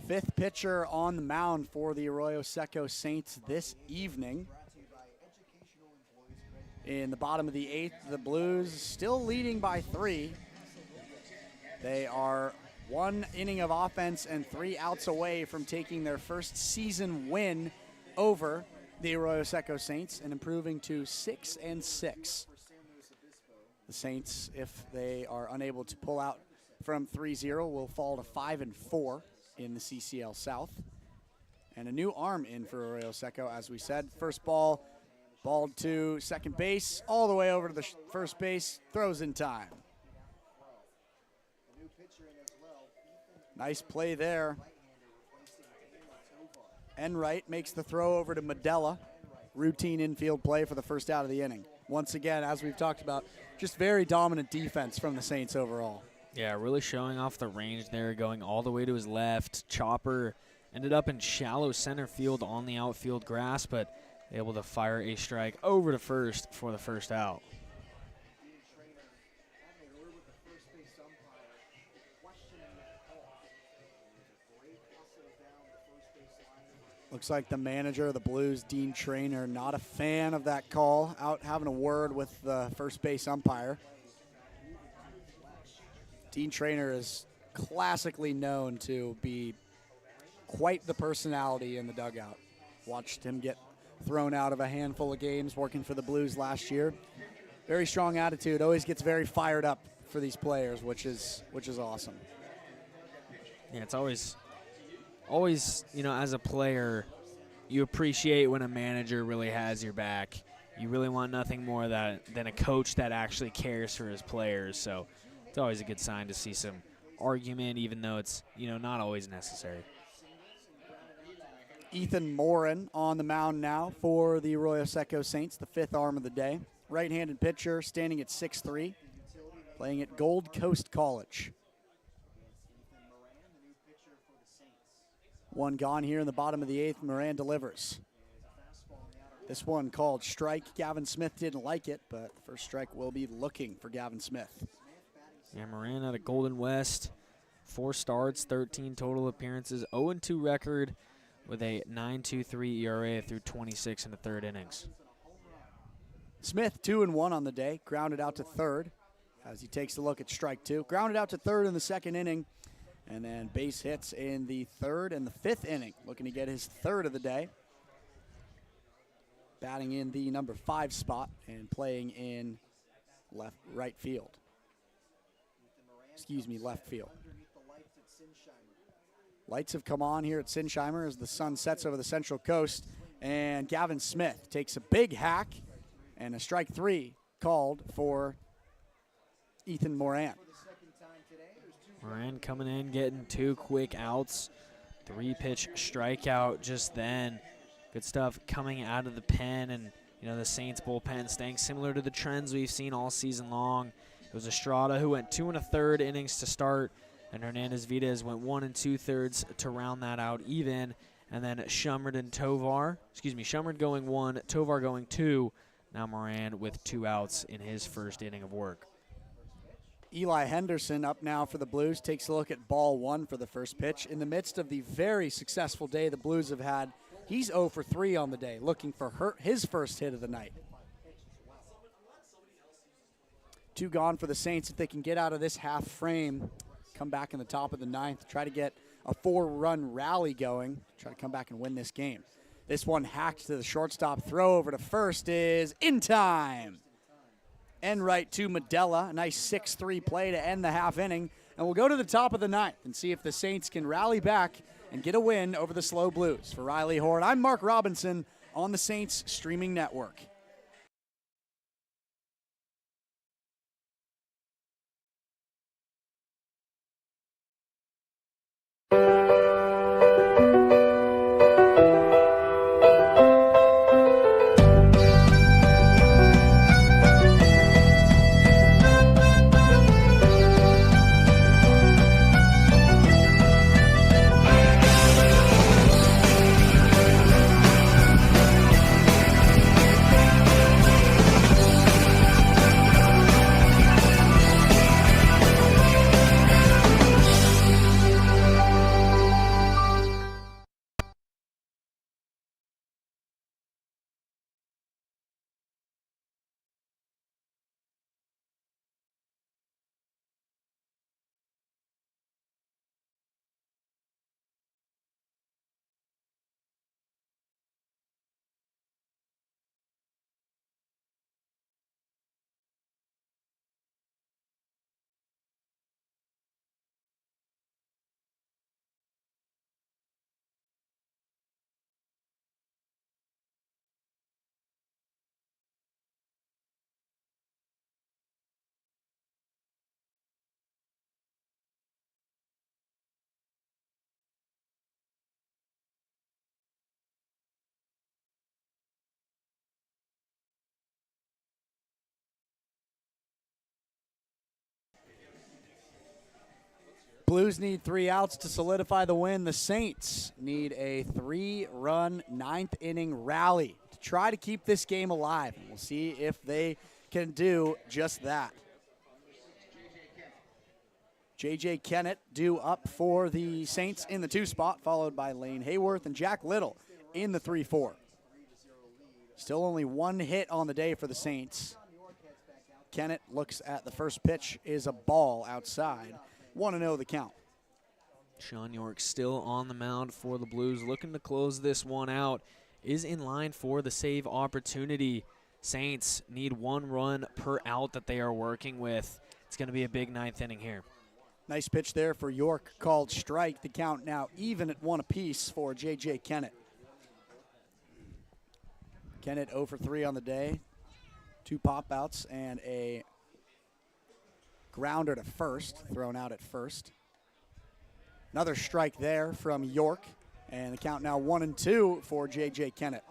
Fifth pitcher on the mound for the Arroyo Seco Saints this evening. In the bottom of the eighth, the Blues still leading by 3. They are 1 inning of offense and 3 outs away from taking their first season win over the Arroyo Seco Saints and improving to 6-6. The Saints, if they are unable to pull out from 3-0, will fall to 5-4 in the CCL South. And a new arm in for Arroyo Seco, as we said. First ball, balled to second base, all the way over to the first base, throws in time. Nice play there. Enright makes the throw over to Medella. Routine infield play for the first out of the inning. Once again, as we've talked about, just very dominant defense from the Saints overall. Yeah, really showing off the range there, going all the way to his left. Chopper ended up in shallow center field on the outfield grass, but able to fire a strike over to first for the first out. Looks like the manager of the Blues, Dean Trainer, not a fan of that call, out having a word with the first base umpire. Dean Trainer is classically known to be quite the personality in the dugout. Watched him get thrown out of a handful of games working for the Blues last year. Very strong attitude, always gets very fired up for these players, which is awesome. Yeah, it's always, you know, as a player, you appreciate when a manager really has your back. You really want nothing more than a coach that actually cares for his players. So it's always a good sign to see some argument, even though it's, you know, not always necessary. Ethan Morin on the mound now for the Arroyo Seco Saints, the 5th arm of the day. Right-handed pitcher, standing at 6'3", playing at Gold Coast College. One gone here in the bottom of the 8th. Moran delivers. This one called strike. Gavin Smith didn't like it, but the first strike will be looking for Gavin Smith. Yeah, Moran out of Golden West, 4 starts, 13 total appearances, 0-2 record with a 9.23 ERA through 26 in the 3rd innings. Smith 2-1 on the day, grounded out to 3rd as he takes a look at strike 2. Grounded out to 3rd in the 2nd inning, and then base hits in the 3rd and the 5th inning, looking to get his 3rd of the day. Batting in the number 5 spot and playing in left field. Lights have come on here at Sinsheimer as the sun sets over the Central Coast, and Gavin Smith takes a big hack, and a strike 3 called for Ethan Moran. Moran coming in, getting 2 quick outs, 3-pitch strikeout just then. Good stuff coming out of the pen, and you know the Saints bullpen staying similar to the trends we've seen all season long. It was Estrada who went 2 1/3 innings to start, and Hernandez Vides went 1 2/3 to round that out even. And then Shumard going 1, Tovar going 2. Now Moran with 2 outs in his first inning of work. Eli Henderson up now for the Blues, takes a look at ball 1 for the first pitch. In the midst of the very successful day the Blues have had, he's 0 for 3 on the day, looking for his first hit of the night. 2 gone for the Saints. If they can get out of this half frame, come back in the top of the 9th, try to get a 4-run rally going, try to come back and win this game. This one hacked to the shortstop. Throw over to first is in time. End right to Medella. A nice 6-3 play to end the half inning. And we'll go to the top of the 9th and see if the Saints can rally back and get a win over the Slow Blues. For Riley Horde, I'm Mark Robinson on the Saints Streaming Network. Blues need 3 outs to solidify the win. The Saints need a 3-run 9th inning rally to try to keep this game alive. And we'll see if they can do just that. J.J. Kennett due up for the Saints in the 2 spot, followed by Lane Hayworth and Jack Little in the 3-4. Still only 1 hit on the day for the Saints. Kennett looks at the first pitch, is a ball outside. 1-0 the count. Sean York still on the mound for the Blues, looking to close this one out. Is in line for the save opportunity. Saints need 1 run per out that they are working with. It's going to be a big 9th inning here. Nice pitch there for York, called strike. The count now even at 1 apiece for J.J. Kennett. Kennett 0 for 3 on the day. 2 pop-outs and a grounder to first, thrown out at first. Another strike there from York, and the count now 1-2 for J.J. Kennett.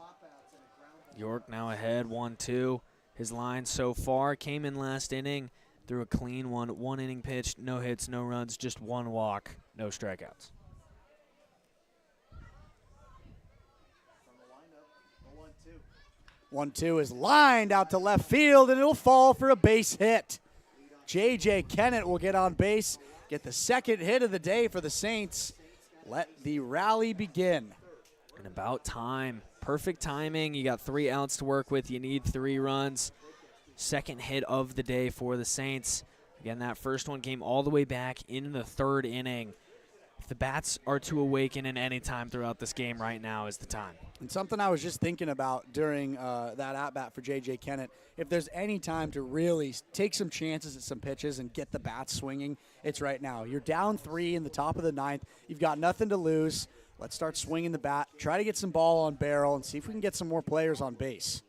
York now ahead 1-2. His line so far came in last inning, threw a clean one inning pitch, no hits, no runs, just 1 walk, no strikeouts. 1-2 is lined out to left field, and it'll fall for a base hit. J.J. Kennett will get on base, get the 2nd hit of the day for the Saints. Let the rally begin. And about time. Perfect timing. You got 3 outs to work with. You need 3 runs. 2nd hit of the day for the Saints. Again, that first one came all the way back in the 3rd inning. If the bats are to awaken in any time throughout this game, right now is the time. And something I was just thinking about during that at-bat for J.J. Kennett, if there's any time to really take some chances at some pitches and get the bats swinging, it's right now. You're down 3 in the top of the 9th. You've got nothing to lose. Let's start swinging the bat, try to get some ball on barrel, and see if we can get some more players on base.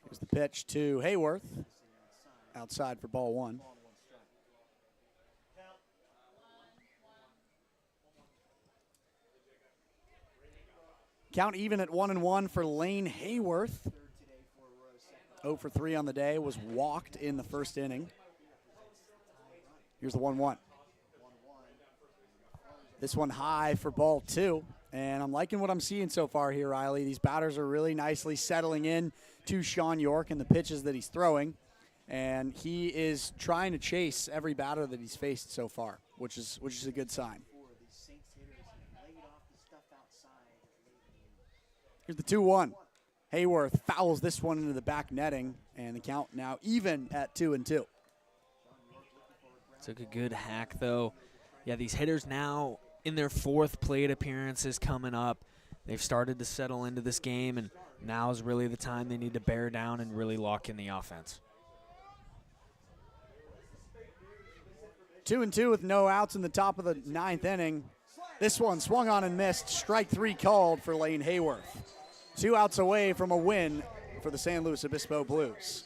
Here's the pitch to Hayworth. Outside for ball 1. Count even at 1-1 for Lane Hayworth. 0 for 3 on the day, was walked in the 1st inning. Here's the 1-1. This one high for ball 2. And I'm liking what I'm seeing so far here, Riley. These batters are really nicely settling in to Sean York and the pitches that he's throwing. And he is trying to chase every batter that he's faced so far, which is a good sign. Here's the 2-1. Hayworth fouls this one into the back netting, and the count now even at 2-2. Took a good hack, though. Yeah, these hitters now in their 4th plate appearances coming up. They've started to settle into this game, and now is really the time they need to bear down and really lock in the offense. 2-2 with no outs in the top of the 9th inning. This one swung on and missed. Strike 3 called for Lane Hayworth. 2 outs away from a win for the San Luis Obispo Blues.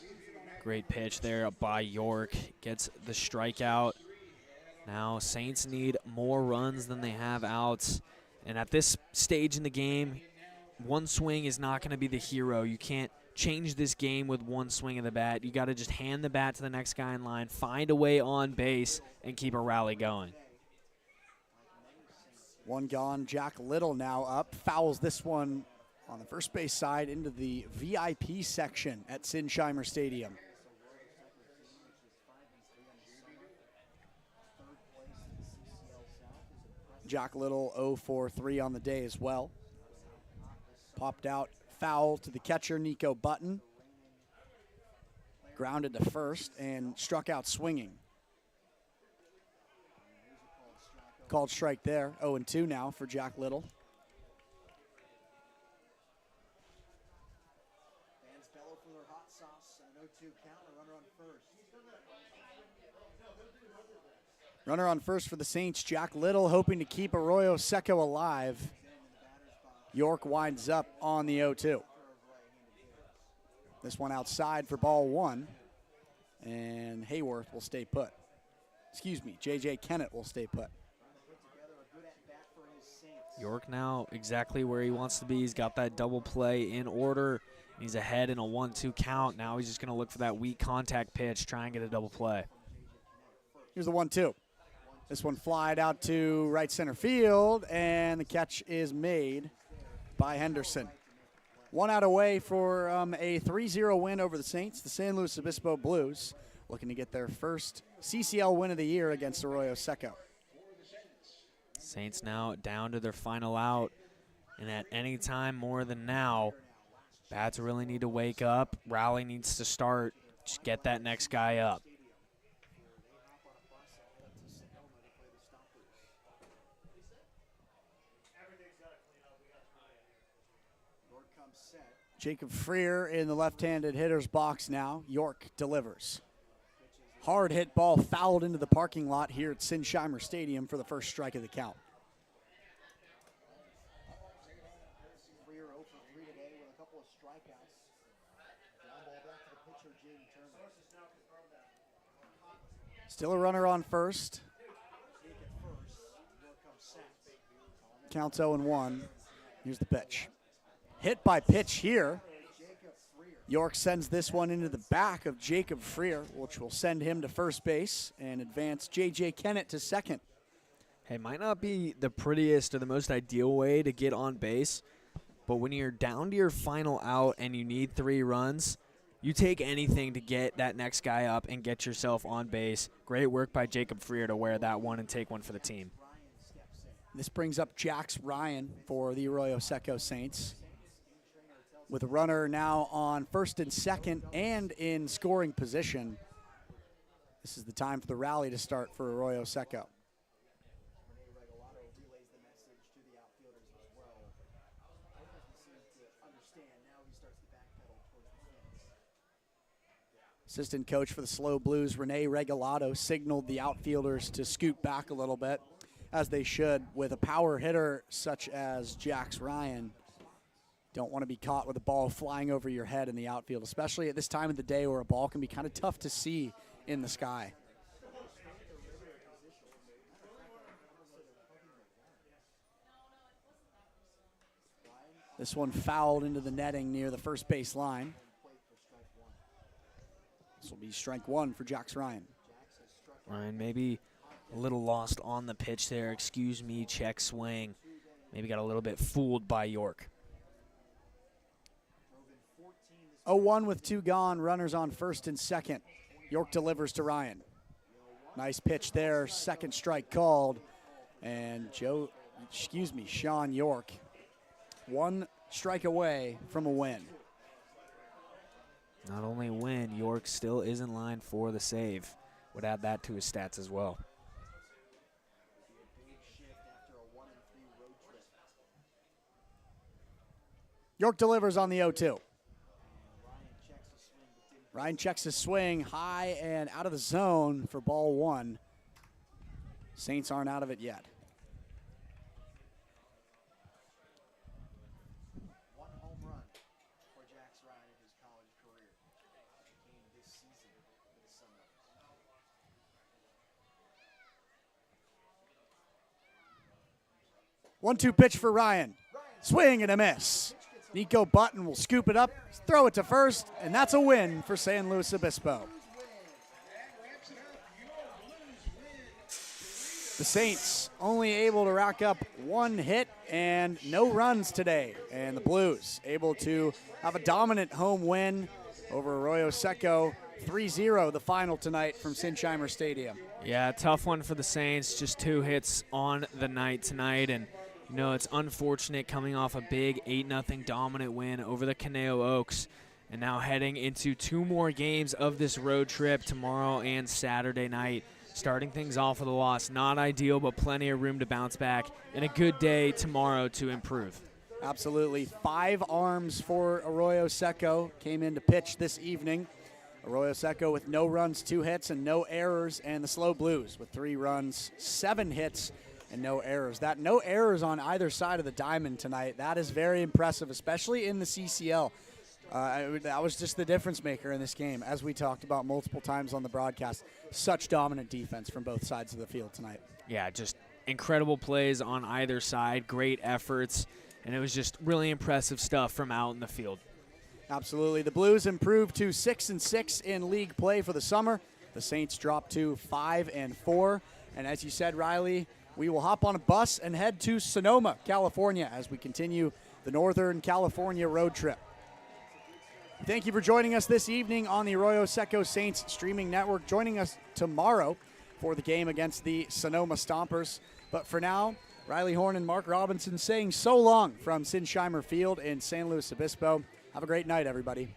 Great pitch there by York. Gets the strikeout. Now Saints need more runs than they have outs. And at this stage in the game, 1 swing is not going to be the hero. You can't change this game with 1 swing of the bat. You got to just hand the bat to the next guy in line, find a way on base, and keep a rally going. 1 gone. Jack Little now up. Fouls this one on the first base side into the VIP section at Sinsheimer Stadium. Jack Little 0 for 3 on the day as well. Popped out foul to the catcher, Nico Button. Grounded to first and struck out swinging. Called strike there. 0-2 now for Jack Little. Fans bellow for their hot sauce and an 0-2 count. A runner on first. Runner on first for the Saints, Jack Little, hoping to keep Arroyo Seco alive. York winds up on the 0-2. This one outside for ball 1. And Hayworth will stay put. Excuse me, J.J. Kennett will stay put. York now exactly where he wants to be. He's got that double play in order. He's ahead in a 1-2 count. Now he's just going to look for that weak contact pitch, try and get a double play. Here's the 1-2. This one flied out to right center field, and the catch is made by Henderson. 1 out away for a 3-0 win over the Saints. The San Luis Obispo Blues looking to get their first CCL win of the year against Arroyo Seco. Saints now down to their final out, and at any time more than now, bats really need to wake up. Rally needs to start. Just get that next guy up. Jacob Freer in the left-handed hitter's box now. York delivers. Hard hit ball fouled into the parking lot here at Sinsheimer Stadium for the first strike of the count. Freer 0 for 3 today with a couple of strikeouts. Ground ball back to the pitcher, Jamie Turner. Still a runner on first. Counts 0-1. Here's the pitch. Hit by pitch here. York sends this one into the back of Jacob Freer, which will send him to first base and advance J.J. Kennett to second. Hey, might not be the prettiest or the most ideal way to get on base, but when you're down to your final out and you need 3 runs, you take anything to get that next guy up and get yourself on base. Great work by Jacob Freer to wear that one and take one for the team. This brings up Jax Ryan for the Arroyo Seco Saints. With a runner now on first and second and in scoring position, this is the time for the rally to start for Arroyo Seco. Assistant coach for the Slow Blues, Rene Regalado, signaled the outfielders to scoot back a little bit, as they should. With a power hitter such as Jax Ryan, don't want to be caught with a ball flying over your head in the outfield, especially at this time of the day where a ball can be kind of tough to see in the sky. This one fouled into the netting near the first base line. This will be strike 1 for Jax Ryan. Ryan maybe a little lost on the pitch there. Excuse me, check swing. Maybe got a little bit fooled by York. 0-1 with 2 gone, runners on first and second. York delivers to Ryan. Nice pitch there, second strike called. And Sean York, 1 strike away from a win. Not only win, York still is in line for the save. Would add that to his stats as well. York delivers on the 0-2. Ryan checks his swing high and out of the zone for ball 1. Saints aren't out of it yet. One home run for Jax Ryan in his college career. Came this season for the Sun Devils. 1-2 pitch for Ryan. Swing and a miss. Nico Button will scoop it up, throw it to first, and that's a win for San Luis Obispo. The Saints only able to rack up 1 hit and no runs today, and the Blues able to have a dominant home win over Arroyo Seco. 3-0 the final tonight from Sinsheimer Stadium. Yeah, tough one for the Saints. Just 2 hits on the night tonight, and you know, it's unfortunate coming off a big 8-0 dominant win over the Conejo Oaks, and now heading into 2 more games of this road trip tomorrow and Saturday night. Starting things off with a loss. Not ideal, but plenty of room to bounce back, and a good day tomorrow to improve. Absolutely. 5 arms for Arroyo Seco came in to pitch this evening. Arroyo Seco with no runs, 2 hits, and no errors, and the Slow Blues with 3 runs, 7 hits, and no errors. That no errors on either side of the diamond tonight, that is very impressive, especially in the CCL. That was just the difference maker in this game, as we talked about multiple times on the broadcast. Such dominant defense from both sides of the field tonight. Yeah, just incredible plays on either side, great efforts, and it was just really impressive stuff from out in the field. Absolutely. The Blues improved to 6-6 in league play for the summer. The Saints dropped to 5-4. And as you said, Riley, we will hop on a bus and head to Sonoma, California, as we continue the Northern California road trip. Thank you for joining us this evening on the Arroyo Seco Saints streaming network. Joining us tomorrow for the game against the Sonoma Stompers. But for now, Riley Horn and Mark Robinson saying so long from Sinsheimer Field in San Luis Obispo. Have a great night, everybody.